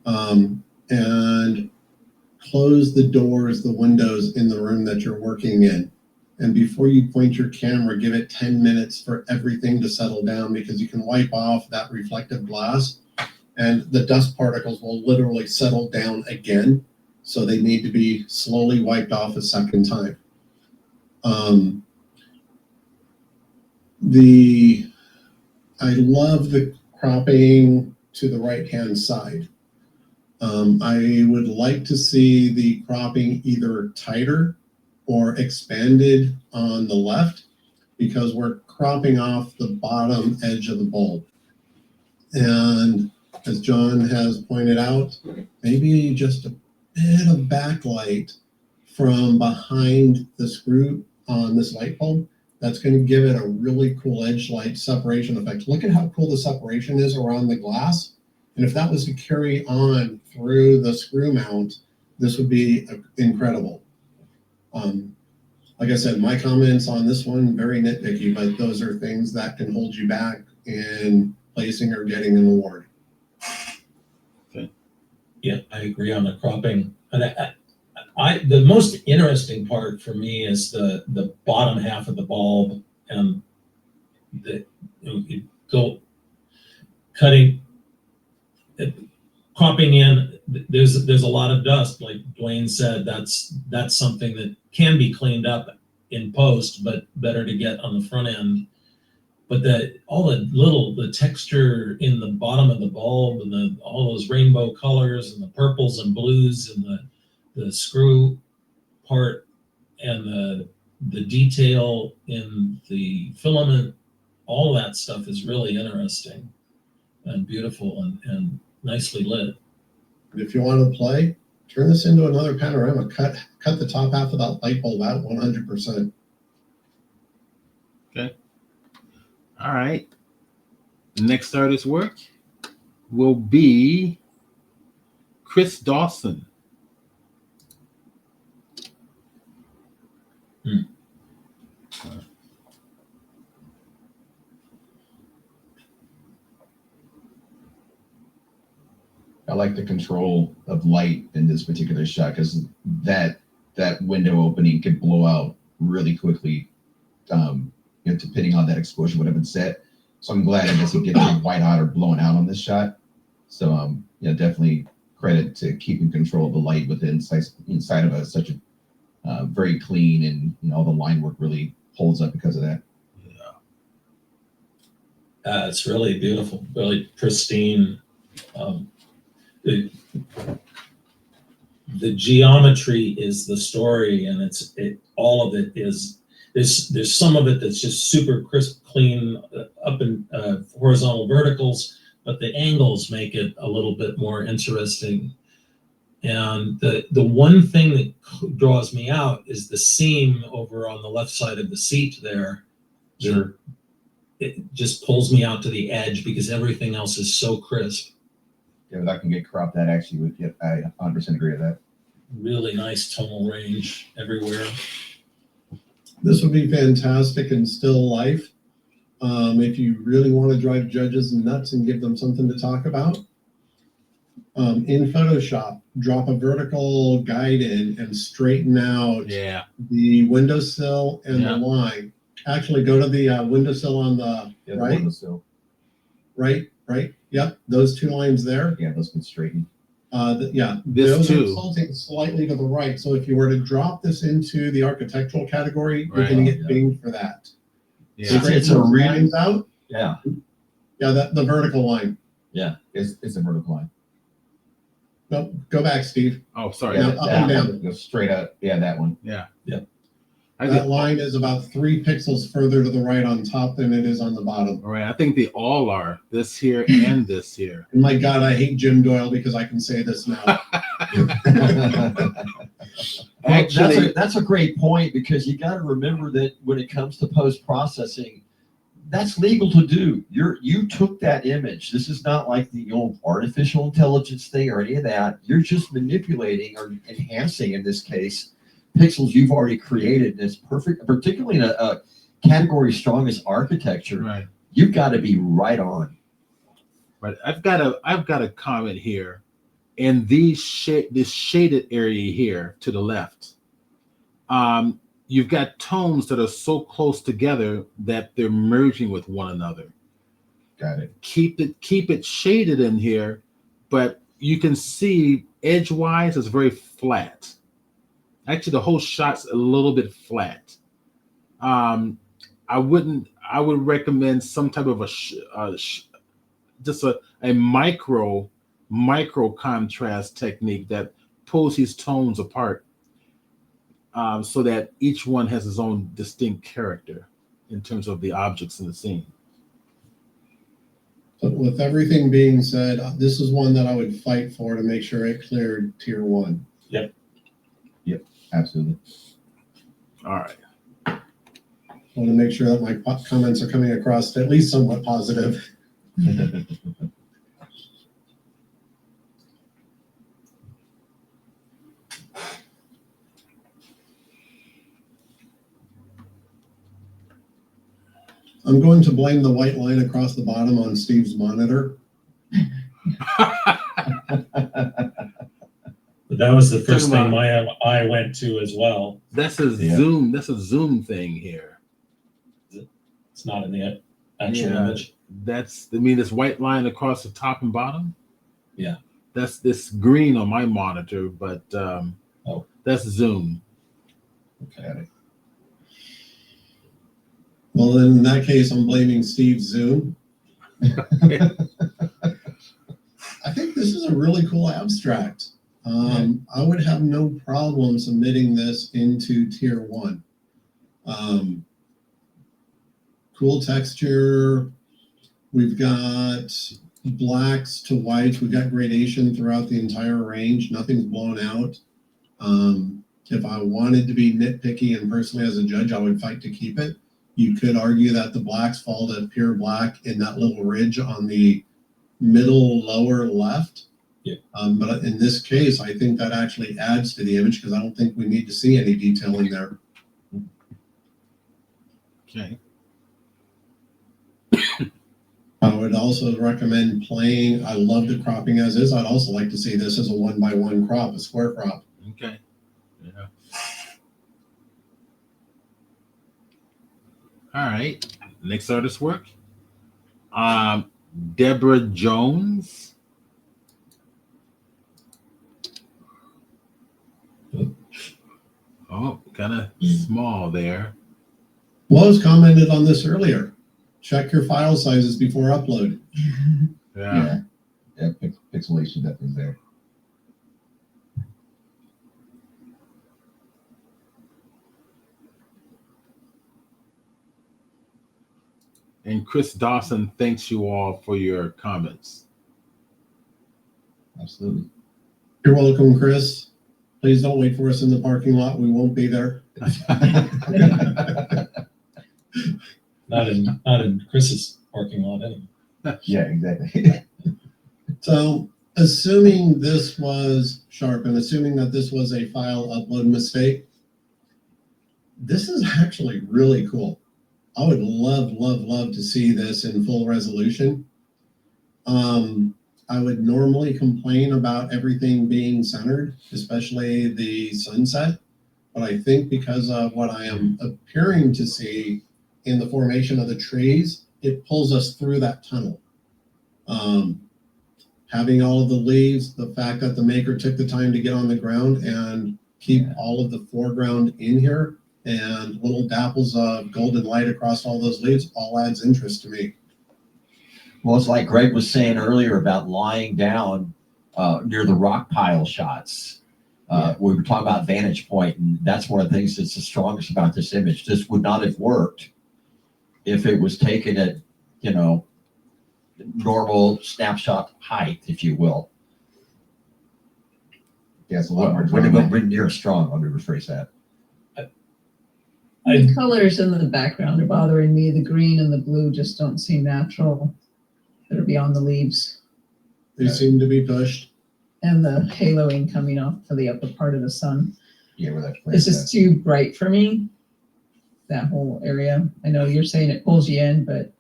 Speaker 3: And close the doors, the windows in the room that you're working in. And before you point your camera, give it 10 minutes for everything to settle down, because you can wipe off that reflective glass and the dust particles will literally settle down again. So they need to be slowly wiped off a second time. I love the cropping to the right-hand side. I would like to see the cropping either tighter or expanded on the left, because we're cropping off the bottom edge of the bulb. And as John has pointed out, maybe just a bit of backlight from behind the screw on this light bulb. That's going to give it a really cool edge light separation effect. Look at how cool the separation is around the glass. And if that was to carry on through the screw mount, this would be incredible. Like I said, my comments on this one, very nitpicky, but those are things that can hold you back in placing or getting an award.
Speaker 1: Okay.
Speaker 4: Yeah, I agree on the cropping. And the most interesting part for me is the bottom half of the bulb and cropping in. There's a lot of dust, like Dwayne said. That's something that can be cleaned up in post, but better to get on the front end. But the texture in the bottom of the bulb and all those rainbow colors and the purples and blues and the screw part and the detail in the filament, all that stuff is really interesting and beautiful and nicely lit.
Speaker 3: If you want to play, turn this into another panorama. Cut the top half of that light bulb out 100%.
Speaker 1: Okay. All right. The next artist's work will be Chris Dawson.
Speaker 7: I like the control of light in this particular shot, because that window opening could blow out really quickly, depending on that exposure would have been set. So I'm glad it doesn't get too white hot or blown out on this shot. So definitely credit to keeping control of the light inside of such a very clean, and all the line work really holds up because of that.
Speaker 4: Yeah. It's really beautiful, really pristine. The geometry is the story, and all of it is. There's some of it that's just super crisp, clean, up in horizontal verticals, but the angles make it a little bit more interesting. And the one thing that draws me out is the seam over on the left side of the seat there.
Speaker 7: Sure.
Speaker 4: It just pulls me out to the edge because everything else is so crisp.
Speaker 7: Yeah, that can get cropped. That actually would get. I 100% agree with that.
Speaker 4: Really nice tonal range everywhere.
Speaker 3: This would be fantastic in still life. If you really want to drive judges nuts and give them something to talk about. In Photoshop, drop a vertical guide in and straighten out the windowsill and the line. Actually, go to the windowsill on the right.
Speaker 7: The windowsill.
Speaker 3: Right. Yep, those two lines there.
Speaker 7: Yeah, those can straighten.
Speaker 3: Those are tilting slightly to the right. So if you were to drop this into the architectural category, you're going to get binged for that.
Speaker 2: Yeah. It's a real
Speaker 3: lines out.
Speaker 2: Yeah.
Speaker 3: Yeah, the vertical line.
Speaker 2: Yeah,
Speaker 7: it's a vertical line.
Speaker 3: No, go back, Steve.
Speaker 1: Oh, sorry.
Speaker 3: Yeah, up and down.
Speaker 7: Go straight up. Yeah, that one.
Speaker 1: Yeah.
Speaker 4: Yep.
Speaker 3: That line is about 3 pixels further to the right on top than it is on the bottom.
Speaker 1: All right, I think they all are, this here and this here.
Speaker 3: And my God, I hate Jim Doyle because I can say this now.
Speaker 1: Actually,
Speaker 2: that's a great point, because you got to remember that when it comes to post-processing, that's legal to do. You took that image. This is not like the old artificial intelligence thing or any of that. You're just manipulating or enhancing, in this case, pixels you've already created. And it's perfect, particularly in a category strong as architecture.
Speaker 1: right.
Speaker 2: You've got to be right on.
Speaker 1: But I've got a comment here. In this shaded area here to the left, you've got tones that are so close together that they're merging with one another.
Speaker 7: Got it.
Speaker 1: Keep it shaded in here, but you can see edgewise it's very flat. Actually, the whole shot's a little bit flat. I would recommend some type of just a micro contrast technique that pulls these tones apart, so that each one has its own distinct character in terms of the objects in the scene.
Speaker 3: But with everything being said, this is one that I would fight for to make sure it cleared tier 1.
Speaker 7: Absolutely.
Speaker 1: All right.
Speaker 3: I want to make sure that my comments are coming across at least somewhat positive. I'm going to blame the white line across the bottom on Steve's monitor.
Speaker 4: But that was the first thing my eye went to as well.
Speaker 1: That's a zoom. That's a zoom thing here.
Speaker 4: It's not in the actual
Speaker 1: Yeah.
Speaker 4: image.
Speaker 1: This white line across the top and bottom.
Speaker 4: Yeah.
Speaker 1: That's this green on my monitor, but that's zoom.
Speaker 4: Okay.
Speaker 3: Well, then in that case, I'm blaming Steve's Zoom. I think this is a really cool abstract. I would have no problem submitting this into tier 1. Cool texture. We've got blacks to whites. We've got gradation throughout the entire range. Nothing's blown out. If I wanted to be nitpicky and personally as a judge, I would fight to keep it. You could argue that the blacks fall to pure black in that little ridge on the middle lower left.
Speaker 4: Yeah.
Speaker 3: But in this case, I think that actually adds to the image because I don't think we need to see any detailing there.
Speaker 1: Okay.
Speaker 3: I would also recommend playing. I love the cropping as is. I'd also like to see this as a 1x1 crop, a square crop.
Speaker 1: Okay. Yeah. All right. Next artist work. Deborah Jones. Oh, kind of small there.
Speaker 3: Lowe's commented on this earlier. Check your file sizes before upload.
Speaker 1: Yeah.
Speaker 7: Yeah, pixelation definitely is there.
Speaker 1: And Chris Dawson thanks you all for your comments.
Speaker 7: Absolutely.
Speaker 3: You're welcome, Chris. Please don't wait for us in the parking lot. We won't be there.
Speaker 4: Not in Chris's parking lot anyway.
Speaker 7: Yeah, exactly.
Speaker 3: So, assuming this was sharp and assuming that this was a file upload mistake, this is actually really cool. I would love to see this in full resolution. I would normally complain about everything being centered, especially the sunset. But I think because of what I am appearing to see in the formation of the trees, it pulls us through that tunnel. Having all of the leaves, the fact that the maker took the time to get on the ground and keep all of the foreground in here, and little dapples of golden light across all those leaves all adds interest to me.
Speaker 2: Well, it's like Greg was saying earlier about lying down near the rock pile shots. We were talking about vantage point, and that's one of the things that's the strongest about this image. This would not have worked if it was taken at, normal snapshot height, if you will.
Speaker 7: Yeah, it's a lot more
Speaker 2: Wouldn't
Speaker 7: drama.
Speaker 2: have been near strong, let me rephrase that.
Speaker 6: The colors in the background are bothering me. The green and the blue just don't seem natural. That are beyond the leaves.
Speaker 3: They seem to be pushed.
Speaker 6: And the haloing coming off to the upper part of the sun.
Speaker 7: Yeah, where that
Speaker 6: It's just too bright for me, that whole area. I know you're saying it pulls you in, but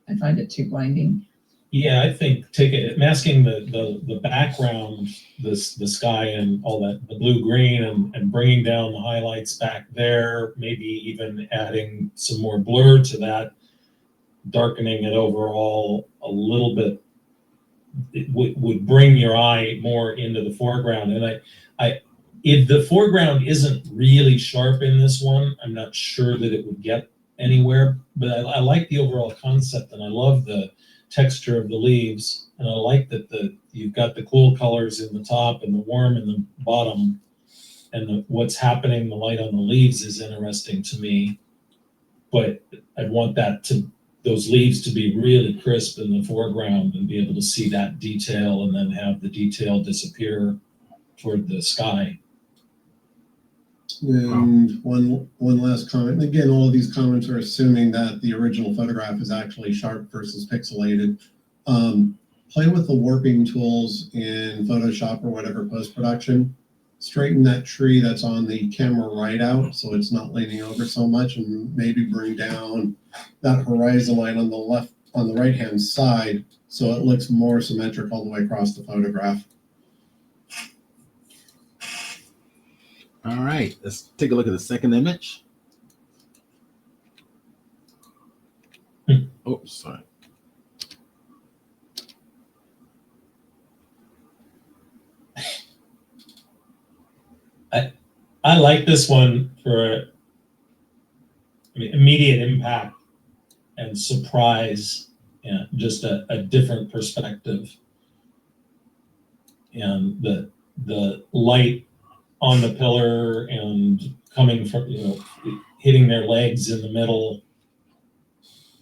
Speaker 6: I find it too blinding.
Speaker 4: Yeah, I think masking the background, the sky and all that, the blue green, and bringing down the highlights back there, maybe even adding some more blur to that, darkening it overall a little bit, it would bring your eye more into the foreground. And if the foreground isn't really sharp in this one, I'm not sure that it would get anywhere, but I like the overall concept, and I love the texture of the leaves, and I like that you've got the cool colors in the top and the warm in the bottom, and what's happening, the light on the leaves is interesting to me, but I'd want those leaves to be really crisp in the foreground and be able to see that detail, and then have the detail disappear toward the sky.
Speaker 3: And one last comment. Again, all of these comments are assuming that the original photograph is actually sharp versus pixelated. Play with the warping tools in Photoshop or whatever post-production. Straighten that tree that's on the camera right out so it's not leaning over so much, and maybe bring down that horizon line on the right-hand side so it looks more symmetric all the way across the photograph.
Speaker 1: All right, let's take a look at the second image. Oh, sorry.
Speaker 4: I like this one for immediate impact and surprise, and just a different perspective. And the light on the pillar and coming from, hitting their legs in the middle.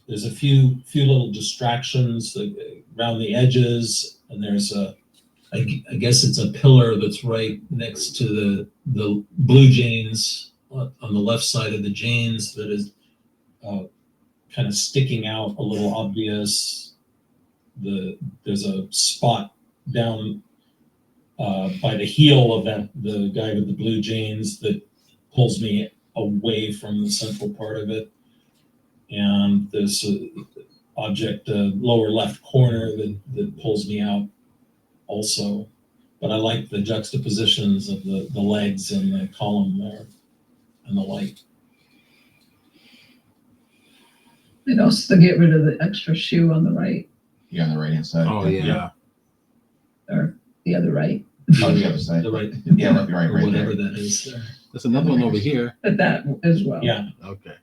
Speaker 4: There's a few little distractions around the edges, and there's I guess it's a pillar that's right next to the blue jeans on the left side of the jeans that is kind of sticking out a little obvious. There's a spot down by the heel of the guy with the blue jeans that pulls me away from the central part of it. And there's an object, lower left corner that pulls me out also. But I like the juxtapositions of the legs and the column there and the light.
Speaker 6: And also to get rid of the extra shoe on the right,
Speaker 7: Yeah, on the right hand side.
Speaker 1: Oh, yeah.
Speaker 6: or the other right.
Speaker 7: Oh, the other side.
Speaker 4: The right,
Speaker 7: Yeah, right
Speaker 4: whatever
Speaker 7: there.
Speaker 4: that is there.
Speaker 1: There's another one over here.
Speaker 6: But that as well.
Speaker 4: Yeah.
Speaker 1: Okay.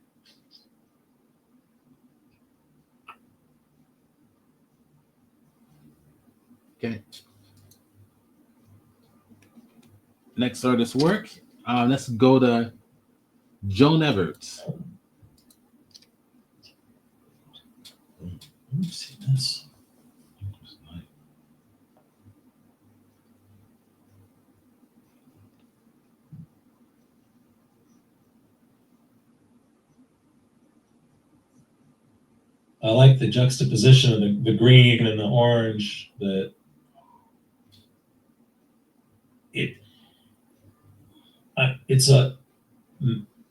Speaker 1: Okay. Next artist's work. Let's go to Joan Everts.
Speaker 4: Let me see this. I like the juxtaposition of the green and the orange.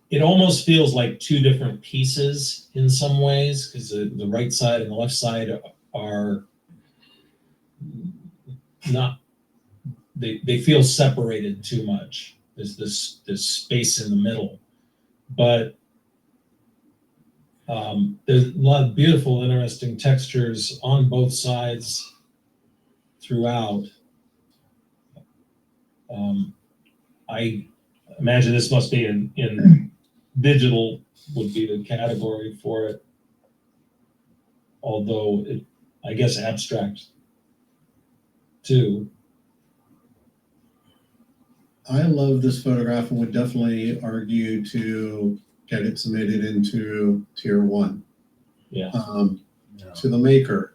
Speaker 4: It almost feels like two different pieces in some ways, because the right side and the left side are not. They feel separated too much. There's this space in the middle, but there's a lot of beautiful, interesting textures on both sides throughout. I imagine this must be in digital would be the category for it, although I guess abstract too.
Speaker 3: I love this photograph and would definitely argue to get it submitted into tier 1.
Speaker 4: Yeah.
Speaker 3: To the maker.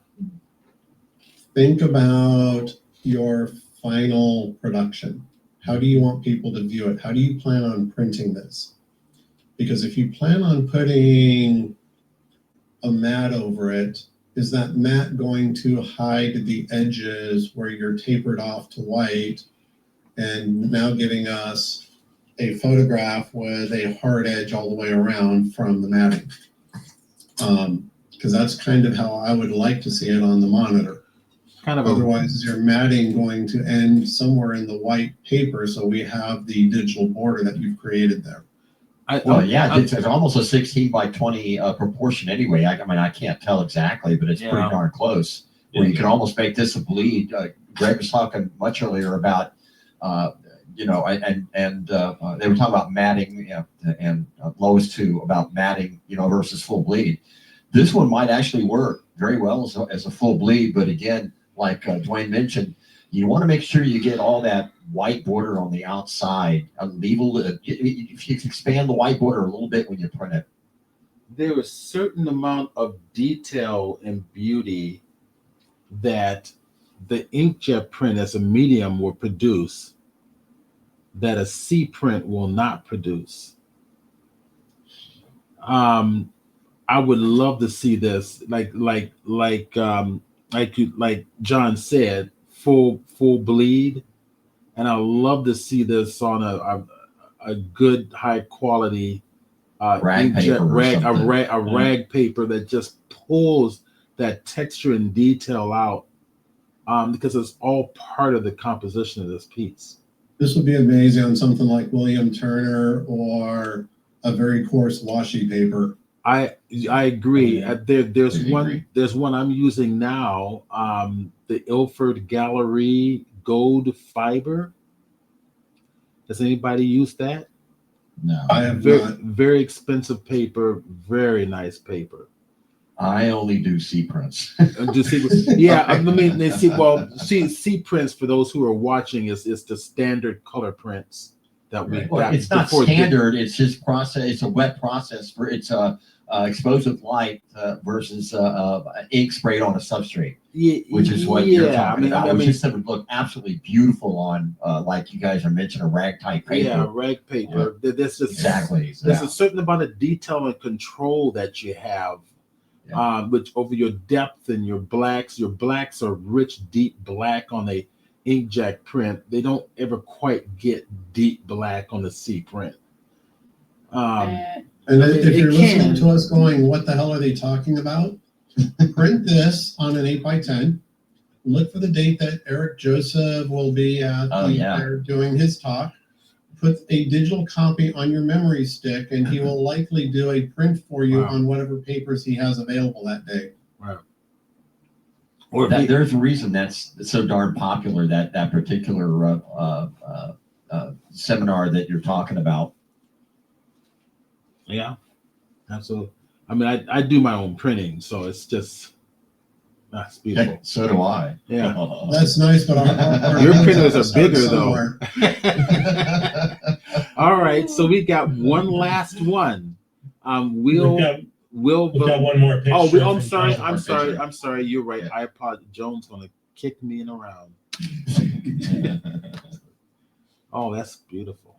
Speaker 3: Think about your final production. How do you want people to view it? How do you plan on printing this? Because if you plan on putting a mat over it, is that mat going to hide the edges where you're tapered off to white and now giving us a photograph with a hard edge all the way around from the matting? Because that's kind of how I would like to see it on the monitor.
Speaker 1: Kind of
Speaker 3: Otherwise, is your matting going to end somewhere in the white paper so we have the digital border that you've created there?
Speaker 2: It's almost a 16 by 20 proportion anyway. I mean, I can't tell exactly, but it's pretty darn close. Where you can almost make this a bleed. Greg was talking much earlier about, they were talking about matting, and Lois too, about matting, versus full bleed. This one might actually work very well as a full bleed, but again, like Dwayne mentioned, you want to make sure you get all that white border on the outside. If you expand the white border a little bit when you print it.
Speaker 1: There is a certain amount of detail and beauty that the inkjet print as a medium will produce that a C print will not produce. I would love to see this, like John said, full bleed, and I love to see this on a good high quality
Speaker 2: Rag paper
Speaker 1: rag paper that just pulls that texture and detail out, because it's all part of the composition of this piece.
Speaker 3: This would be amazing on something like William Turner or a very coarse washi paper.
Speaker 1: I agree. There's
Speaker 7: agree.
Speaker 1: one I'm using now, the Ilford Gallery Gold Fiber. Has anybody used that?
Speaker 7: No.
Speaker 3: I have not.
Speaker 1: Very expensive paper, very nice paper.
Speaker 2: I only do C prints.
Speaker 1: Yeah, I mean, they C prints, for those who are watching, is the standard color prints that we got.
Speaker 2: It's not standard. It's just process. It's a wet process it's exposed with light versus ink sprayed on a substrate, which is what you're talking about. Which just would look absolutely beautiful on, like you guys are mentioning, a rag type paper.
Speaker 1: Yeah, rag paper. Yeah. There's a certain amount of detail and control that you have. Which over your depth and your blacks are rich, deep black on a inkjet print. They don't ever quite get deep black on the C print.
Speaker 3: And if you're listening to us going, what the hell are they talking about? Print this on an 8x10. Look for the date that Eric Joseph will be at there doing his talk. Put a digital copy on your memory stick, and he will likely do a print for you on whatever papers he has available that day.
Speaker 1: Right.
Speaker 2: Or there's a reason that's so darn popular, that particular seminar that you're talking about.
Speaker 1: Yeah, absolutely. I mean, I do my own printing, so it's just that's beautiful.
Speaker 2: So do I.
Speaker 1: Yeah,
Speaker 3: that's nice, but our
Speaker 1: your printers are bigger though. All right, so we got one last one. We've got
Speaker 4: one more picture.
Speaker 1: Oh, I'm sorry. You're right. I apologize. Joan's gonna kick me in around. Oh, that's beautiful.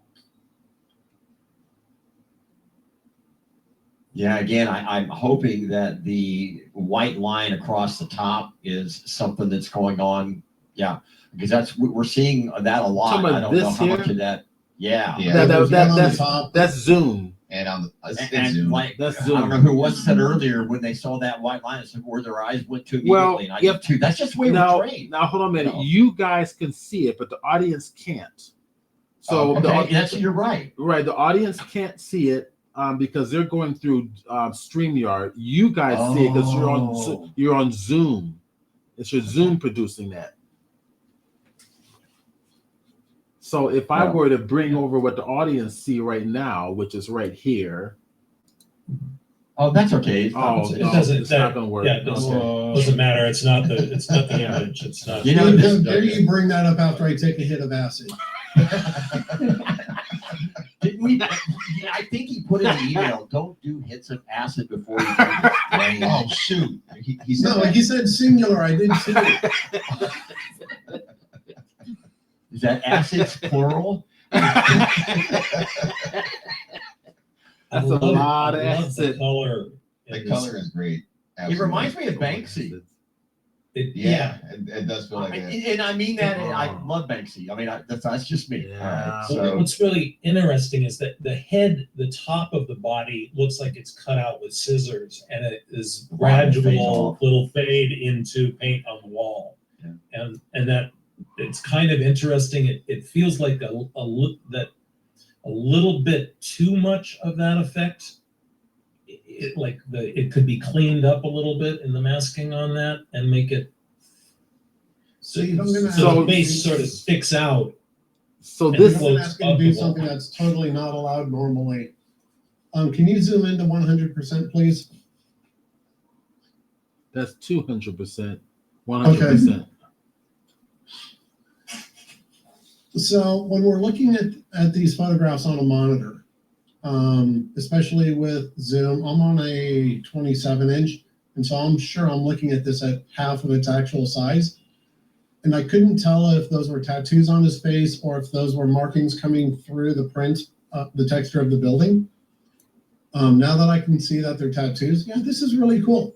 Speaker 2: Yeah, again, I'm hoping that the white line across the top is something that's going on. Yeah, because we're seeing that a lot. I don't know how much of that. Yeah.
Speaker 1: That's Zoom.
Speaker 7: And on the
Speaker 2: Zoom.
Speaker 1: That's Zoom.
Speaker 2: I don't know who was said earlier when they saw that white line, it's where their eyes went to immediately. Well, that's just the way we're trained.
Speaker 1: Now hold on a minute. You guys can see it, but the audience can't. So
Speaker 2: you're right.
Speaker 1: Right, the audience can't see it. Because they're going through StreamYard. You guys see it because you're on Zoom. It's your Zoom producing that. So if I were to bring over what the audience see right now, which is right here.
Speaker 2: Oh, that's okay.
Speaker 1: It's not going to work.
Speaker 4: Yeah, it doesn't matter. It's not the image. It's not.
Speaker 3: Maybe you bring that up after I take a hit of acid.
Speaker 2: Didn't we? I think he put in the email, don't do hits of acid before you do this. Right?
Speaker 7: Oh shoot! He said
Speaker 3: No,
Speaker 7: that.
Speaker 3: he said singular. I did too.
Speaker 2: Is that acids plural?
Speaker 1: That's a lot of
Speaker 4: I love the
Speaker 1: acid.
Speaker 4: color.
Speaker 7: The
Speaker 4: in
Speaker 7: color
Speaker 4: this.
Speaker 7: is great.
Speaker 2: It
Speaker 7: Absolutely.
Speaker 2: reminds me of Banksy.
Speaker 7: Yeah, it does feel like that.
Speaker 2: And I mean that, I love Banksy. I mean, that's just me.
Speaker 1: Yeah.
Speaker 2: All right.
Speaker 4: Well,
Speaker 2: So,
Speaker 4: what's really interesting is that the head, the top of the body looks like it's cut out with scissors, and it is
Speaker 2: The bottom fades
Speaker 4: gradual
Speaker 2: off.
Speaker 4: little fade into paint on the wall.
Speaker 2: Yeah.
Speaker 4: And that it's kind of interesting. It feels like that a little bit too much of that effect. It could be cleaned up a little bit in the masking on that and make it
Speaker 3: So I'm gonna
Speaker 4: so
Speaker 3: ask
Speaker 4: the
Speaker 3: you-
Speaker 4: base sort of sticks out.
Speaker 1: So
Speaker 4: And
Speaker 1: this
Speaker 3: I'm gonna ask you to do something that's totally not allowed normally. Can you zoom into 100%, please?
Speaker 1: that's 200%, 100%.
Speaker 3: So when we're looking at these photographs on a monitor, especially with Zoom, I'm on a 27-inch, and so I'm sure I'm looking at this at half of its actual size. And I couldn't tell if those were tattoos on his face or if those were markings coming through the print, the texture of the building. Now that I can see that they're tattoos, yeah, this is really cool.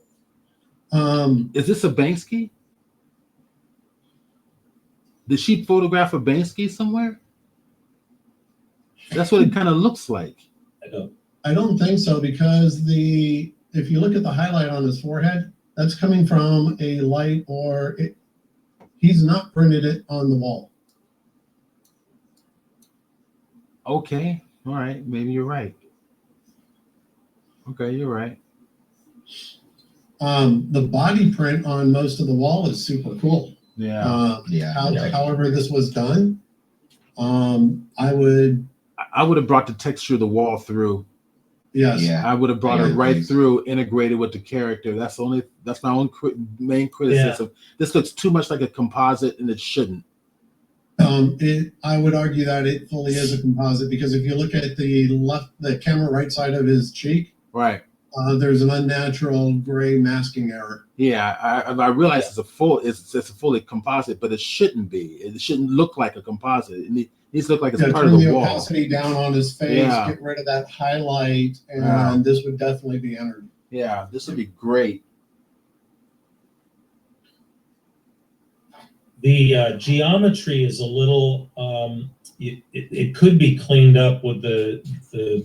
Speaker 1: Is this a Banksy? Did she photograph a Banksy somewhere? That's what it kind of looks like.
Speaker 3: I don't think so, because if you look at the highlight on his forehead, that's coming from a light, or he's not printed it on the wall.
Speaker 1: Okay, all right, maybe you're right. Okay, you're right.
Speaker 3: The body print on most of the wall is super cool.
Speaker 1: Yeah,
Speaker 3: However this was done, I would
Speaker 1: have brought the texture of the wall through.
Speaker 3: yes.
Speaker 7: Yeah.
Speaker 1: I would have brought it
Speaker 7: Yeah,
Speaker 1: right
Speaker 7: please.
Speaker 1: through, integrated with the character. That's my own main criticism. This looks too much like a composite, and it shouldn't.
Speaker 3: I would argue that it fully is a composite, because if you look at the camera right side of his cheek,
Speaker 1: Right.
Speaker 3: there's an unnatural gray masking error.
Speaker 1: Yeah, I realize it's a fully composite, but it shouldn't be. It shouldn't look like a composite. It needs to look like it's part of
Speaker 3: Turn
Speaker 1: the
Speaker 3: the
Speaker 1: wall.
Speaker 3: opacity down on his face,
Speaker 1: Yeah.
Speaker 3: get rid of that highlight, and
Speaker 1: Yeah.
Speaker 3: this would definitely be entered.
Speaker 1: Yeah, this would be great.
Speaker 4: The geometry is a little. It could be cleaned up with the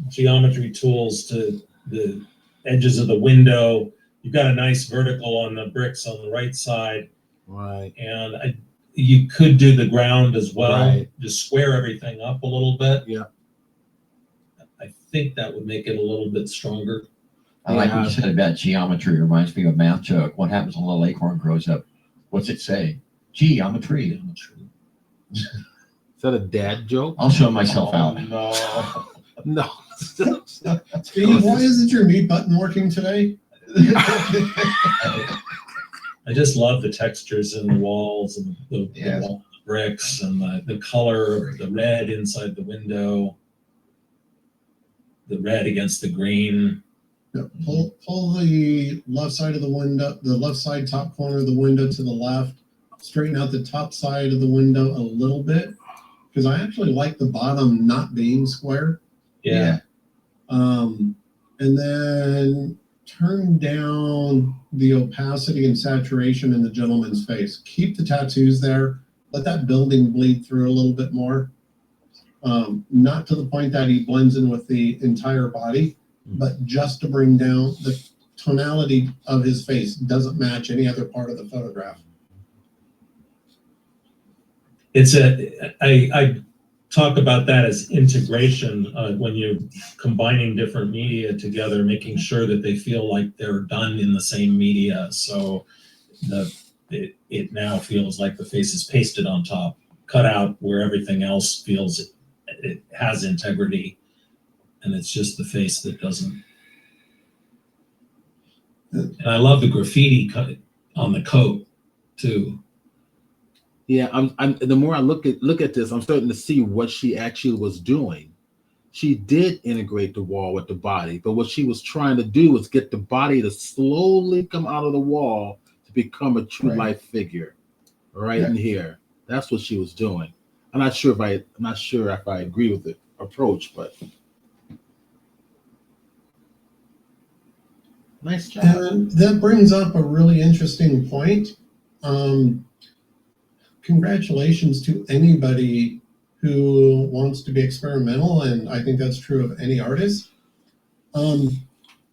Speaker 4: geometry tools to the edges of the window. You've got a nice vertical on the bricks on the right side,
Speaker 1: Right.
Speaker 4: and you could do the ground as well.
Speaker 1: Right.
Speaker 4: Just square everything up a little bit.
Speaker 1: Yeah.
Speaker 4: I think that would make it a little bit stronger.
Speaker 2: I like what
Speaker 1: Yeah.
Speaker 2: you said about geometry. It reminds me of a math joke. What happens when a little acorn grows up? What's it say? Gee, I'm a tree.
Speaker 1: Is that a dad joke?
Speaker 2: I'll show myself out.
Speaker 4: No.
Speaker 1: No.
Speaker 3: Steve, why isn't your mute button working today?
Speaker 4: I just love the textures in the walls and the
Speaker 7: Yes.
Speaker 4: wall bricks and the color of the red inside the window, the red against the green.
Speaker 3: Yeah, pull the left side of the window, the left side top corner of the window to the left. Straighten out the top side of the window a little bit, because I actually like the bottom not being square.
Speaker 4: Yeah.
Speaker 3: And then turn down the opacity and saturation in the gentleman's face. Keep the tattoos there. Let that building bleed through a little bit more. Not to the point that he blends in with the entire body, but just to bring down the tonality of his face doesn't match any other part of the photograph.
Speaker 4: I talk about that as integration when you're combining different media together, making sure that they feel like they're done in the same media. So it now feels like the face is pasted on top, cut out where everything else feels it has integrity, and it's just the face that doesn't. And I love the graffiti cut on the coat too.
Speaker 1: Yeah, I'm. The more I look at this, I'm starting to see what she actually was doing. She did integrate the wall with the body, but what she was trying to do was get the body to slowly come out of the wall to become a true
Speaker 2: Right.
Speaker 1: life figure, right
Speaker 2: Yeah.
Speaker 1: in here. That's what she was doing. I'm not sure if I agree with the approach, but nice job.
Speaker 3: And that brings up a really interesting point. Congratulations to anybody who wants to be experimental, and I think that's true of any artist.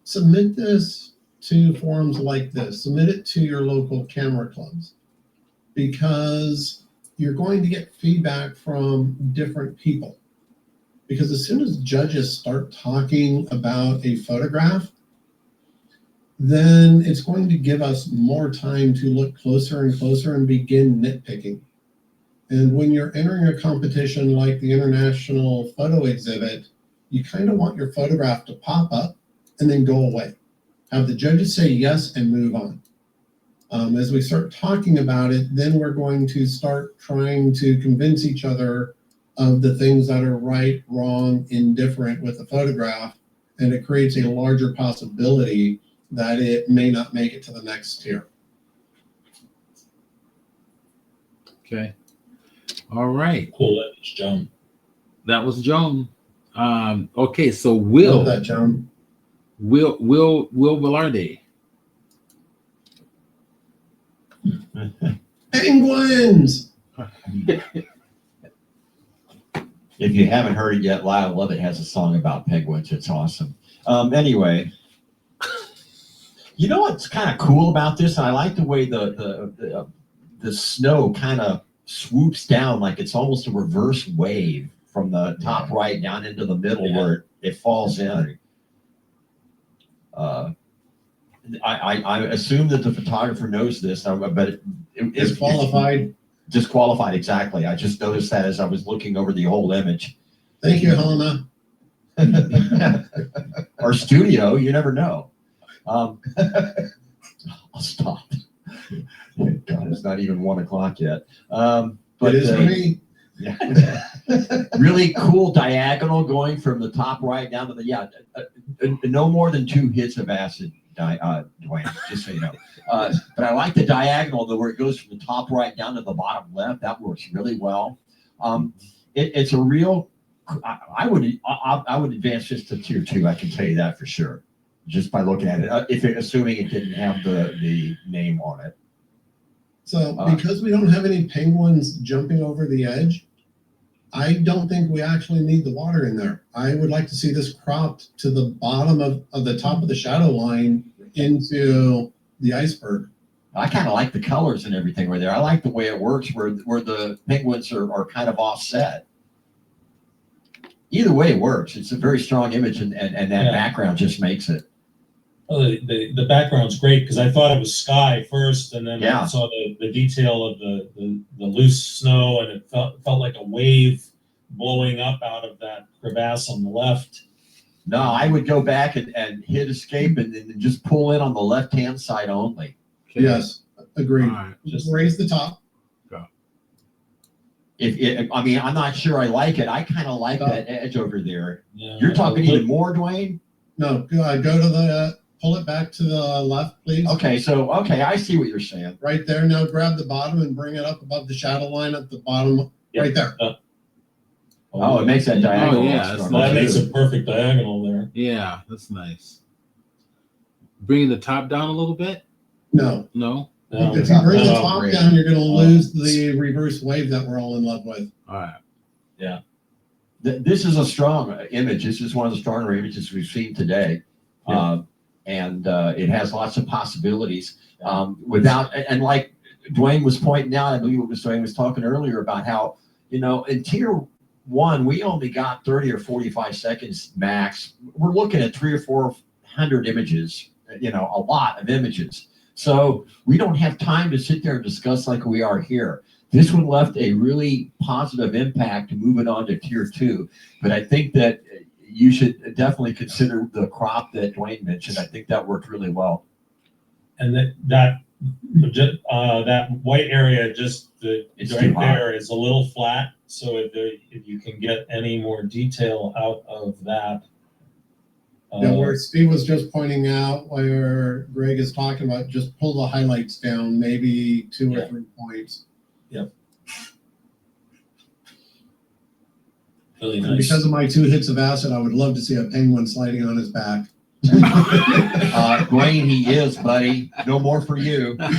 Speaker 3: Submit this to forums like this. Submit it to your local camera clubs, because you're going to get feedback from different people. Because as soon as judges start talking about a photograph, then it's going to give us more time to look closer and closer and begin nitpicking. And when you're entering a competition like the International Photo Exhibit, you kind of want your photograph to pop up and then go away. Have the judges say yes and move on. As we start talking about it, then we're going to start trying to convince each other of the things that are right, wrong, indifferent with the photograph, and it creates a larger possibility that it may not make it to the next tier.
Speaker 1: Okay. All right.
Speaker 4: Cool image, Joan.
Speaker 1: That was Joan. Okay, so
Speaker 3: Love that, Joan.
Speaker 1: Will Velarde.
Speaker 3: Penguins!
Speaker 2: If you haven't heard it yet, Lyle Lovett has a song about penguins. It's awesome. Anyway, you know what's kind of cool about this? I like the way the snow kind of swoops down, like it's almost a reverse wave from the top right down into the middle where it falls in. I assume that the photographer knows this, but it is
Speaker 3: Disqualified.
Speaker 2: Disqualified, exactly. I just noticed that as I was looking over the whole image.
Speaker 3: Thank you, Helena.
Speaker 2: Our studio, you never know. I'll stop. God, it's not even 1 o'clock yet. But
Speaker 3: It is for me.
Speaker 2: Yeah. Really cool diagonal going from the top right down to the no more than 2 hits of acid, Dwayne, just so you know. But I like the diagonal where it goes from the top right down to the bottom left. That works really well. It's a real. I would advance this to tier 2. I can tell you that for sure, just by looking at it. Assuming it didn't have the name on it.
Speaker 3: So because we don't have any penguins jumping over the edge, I don't think we actually need the water in there. I would like to see this cropped to the bottom of the top of the shadow line into the iceberg.
Speaker 2: I kind of like the colors and everything right there. I like the way it works where the penguins are kind of offset. Either way it works. It's a very strong image, and that background just makes it.
Speaker 4: Well, the background's great because I thought it was sky first, and then I saw the detail of the loose snow, and it felt like a wave blowing up out of that crevasse on the left.
Speaker 2: No, I would go back and hit escape and just pull in on the left-hand side only.
Speaker 1: Okay.
Speaker 3: Yes, agreed.
Speaker 1: Right,
Speaker 3: just raise the top.
Speaker 2: I'm not sure I like it. I kind of like that edge over there.
Speaker 4: Yeah,
Speaker 2: You're talking even more, Dwayne?
Speaker 3: No, go to the, pull it back to the left, please.
Speaker 2: Okay, I see what you're saying.
Speaker 3: Right there. Now grab the bottom and bring it up above the shadow line at the bottom, right there.
Speaker 2: It makes that diagonal.
Speaker 1: Oh, yeah,
Speaker 4: that makes a perfect diagonal there.
Speaker 1: Yeah, that's nice. Bringing the top down a little bit?
Speaker 3: No. If you bring the top down, you're going to lose the reverse wave that we're all in love with.
Speaker 1: All right.
Speaker 2: Yeah. This is a strong image. This is one of the stronger images we've seen today. Yeah. And it has lots of possibilities. And like Dwayne was pointing out, I believe what Dwayne was talking earlier about how, in tier 1, we only got 30 or 45 seconds max. We're looking at 300 or 400 images, a lot of images. So we don't have time to sit there and discuss like we are here. This one left a really positive impact moving on to tier 2. But I think that you should definitely consider the crop that Dwayne mentioned. I think that worked really well.
Speaker 4: And that That white area,
Speaker 2: It's
Speaker 4: right
Speaker 2: too hot.
Speaker 4: there, is a little flat. So if you can get any more detail out of that,
Speaker 3: Yeah, where Steve was just pointing out, where Greg is talking about, just pull the highlights down, maybe 2 or 3 points.
Speaker 4: really
Speaker 3: And
Speaker 4: nice.
Speaker 3: because of my 2 hits of acid, I would love to see a penguin sliding on his back.
Speaker 2: Dwayne, he is, buddy. No more for you.
Speaker 7: That's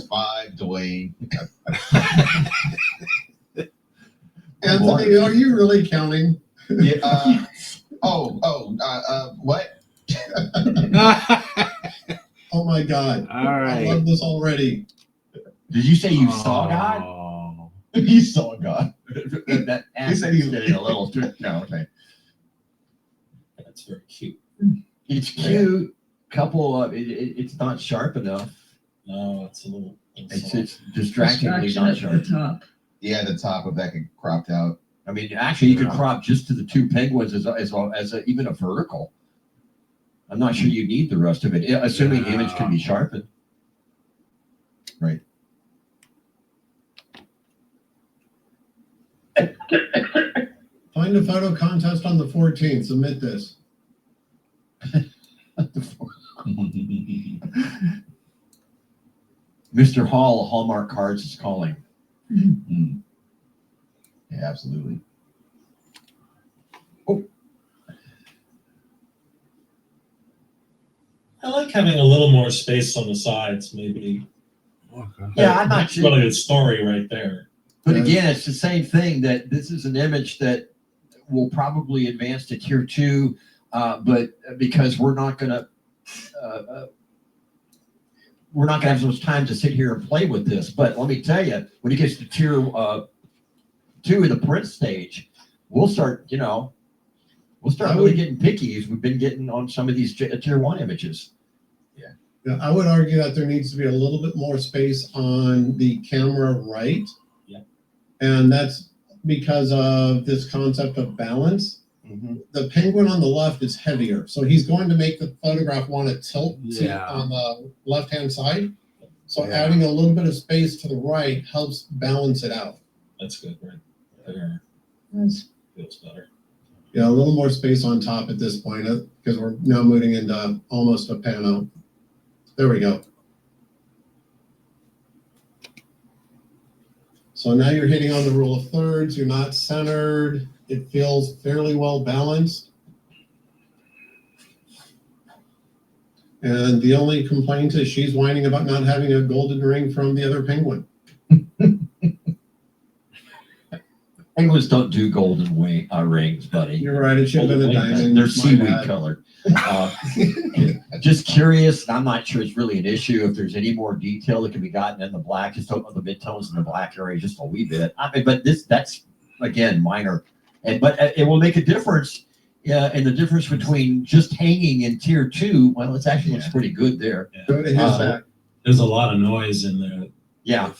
Speaker 7: 5, Dwayne.
Speaker 3: Anthony, are you really counting?
Speaker 7: Yeah. What?
Speaker 3: Oh my God.
Speaker 1: All
Speaker 3: I
Speaker 1: right.
Speaker 3: love this already.
Speaker 2: Did you say you saw God?
Speaker 1: Oh.
Speaker 2: You saw God. That
Speaker 7: He said he's
Speaker 2: getting a little too. No, okay.
Speaker 4: That's very cute.
Speaker 2: It's cute. Couple of it's not sharp enough.
Speaker 4: No, it's a little.
Speaker 2: It's distractingly
Speaker 6: Distraction
Speaker 2: not
Speaker 6: at
Speaker 2: sharp.
Speaker 6: the top.
Speaker 7: Yeah, the top of that could cropped out.
Speaker 2: I mean, actually, you could crop just to the 2 penguins as well as even a vertical. I'm not sure you need the rest of it, assuming the image can be sharpened.
Speaker 7: Right.
Speaker 3: Find a photo contest on the 14th. Submit this.
Speaker 2: Mr. Hall, Hallmark Cards is calling.
Speaker 7: Mm. Yeah, absolutely.
Speaker 4: I like having a little more space on the sides, maybe.
Speaker 1: Okay.
Speaker 2: Yeah, I'm not
Speaker 4: That's
Speaker 2: sure.
Speaker 4: really the story right there.
Speaker 2: But again, it's the same thing, that this is an image that will probably advance to tier 2, but because we're not going to have so much time to sit here and play with this. But let me tell you, when it gets to tier 2 in the print stage, we'll start really getting picky, as we've been getting on some of these tier 1 images.
Speaker 3: Yeah, I would argue that there needs to be a little bit more space on the camera right.
Speaker 4: Yeah.
Speaker 3: And that's because of this concept of balance.
Speaker 2: Mm-hmm.
Speaker 3: The penguin on the left is heavier, so he's going to make the photograph want to tilt
Speaker 1: Yeah.
Speaker 3: on the left-hand side. So
Speaker 1: Yeah.
Speaker 3: adding a little bit of space to the right helps balance it out.
Speaker 4: That's good, right there.
Speaker 6: Yes.
Speaker 4: Feels better.
Speaker 3: Yeah, a little more space on top at this point, because we're now moving into almost a pano. There we go. So now you're hitting on the rule of thirds. You're not centered. It feels fairly well balanced. And the only complaint is she's whining about not having a golden ring from the other penguin.
Speaker 2: Penguins don't do golden rings, buddy.
Speaker 3: You're right. It should have been a diamond.
Speaker 2: They're
Speaker 3: My
Speaker 2: seaweed
Speaker 3: bad.
Speaker 2: colored. Just curious. I'm not sure it's really an issue. If there's any more detail that can be gotten in the black, just open the midtones in the black area just a wee bit. I mean, but that's again minor, but it will make a difference. And the difference between just hanging in tier 2, well, it actually looks pretty good there.
Speaker 3: Go to his back.
Speaker 4: There's a lot of noise in there.
Speaker 2: Yeah.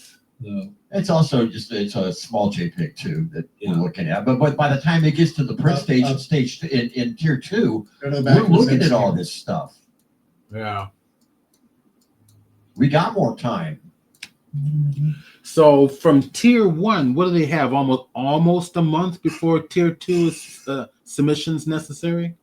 Speaker 2: It's also it's a small JPEG too that we're looking at. But by the time it gets to the print stage in tier 2,
Speaker 3: Go to the back
Speaker 2: we're
Speaker 3: of his
Speaker 2: looking
Speaker 3: head,
Speaker 2: at all
Speaker 3: Steve.
Speaker 2: this stuff.
Speaker 1: Yeah.
Speaker 2: We got more time.
Speaker 1: So from tier 1, what do they have? Almost a month before tier 2 is submissions necessary?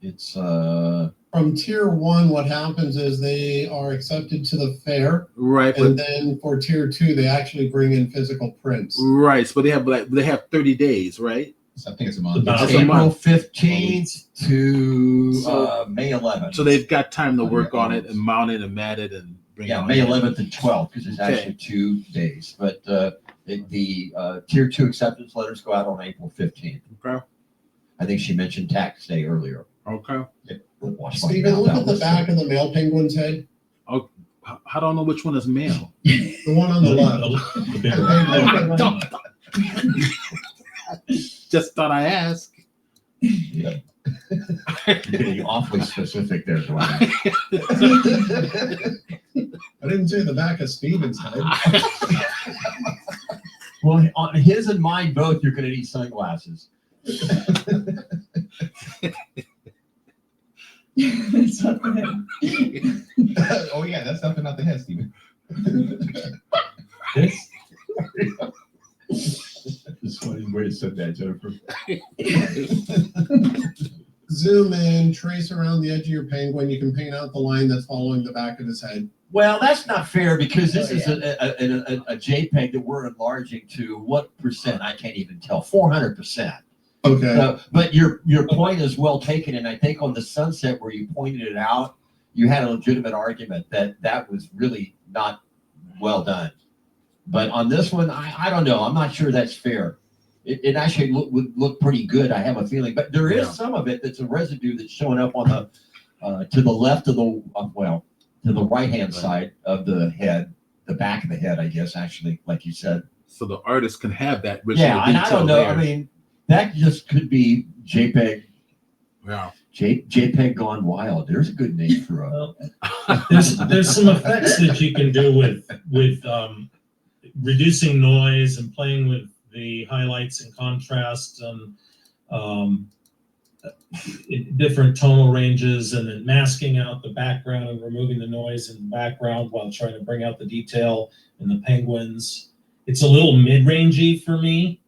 Speaker 2: It's
Speaker 3: From tier 1, what happens is they are accepted to the fair,
Speaker 1: Right,
Speaker 3: and
Speaker 1: but
Speaker 3: then for tier 2, they actually bring in physical prints.
Speaker 1: right. So they have 30 days, right?
Speaker 7: So I think it's a month.
Speaker 4: About
Speaker 1: It's a
Speaker 2: April
Speaker 1: month.
Speaker 2: 15th to
Speaker 1: So-
Speaker 2: May 11th.
Speaker 1: So they've got time to work on it and mount it and mat it and bring it on.
Speaker 2: May
Speaker 1: in.
Speaker 2: 11th and 12th, because it's
Speaker 1: Okay.
Speaker 2: actually 2 days. But the tier 2 acceptance letters go out on April 15th.
Speaker 1: Okay.
Speaker 2: I think she mentioned tax day earlier.
Speaker 1: Okay.
Speaker 2: Watch my
Speaker 3: Stephen,
Speaker 2: mouth.
Speaker 3: look
Speaker 2: That
Speaker 3: at the
Speaker 2: was-
Speaker 3: back of the male penguin's head.
Speaker 1: How do I know which one is male?
Speaker 3: The one on the left.
Speaker 4: The bigger one.
Speaker 3: Just
Speaker 1: Just thought I asked.
Speaker 2: Yeah. You're getting awfully specific there, Dwayne.
Speaker 3: I didn't say the back of Stephen's head.
Speaker 2: Well, on his and mine both, you're going to need sunglasses.
Speaker 6: It's up ahead.
Speaker 7: Oh Yeah, that's something out the head, Stephen.
Speaker 4: This,
Speaker 2: It's funny way to said that, Jennifer.
Speaker 3: Zoom in, trace around the edge of your penguin. You can paint out the line that's following the back of his head.
Speaker 2: Well, that's not fair because this
Speaker 3: Oh,
Speaker 2: is a JPEG that we're enlarging to what percent? I can't even tell. 400%.
Speaker 3: Okay.
Speaker 2: But your point is well taken, and I think on the sunset where you pointed it out, you had a legitimate argument that was really not well done. But on this one, I don't know. I'm not sure that's fair. It actually would look pretty good. I have a feeling, but there is some of it that's a residue that's showing up on the to the left of the to the right hand side of the head, the back of the head, I guess. Actually, like you said.
Speaker 1: So the artist can have that rich
Speaker 2: Yeah, and I
Speaker 1: detail
Speaker 2: don't know.
Speaker 1: there.
Speaker 2: I mean, that just could be JPEG.
Speaker 1: Yeah.
Speaker 2: JPEG gone wild. There's a good name for a.
Speaker 4: well, there's some effects that you can do with reducing noise and playing with the highlights and contrast and different tonal ranges, and then masking out the background and removing the noise in the background while trying to bring out the detail in the penguins. It's a little mid-rangey for me.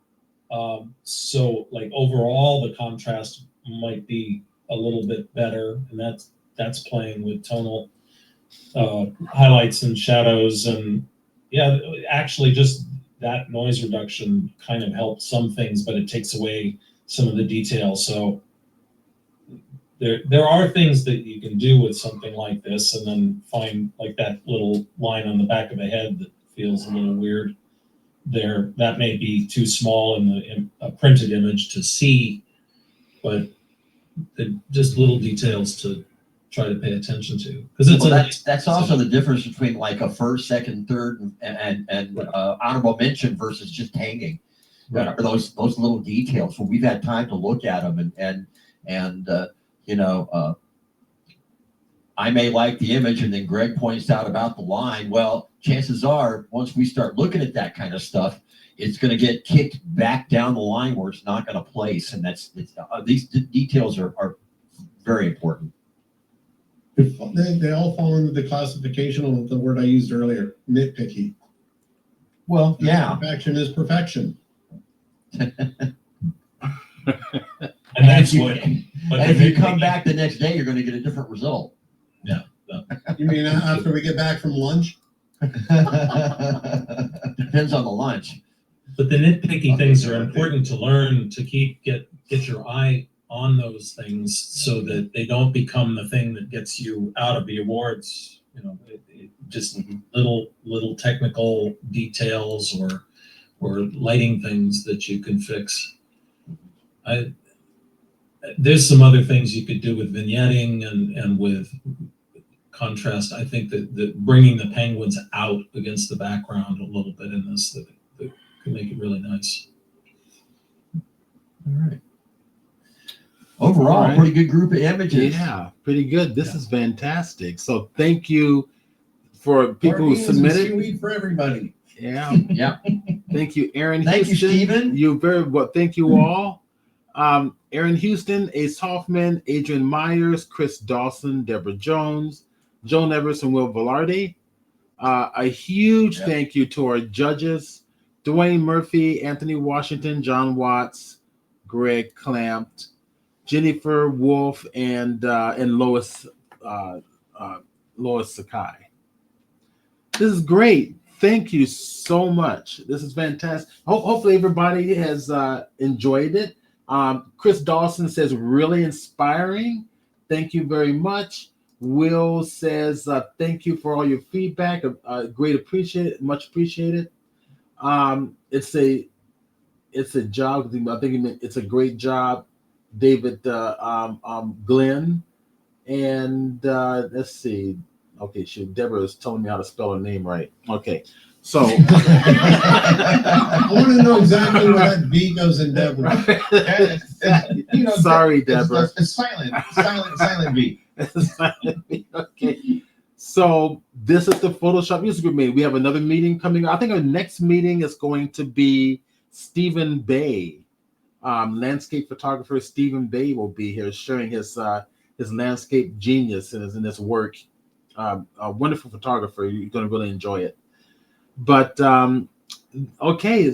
Speaker 4: So like overall the contrast might be a little bit better, and that's playing with tonal highlights and shadows. And yeah, actually just that noise reduction kind of helps some things, but it takes away some of the detail. So there are things that you can do with something like this, and then find like that little line on the back of the head that feels a little weird there. That may be too small in a printed image to see, but just little details to try to pay attention to, because it's
Speaker 2: that's also the difference between like a first, second, third, and honorable mention versus just hanging.
Speaker 4: Right.
Speaker 2: Those little details. So we've had time to look at them, and I may like the image, and then Greg points out about the line. Well, chances are, once we start looking at that kind of stuff, it's going to get kicked back down the line where it's not going to place, and these details are very important.
Speaker 3: They all fall into the classification of the word I used earlier, nitpicky.
Speaker 2: Well, yeah.
Speaker 3: Perfection is perfection.
Speaker 4: and that's what. But
Speaker 2: And if you come back the next day, you're going to get a different result.
Speaker 3: You mean after we get back from lunch?
Speaker 2: Depends on the lunch.
Speaker 4: But the nitpicky things are important to learn, to get your eye on those things so that they don't become the thing that gets you out of the awards. Just little technical details or lighting things that you can fix. There's some other things you could do with vignetting and with contrast. I think that bringing the penguins out against the background a little bit in this that could make it really nice.
Speaker 2: All right. Overall, pretty good group of images.
Speaker 1: Yeah, pretty good. This is fantastic. So thank you for people who submitted.
Speaker 3: Seaweed for everybody.
Speaker 1: Yeah.
Speaker 2: Yeah.
Speaker 1: Thank you, Aaron.
Speaker 2: Thank
Speaker 1: Houston.
Speaker 2: you, Stephen.
Speaker 1: You very well. Thank you all. Aaron Houston, Ace Hoffman, Adrian Myers, Chris Dawson, Deborah Jones, Joan Evers, and Will Velarde. A huge thank you to our judges, Dwayne Murphy, Anthony Washington, John Watts, Greg Clampt, Jennifer Wolf, and Lois Sakai. This is great. Thank you so much. This is fantastic. Hopefully everybody has enjoyed it. Chris Dawson says, really inspiring. Thank you very much. Will says, thank you for all your feedback. Great appreciated, much appreciated. It's a job. I think it's a great job, David Glenn. And let's see. Okay, Deborah is telling me how to spell her name right. Okay, so
Speaker 3: I want to know exactly where that V goes in Deborah.
Speaker 1: Sorry, Deborah.
Speaker 7: It's silent V.
Speaker 1: Okay, so this is the Photoshop Music Group meeting. We have another meeting coming. I think our next meeting is going to be Stephen Bay, landscape photographer. Stephen Bay will be here sharing his landscape genius in his work. a wonderful photographer. You're going to really enjoy it. But okay,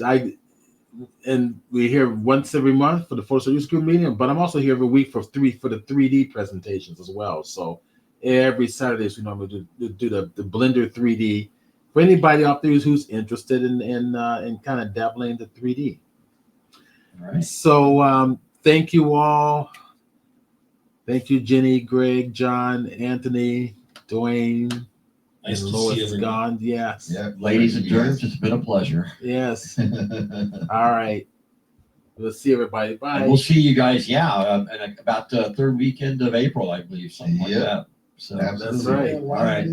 Speaker 1: we're here once every month for the Photo Use Group meeting, but I'm also here every week for the 3D presentations as well. So every Saturdays we normally do the Blender 3D for anybody out there who's interested in kind of dabbling into 3D.
Speaker 2: All right.
Speaker 1: So thank you all. Thank you, Jenny, Greg, John, Anthony, Dwayne.
Speaker 4: Nice
Speaker 1: and
Speaker 4: to
Speaker 1: Lois
Speaker 4: see
Speaker 1: is
Speaker 4: everyone.
Speaker 1: gone. Yes.
Speaker 7: Yeah,
Speaker 2: Ladies and germs, it's been a pleasure.
Speaker 1: Yes. All right. We'll see everybody. Bye.
Speaker 2: And we'll see you guys, in about the third weekend of April, I believe, something like
Speaker 7: Yep.
Speaker 2: that. So
Speaker 1: That's right.
Speaker 2: All right.